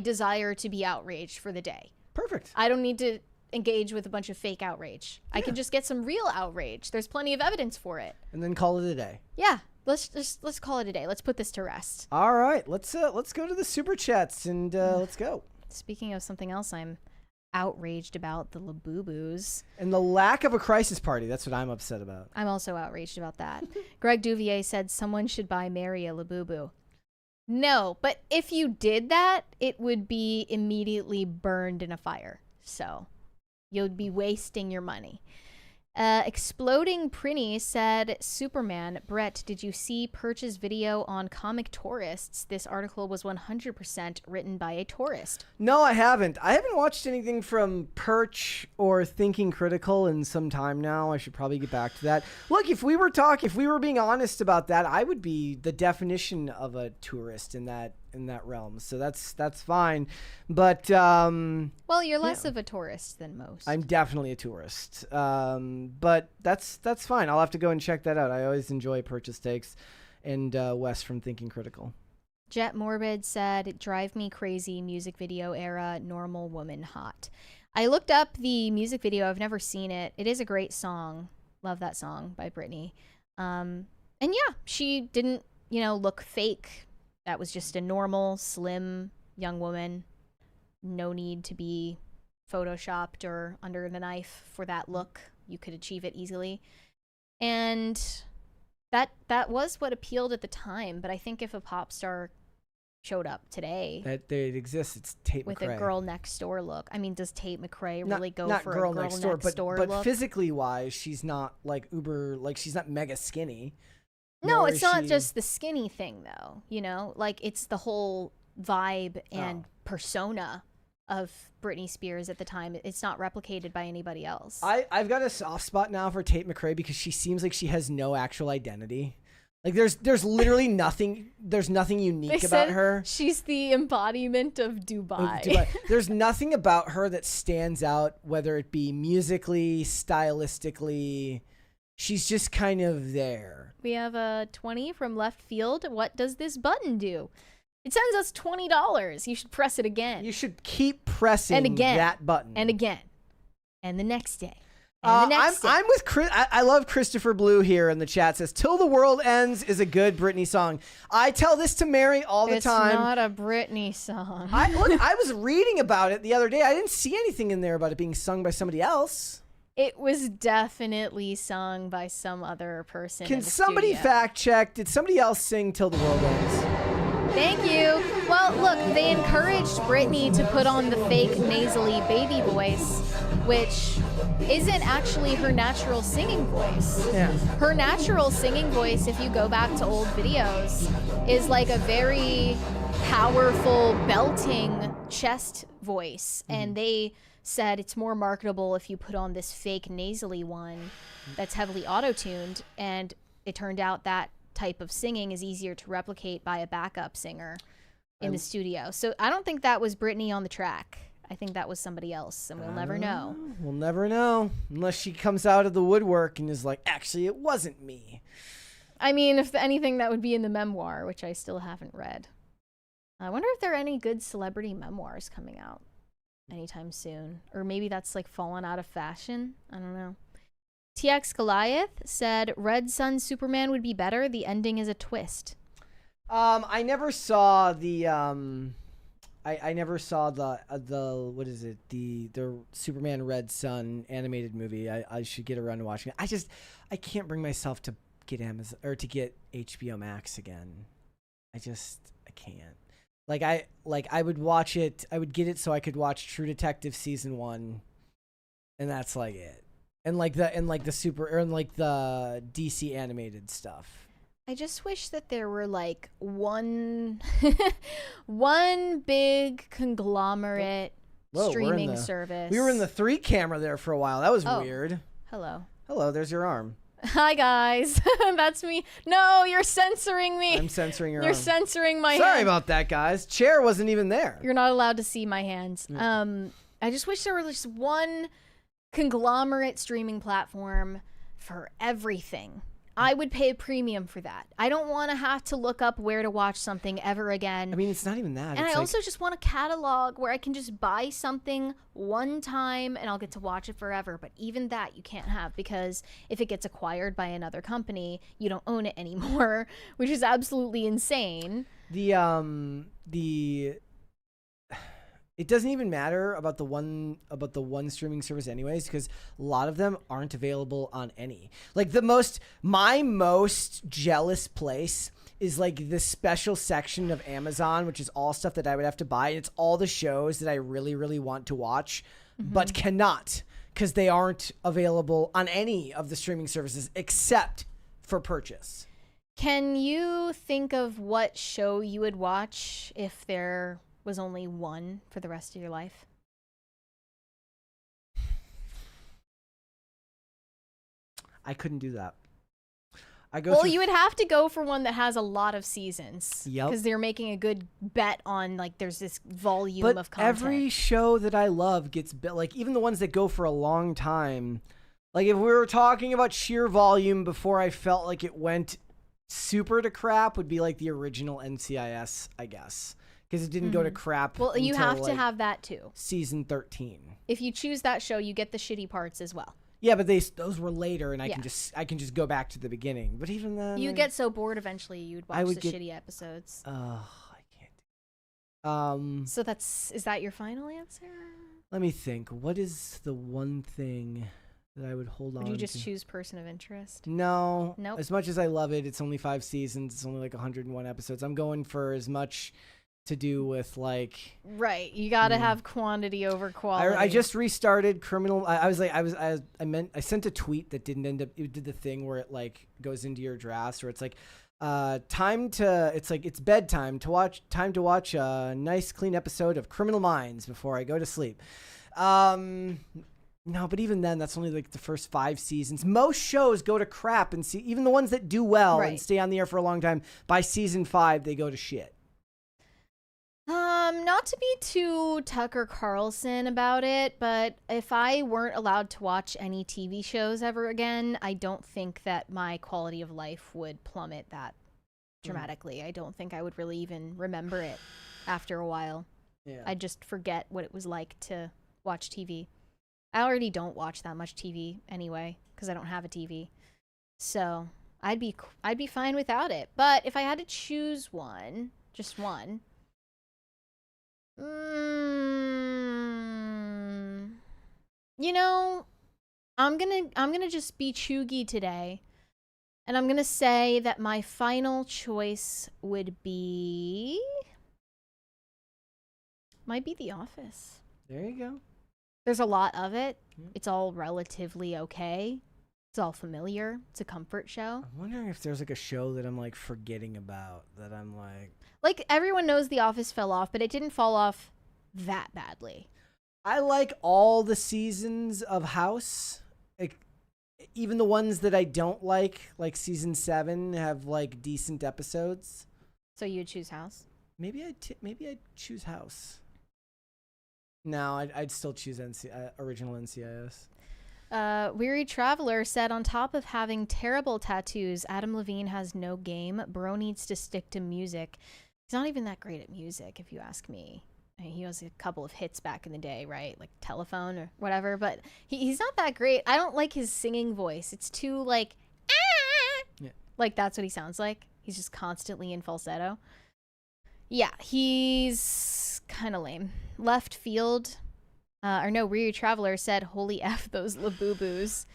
desire to be outraged for the day. Perfect. I don't need to engage with a bunch of fake outrage. I can just get some real outrage. There's plenty of evidence for it. And then call it a day. Yeah. Let's call it a day. Let's put this to rest. All right. Let's go to the super chats and let's go. Speaking of something else I'm outraged about, the Labubu's. And the lack of a crisis party. That's what I'm upset about. I'm also outraged about that. Greg Duvier said someone should buy Mary a Labubu. No, but if you did that, it would be immediately burned in a fire. So you'd be wasting your money. Exploding Prinny said, Superman, Brett, did you see Perch's video on comic tourists? This article was 100% written by a tourist. No, I haven't. I haven't watched anything from Perch or Thinking Critical in some time now. I should probably get back to that. Look, if we were being honest about that, I would be the definition of a tourist in that realm. So that's fine. But well, you're less of a tourist than most. I'm definitely a tourist. But that's fine. I'll have to go and check that out. I always enjoy Purchase Takes and Wes from Thinking Critical. Jet Morbid said, drive me crazy, music video era, normal woman hot. I looked up the music video. I've never seen it. It is a great song. Love that song by Britney. And yeah, she didn't, look fake. That was just a normal, slim young woman. No need to be photoshopped or under the knife for that look. You could achieve it easily. And that was what appealed at the time. But I think if a pop star showed up today, that it exists, it's Tate with McRae. A girl next door look. I mean, does Tate McRae really go not for girl a girl next next door, look? But physically wise, she's not like uber, like she's not mega skinny. No, it's not just the skinny thing though. Like it's the whole vibe and persona of Britney Spears at the time. It's not replicated by anybody else. I've got a soft spot now for Tate McRae because she seems like she has no actual identity. Like there's literally nothing. There's nothing unique about her. She's the embodiment of Dubai. There's nothing about her that stands out, whether it be musically, stylistically. She's just kind of there. We have a 20 from left field. What does this button do? It sends us $20. You should press it again. You should keep pressing and again, that button. And again. And the next day. And the next day. I'm with Chris. I love Christopher Blue here in the chat. Says, Till the World Ends is a good Britney song. I tell this to Mary all the time. It's not a Britney song. I was reading about it the other day. I didn't see anything in there about it being sung by somebody else. It was definitely sung by some other person. Can somebody fact check? Did somebody else sing Till the World Ends? Thank you. Well, look, they encouraged Britney to put on the fake nasally baby voice, which isn't actually her natural singing voice. Yeah. Her natural singing voice, if you go back to old videos, is like a very powerful, belting chest voice. And they said it's more marketable if you put on this fake nasally one that's heavily auto-tuned, and it turned out that type of singing is easier to replicate by a backup singer in the studio. So I don't think that was Britney on the track. I think that was somebody else, and we'll never know. We'll never know unless she comes out of the woodwork and is like, actually, it wasn't me. I mean, if anything, that would be in the memoir, which I still haven't read. I wonder if there are any good celebrity memoirs coming out anytime soon, or maybe that's like fallen out of fashion. I don't know. TX Goliath said Red Sun Superman would be better. The ending is a twist. I never saw the I never saw the what is it, the Superman Red Sun animated movie. I should get around to watching it. I can't bring myself to get Amazon or to get HBO Max again. I can't. I would watch it. I would get it so I could watch True Detective season 1, and that's like it. And the DC animated stuff. I just wish that there were like one big conglomerate Whoa, streaming service. We were in the 3 camera there for a while. That was Oh. weird. Hello. Hello, there's your arm. Hi guys. That's me. No, you're censoring me. I'm censoring your You're arm. censoring my Sorry hand. about that, guys. Chair wasn't even there. You're not allowed to see my hands. I just wish there was just one conglomerate streaming platform for everything. I would pay a premium for that. I don't want to have to look up where to watch something ever again. I mean, it's not even that. And It's I like, also just want a catalog where I can just buy something one time and I'll get to watch it forever. But even that you can't have, because if it gets acquired by another company, you don't own it anymore, which is absolutely insane. It doesn't even matter about the one streaming service anyways, because a lot of them aren't available on any. Like my most jealous place is like this special section of Amazon, which is all stuff that I would have to buy. And it's all the shows that I really, really want to watch, but cannot, because they aren't available on any of the streaming services except for purchase. Can you think of what show you would watch if there was only one for the rest of your life? I couldn't do that. Well, you would have to go for one that has a lot of seasons. Yep. Because they're making a good bet on, like, there's this volume But of content. every show that I love gets like, even the ones that go for a long time. Like, if we were talking about sheer volume before I felt like it went super to crap, would be like the original NCIS, I guess, because it didn't go to crap. Well, you until, have to like, have that too. season 13. If you choose that show, you get the shitty parts as well. Yeah, but those were later, and I Yeah. can just go back to the beginning. But even then, You get so bored eventually you'd watch would the get- shitty episodes. I can't. So is that your final answer? Let me think. What is the one thing that I would hold on Would you just to? choose person of interest? No. Nope. As much as I love it, it's only 5 seasons. It's only like 101 episodes. I'm going for as much to do with like. Right. You got to have quantity over quality. I just restarted Criminal. I sent a tweet that didn't end up. It did the thing where it like goes into your drafts, where it's like, it's bedtime to watch. Time to watch a nice clean episode of Criminal Minds before I go to sleep. No, but even then, that's only like the first 5 seasons. Most shows go to crap, and even the ones that do well and Right. stay on the air for a long time, by season 5 they go to shit. Not to be too Tucker Carlson about it, but if I weren't allowed to watch any TV shows ever again, I don't think that my quality of life would plummet that dramatically. I don't think I would really even remember it after a while. Yeah. I'd just forget what it was like to watch TV. I already don't watch that much TV anyway because I don't have a TV. So I'd be fine without it. But if I had to choose one, just one, you know, I'm gonna just be chuggy today, and I'm gonna say that my final choice might be The Office. There you go. There's a lot of it. It's all relatively okay. It's all familiar. It's a comfort show. I'm wondering if there's like a show that I'm like forgetting about that I'm Like, everyone knows The Office fell off, but it didn't fall off that badly. I like all the seasons of House. Even the ones that I don't like season 7, have like decent episodes. So you'd choose House? Maybe I'd choose House. No, I'd still choose original NCIS. Weary Traveler said, on top of having terrible tattoos, Adam Levine has no game. Bro needs to stick to music. He's not even that great at music, if you ask me. I mean, he has a couple of hits back in the day, right? Like Telephone or whatever, but he's not that great. I don't like his singing voice. It's too like, ah! Yeah. Like that's what he sounds like. He's just constantly in falsetto. Yeah, he's kind of lame. Left Field, Weary Traveler said, holy F those Labubu's.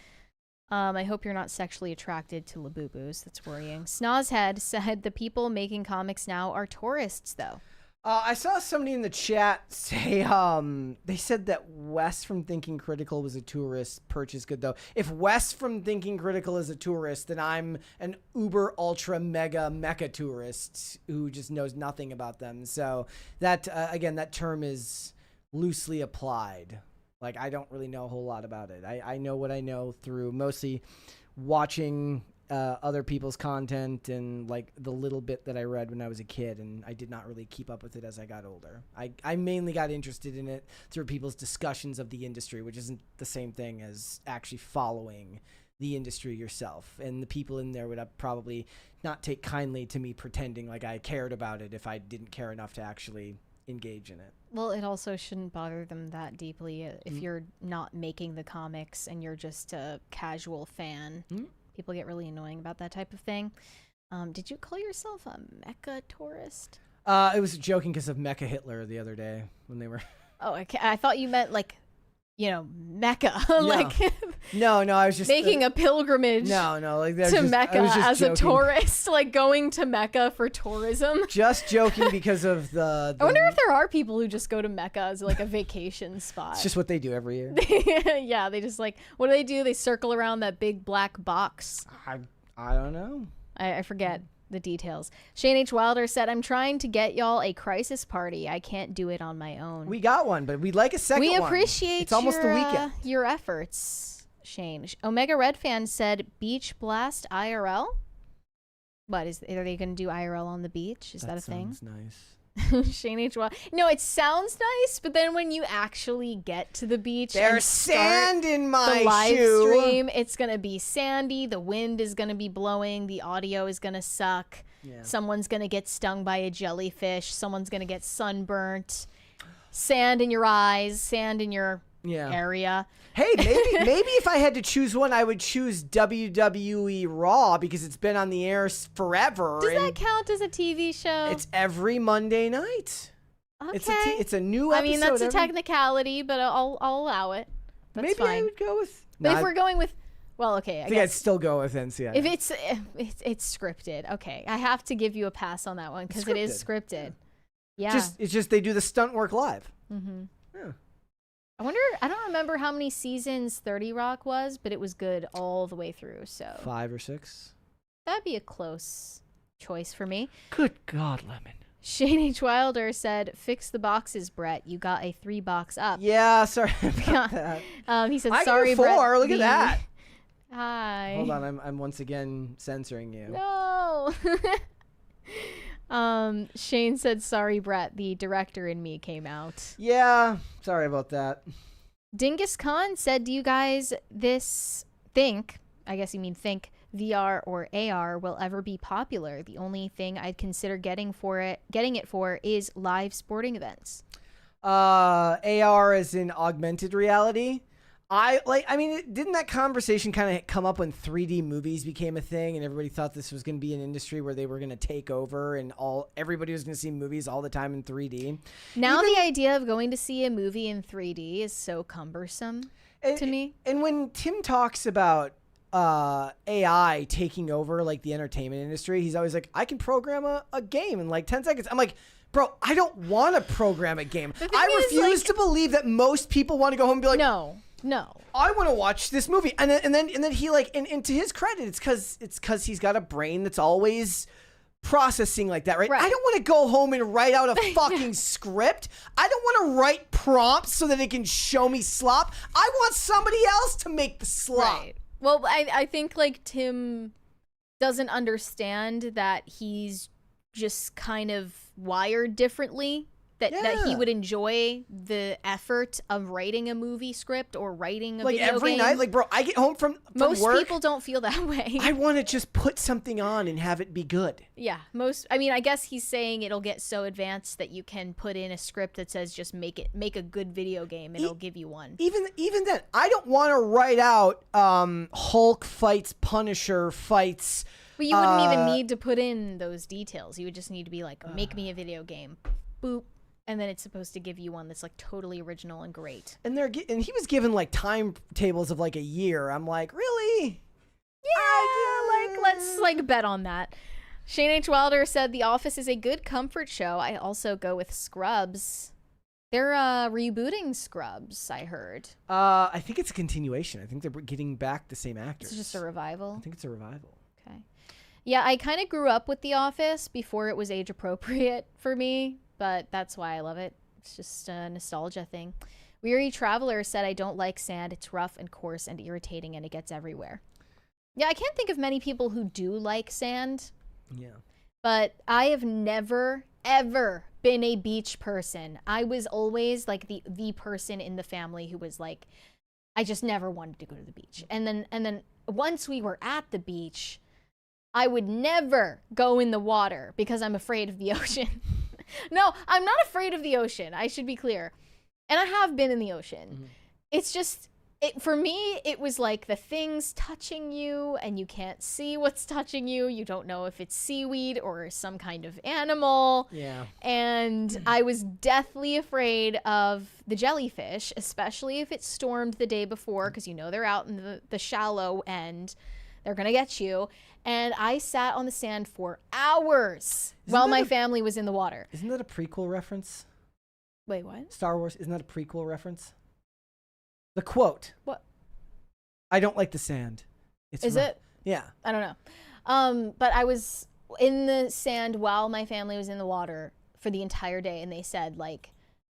I hope you're not sexually attracted to Labubu's. That's worrying. Snozhead said, the people making comics now are tourists, though. I saw somebody in the chat say, they said that Wes from Thinking Critical was a tourist. Perch is good, though. If Wes from Thinking Critical is a tourist, then I'm an uber, ultra, mega, mecha tourist who just knows nothing about them. So that, again, that term is loosely applied. Like, I don't really know a whole lot about it. I know what I know through mostly watching other people's content and like the little bit that I read when I was a kid, and I did not really keep up with it as I got older. I mainly got interested in it through people's discussions of the industry, which isn't the same thing as actually following the industry yourself. And the people in there would probably not take kindly to me pretending like I cared about it if I didn't care enough to actually engage in it. Well, it also shouldn't bother them that deeply if you're not making the comics and you're just a casual fan. People get really annoying about that type of thing. Did you call yourself a mecha tourist? It was joking because of Mecha Hitler the other day when they were... Oh, okay. I thought you meant like, you know, Mecca. Like no, I was just making a pilgrimage. No, like to Mecca as a tourist, like going to Mecca for tourism. Just joking because of the I wonder if there are people who just go to Mecca as like a vacation spot. It's just what they do every year. Yeah, they just like, what do? They circle around that big black box. I don't know. I forget the details. Shane H. Wilder said, I'm trying to get y'all a crisis party. I can't do it on my own. We got one, but we'd like a second one. We appreciate it's almost the weekend. Your efforts, Shane. Omega Red Fan said, Beach Blast IRL? What, are they going to do IRL on the beach? Is that a thing? That sounds nice. Shane H. Wilder. No, it sounds nice, but then when you actually get to the beach, there's sand in my the live shoe. Stream, it's gonna be sandy. The wind is gonna be blowing. The audio is gonna suck. Yeah. Someone's gonna get stung by a jellyfish. Someone's gonna get sunburnt. Sand in your eyes. Sand in your area. Hey, maybe if I had to choose one, I would choose WWE Raw because it's been on the air forever. Does that count as a TV show? It's every Monday night. Okay. It's a new episode. I mean, that's a technicality, but I'll allow it. That's maybe fine. I would go with. But if we're going with, well, okay, I think I'd still go with NCIS. If it's scripted, okay, I have to give you a pass on that one because it is scripted. Yeah. It's just they do the stunt work live. Mm-hmm. Yeah. I don't remember how many seasons 30 Rock was, but it was good all the way through. So 5 or 6. That'd be a close choice for me. Good God, Lemon. Shane H. Wilder said, "Fix the boxes, Brett. You got a 3 box up." Yeah, sorry about that. He said, I "Sorry, give 4. Brett, Look at that." Hi. Hold on, I'm once again censoring you. No. Shane said, "Sorry, Brett. The director in me came out." Yeah, sorry about that. Dingus Khan said, "Do you guys think? I guess you mean think." VR or AR will ever be popular. The only thing I'd consider getting it for is live sporting events. AR is in augmented reality. Didn't that conversation kind of come up when 3D movies became a thing and everybody thought this was going to be an industry where they were going to take over and everybody was going to see movies all the time in 3D? Now the idea of going to see a movie in 3D is so cumbersome to me. And when Tim talks about AI taking over like the entertainment industry, he's always like, I can program a game in like 10 seconds. I'm like, bro, I don't want to program a game. I refuse to believe that most people want to go home and be like, no, I want to watch this movie. And then he like, and to his credit, it's because he's got a brain that's always processing like that, right? I don't want to go home and write out a fucking script. I don't want to write prompts so that it can show me slop. I want somebody else to make the slop. Right. Well, I think like Tim doesn't understand that he's just kind of wired differently. That he would enjoy the effort of writing a movie script or writing a video game. Like every night, like, bro, I get home from most work. People don't feel that way. I want to just put something on and have it be good. Yeah, I guess he's saying it'll get so advanced that you can put in a script that says just make a good video game and it'll give you one. Even then, I don't want to write out Hulk fights Punisher fights. But you wouldn't even need to put in those details. You would just need to be like, make me a video game. Boop. And then it's supposed to give you one that's like totally original and great. And he was given like timetables of like a year. I'm like, really? Yeah, let's like bet on that. Shane H. Wilder said The Office is a good comfort show. I also go with Scrubs. They're rebooting Scrubs, I heard. I think it's a continuation. I think they're getting back the same actors. It's just a revival? I think it's a revival. Okay. Yeah, I kind of grew up with The Office before it was age appropriate for me. But that's why I love it. It's just a nostalgia thing. Weary Traveler said, I don't like sand. It's rough and coarse and irritating, and it gets everywhere. Yeah, I can't think of many people who do like sand. Yeah. But I have never, ever been a beach person. I was always like the person in the family who was like, I just never wanted to go to the beach. And then once we were at the beach, I would never go in the water because I'm afraid of the ocean. No, I'm not afraid of the ocean. I should be clear. And I have been in the ocean. Mm-hmm. It's just, for me, it was like the things touching you and you can't see what's touching you. You don't know if it's seaweed or some kind of animal. Yeah. And I was deathly afraid of the jellyfish, especially if it stormed the day before, because you know they're out in the shallow end. They're going to get you. And I sat on the sand for hours while my family was in the water. Isn't that a prequel reference? Wait, what? Star Wars, isn't that a prequel reference? The quote. What? I don't like the sand. Is it? Yeah. I don't know. But I was in the sand while my family was in the water for the entire day, and they said, like,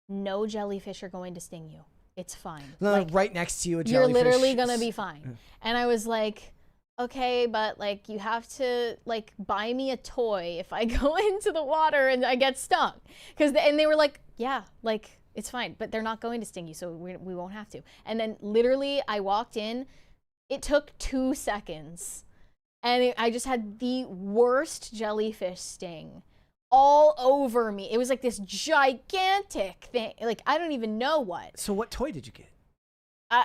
no jellyfish are going to sting you. It's fine. Like, right next to you, a jellyfish. You're literally going to be fine. And I was like, okay, but, like, you have to, like, buy me a toy if I go into the water and I get stung. And they were like, yeah, like, it's fine, but they're not going to sting you, so we won't have to. And then literally I walked in. It took 2 seconds. And I just had the worst jellyfish sting all over me. It was like this gigantic thing. Like, I don't even know what. So what toy did you get?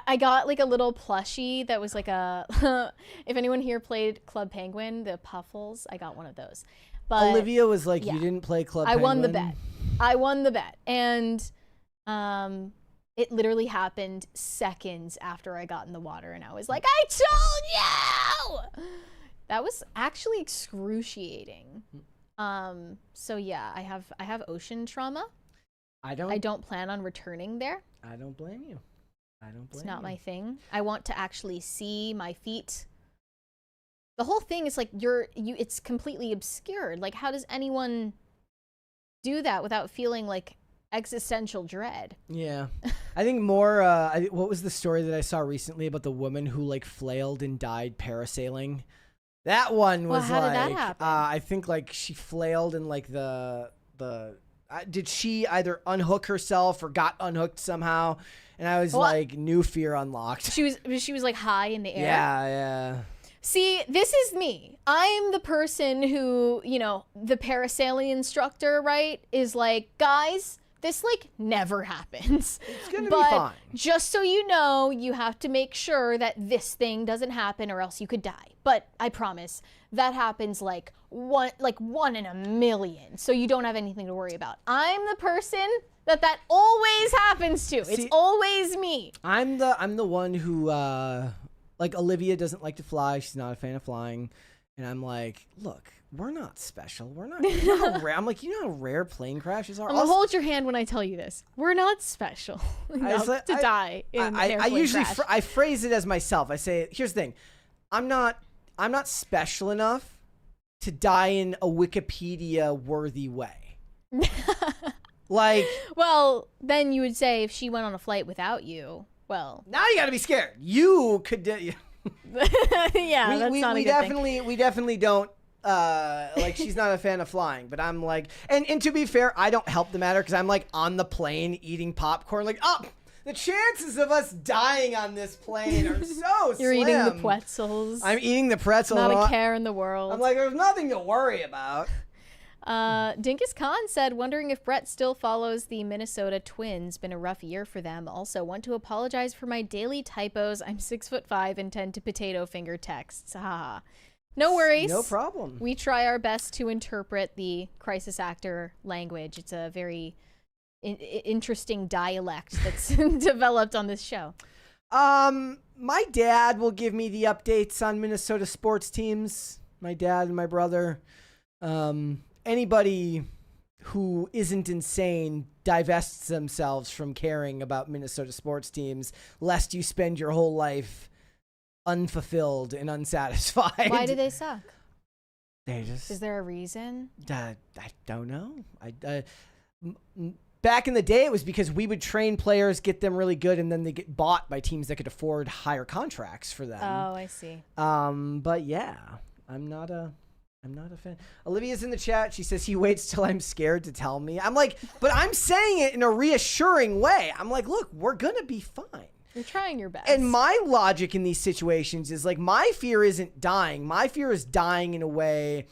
I got like a little plushie that was like a, if anyone here played Club Penguin, the Puffles, I got one of those. But Olivia was like, yeah. You didn't play Club I Penguin? won the bet. I won the bet. And it literally happened seconds after I got in the water, and I was like, I told you! That was actually excruciating. So yeah, I have ocean trauma. I don't plan on returning there. I don't blame you. It's not my thing. I want to actually see my feet. The whole thing is like it's completely obscured. Like, how does anyone do that without feeling like existential dread? Yeah. I think more, what was the story that I saw recently about the woman who like flailed and died parasailing? That one was how like, did that happen? I think like she flailed and like did she either unhook herself or got unhooked somehow? And I was like, new fear unlocked. She was like high in the air. Yeah. See, this is me. I'm the person who, you know, the parasailing instructor, right, is like, guys, this like never happens. It's gonna be fine. Just so you know, you have to make sure that this thing doesn't happen or else you could die. But I promise that happens like one in a million. So you don't have anything to worry about. I'm the person that always happens to. It's always me. I'm the one who like Olivia doesn't like to fly. She's not a fan of flying. And I'm like, look, we're not special. We're not, you know how rare. I'm like, you know how rare plane crashes are? I'm gonna hold your hand when I tell you this. We're not special enough to die in an airplane I usually crash. I phrase it as myself. I say, here's the thing. I'm not special enough to die in a Wikipedia worthy way. Like, well, then you would say if she went on a flight without you, well, now you got to be scared. You could yeah, that's not a good thing. We definitely don't like, she's not a fan of flying, but I'm like, and to be fair, I don't help the matter because I'm like on the plane eating popcorn, like, oh, the chances of us dying on this plane are so You're slim. eating the pretzels. I'm eating the pretzel. Not a care in the world. I'm like, there's nothing to worry about. Dinkus Khan said, wondering if Brett still follows the Minnesota Twins. Been a rough year for them. Also, want to apologize for my daily typos. I'm 6'5" and tend to potato finger texts. Haha. No worries. No problem. We try our best to interpret the crisis actor language. It's a very interesting dialect that's developed on this show. My dad will give me the updates on Minnesota sports teams. My dad and my brother. Anybody who isn't insane divests themselves from caring about Minnesota sports teams, lest you spend your whole life unfulfilled and unsatisfied. Why do they suck? They just... Is there a reason? I don't know. back in the day, it was because we would train players, get them really good, and then they get bought by teams that could afford higher contracts for them. Oh, I see. But yeah, I'm not a fan. Olivia's in the chat. She says he waits till I'm scared to tell me. I'm like, but I'm saying it in a reassuring way. I'm like, look, we're gonna be fine. You're trying your best. And my logic in these situations is like, my fear isn't dying. My fear is dying in a way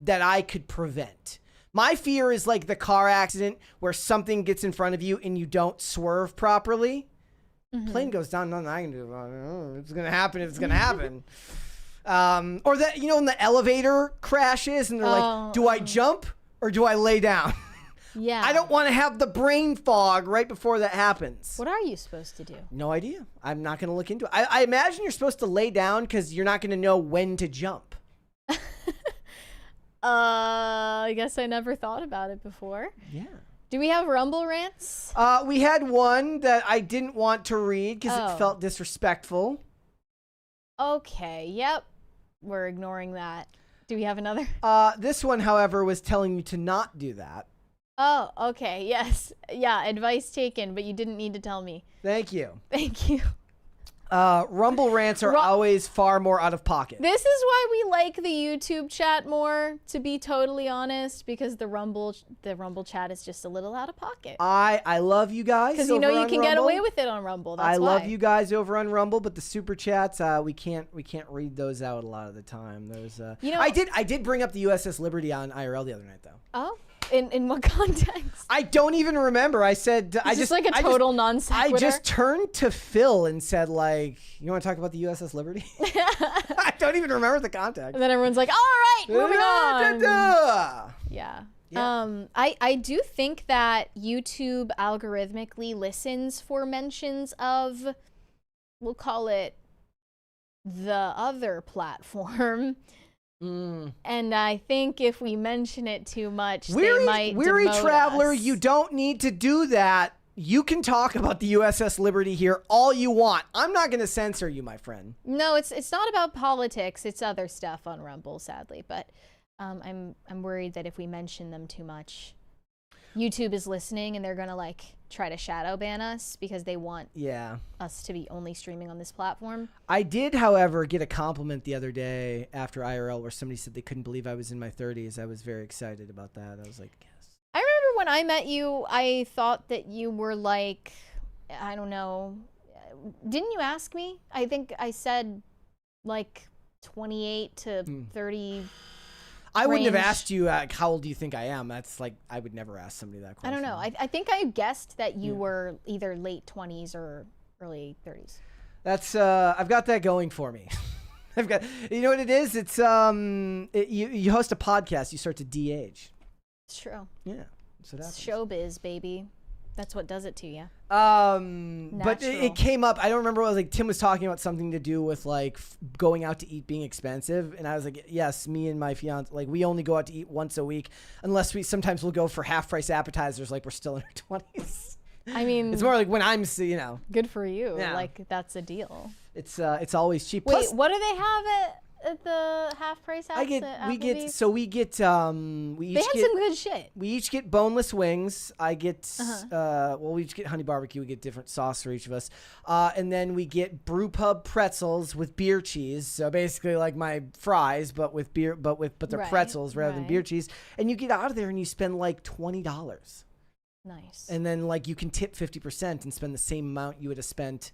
that I could prevent. My fear is like the car accident where something gets in front of you and you don't swerve properly. Plane goes down, nothing I can do about it. It's going to happen if it's going to happen. Or that, you know, when the elevator crashes and they're like, do I jump or do I lay down? Yeah. I don't want to have the brain fog right before that happens. What are you supposed to do? No idea. I'm not going to look into it. I imagine you're supposed to lay down because you're not going to know when to jump. I guess I never thought about it before. Yeah. Do we have Rumble rants? We had one that I didn't want to read because it felt disrespectful. Okay. Yep. We're ignoring that. Do we have another? This one, however, was telling you to not do that. Oh, okay. Yes. Yeah. Advice taken, but you didn't need to tell me. Thank you. Thank you. Rumble rants are always far more out of pocket. This is why we like the YouTube chat more, to be totally honest, because the Rumble chat is just a little out of pocket. I love you guys. Because you know you can get away with it on Rumble. That's I why. love you guys over on Rumble, but the super chats, we can't read those out a lot of the time. Those you know, I did bring up the USS Liberty on IRL the other night though. Oh. In what context? I don't even remember. I said I just like a total non sequitur. I just turned to Phil and said, like, you want to talk about the USS Liberty? I don't even remember the context. And then everyone's like, all right, moving on. Yeah. I do think that YouTube algorithmically listens for mentions of, we'll call it, the other platform. And I think if we mention it too much, they might Weary demote Traveler, us. you don't need to do that. You can talk about the USS Liberty here all you want. I'm not going to censor you, my friend. No, it's not about politics. It's other stuff on Rumble, sadly. But I'm worried that if we mention them too much, YouTube is listening and they're going to like try to shadow ban us because they want us to be only streaming on this platform. I did, however, get a compliment the other day after IRL where somebody said they couldn't believe I was in my 30s. I was very excited about that. I was like, yes. I remember when I met you, I thought that you were like, I don't know. Didn't you ask me? I think I said like 28 to 30. I wouldn't have asked you, how old do you think I am? That's like, I would never ask somebody that question. I don't know. I think I guessed that you were either late 20s or early 30s. That's, I've got that going for me. I've got, you know what it is? It's, you host a podcast, you start to de-age. It's true. Yeah. That's what happens. It's showbiz, baby. That's what does it to you. But it came up. I don't remember what it was like. Tim was talking about something to do with like going out to eat being expensive, and I was like, yes, me and my fiance, like we only go out to eat once a week, unless sometimes we'll go for half price appetizers, like we're still in our 20s. I mean, it's more like when I'm, you know, good for you. Yeah. Like that's a deal. It's always cheap. Wait, Plus, what do they have at the half price house? we had some good shit. We each get boneless wings. I get we each get honey barbecue. We get different sauce for each of us, and then we get brew pub pretzels with beer cheese. So basically like my fries, but with beer, but they're pretzels rather than beer cheese. And you get out of there and you spend like $20. Nice. And then like you can tip 50% and spend the same amount you would have spent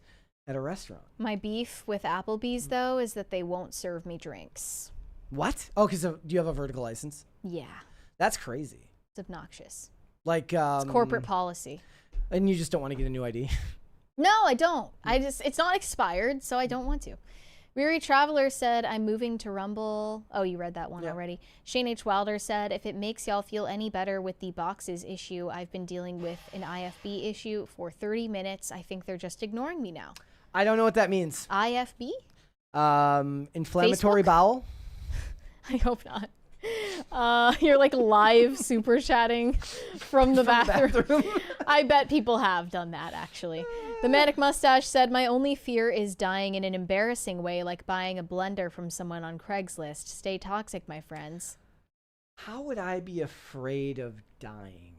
at a restaurant. My beef with Applebee's though is that they won't serve me drinks. What? Oh, because do you have a vertical license? Yeah. That's crazy. It's obnoxious. Like it's corporate policy. And you just don't want to get a new ID? No, I don't. It's not expired, so I don't want to. Weary Traveler said, I'm moving to Rumble. Oh, you read that one already. Shane H. Wilder said, if it makes y'all feel any better with the boxes issue, I've been dealing with an IFB issue for 30 minutes. I think they're just ignoring me now. I don't know what that means. IFB? Inflammatory Facebook? bowel? I hope not. You're like live super chatting from the bathroom. I bet people have done that actually. The Manic Mustache said, my only fear is dying in an embarrassing way, like buying a blender from someone on Craigslist. Stay toxic, my friends. How would I be afraid of dying?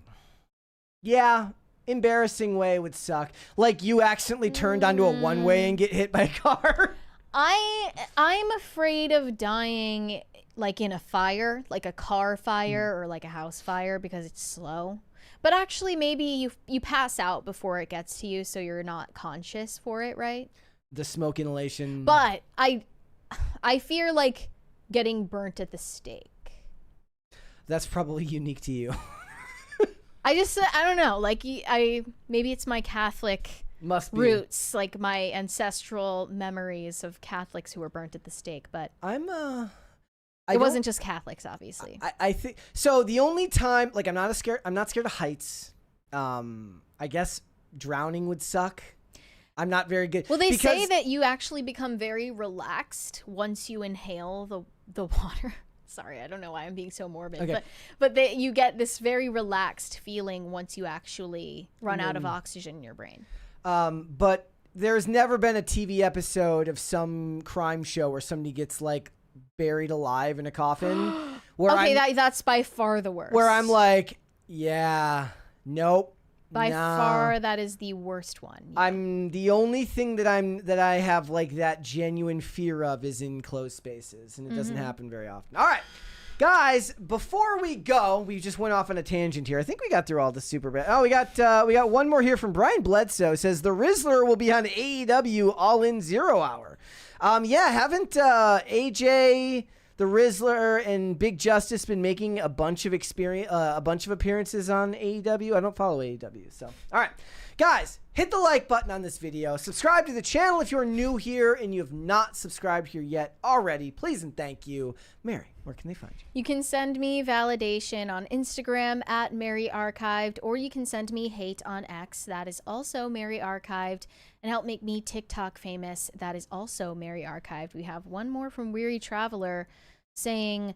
Yeah, embarrassing way would suck. Like you accidentally turned onto a one-way and get hit by a car. I'm afraid of dying like in a fire, like a car fire or like a house fire because it's slow. But actually maybe you pass out before it gets to you so you're not conscious for it, right? The smoke inhalation. But I fear like getting burnt at the stake. That's probably unique to you. I don't know, like maybe it's my Catholic Must be. roots, like my ancestral memories of Catholics who were burnt at the stake, but it wasn't just Catholics, obviously. I think so. The only time, like, I'm not scared of heights. I guess drowning would suck. I'm not very good. Well, they say that you actually become very relaxed once you inhale the water. Sorry, I don't know why I'm being so morbid, Okay. but you get this very relaxed feeling once you actually run out of oxygen in your brain. But there's never been a TV episode of some crime show where somebody gets like buried alive in a coffin. That's by far the worst. Where I'm like, yeah, nope. By far, that is the worst one. Yeah. I'm the only thing that I have like that genuine fear of is in closed spaces, and it doesn't happen very often. All right, guys, before we go, we just went off on a tangent here. I think we got through all the super bad. Oh, we got one more here from Brian Bledsoe. Says the Rizzler will be on AEW All In 0 Hour. Yeah, haven't AJ, the Rizzler, and Big Justice been making a bunch of appearances on AEW? I don't follow AEW, so. All right, guys, hit the like button on this video. Subscribe to the channel if you're new here and you have not subscribed here yet already. Please and thank you. Mary, where can they find you? You can send me validation on Instagram at MaryArchived, or you can send me hate on X. That is also MaryArchived. And help make me TikTok famous. That is also MaryArchived. We have one more from Weary Traveler saying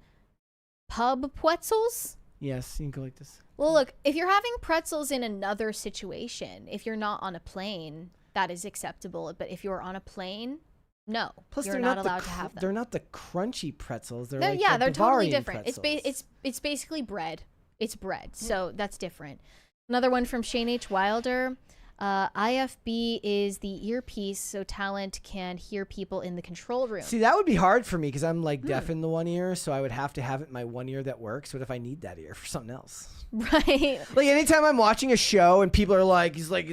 pub pretzels. Yes, you can go like this. Well, look, if you're having pretzels in another situation, if you're not on a plane, that is acceptable. But if you're on a plane, no. Plus, you're not allowed to have them. They're not the crunchy pretzels. They're totally Bavarian different. pretzels. It's basically bread. It's bread, so that's different. Another one from Shane H. Wilder. IFB is the earpiece so talent can hear people in the control room. See, that would be hard for me because I'm like deaf in the one ear, so I would have to have it in my one ear that works. What if I need that ear for something else? Right. Like anytime I'm watching a show and people are like, he's like,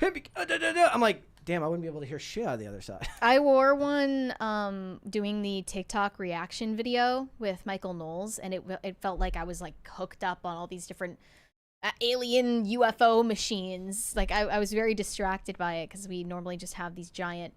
I'm like, damn, I wouldn't be able to hear shit out of the other side. I wore one doing the TikTok reaction video with Michael Knowles, and it felt like I was like hooked up on all these different alien UFO machines. Like I was very distracted by it because we normally just have these giant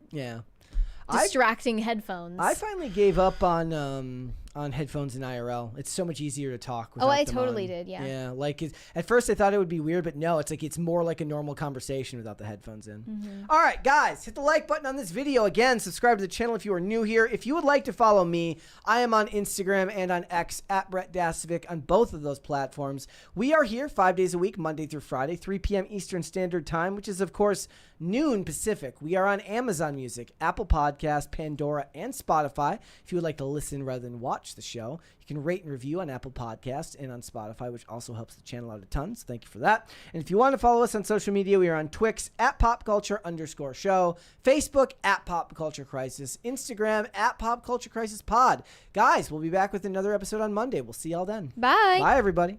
distracting headphones. I finally gave up on headphones in IRL. It's so much easier to talk without I them totally on. did, yeah. Yeah, like at first I thought it would be weird, but no, it's more like a normal conversation without the headphones in. All right, guys, hit the like button on this video. Again, subscribe to the channel if you are new here. If you would like to follow me, I am on Instagram and on X at Brett Dasovic on both of those platforms. We are here 5 days a week, Monday through Friday, 3 p.m. Eastern Standard Time, which is, of course, noon Pacific. We are on Amazon Music, Apple Podcasts, Pandora, and Spotify. If you would like to listen rather than watch the show, you can rate and review on Apple Podcasts and on Spotify, which also helps the channel out a ton, so thank you for that. And if you want to follow us on social media, we are on Twix at popculture_show, Facebook at popculturecrisis, Instagram at popculturecrisisPod. Guys, we'll be back with another episode on Monday. We'll see y'all then. Bye. Bye, everybody.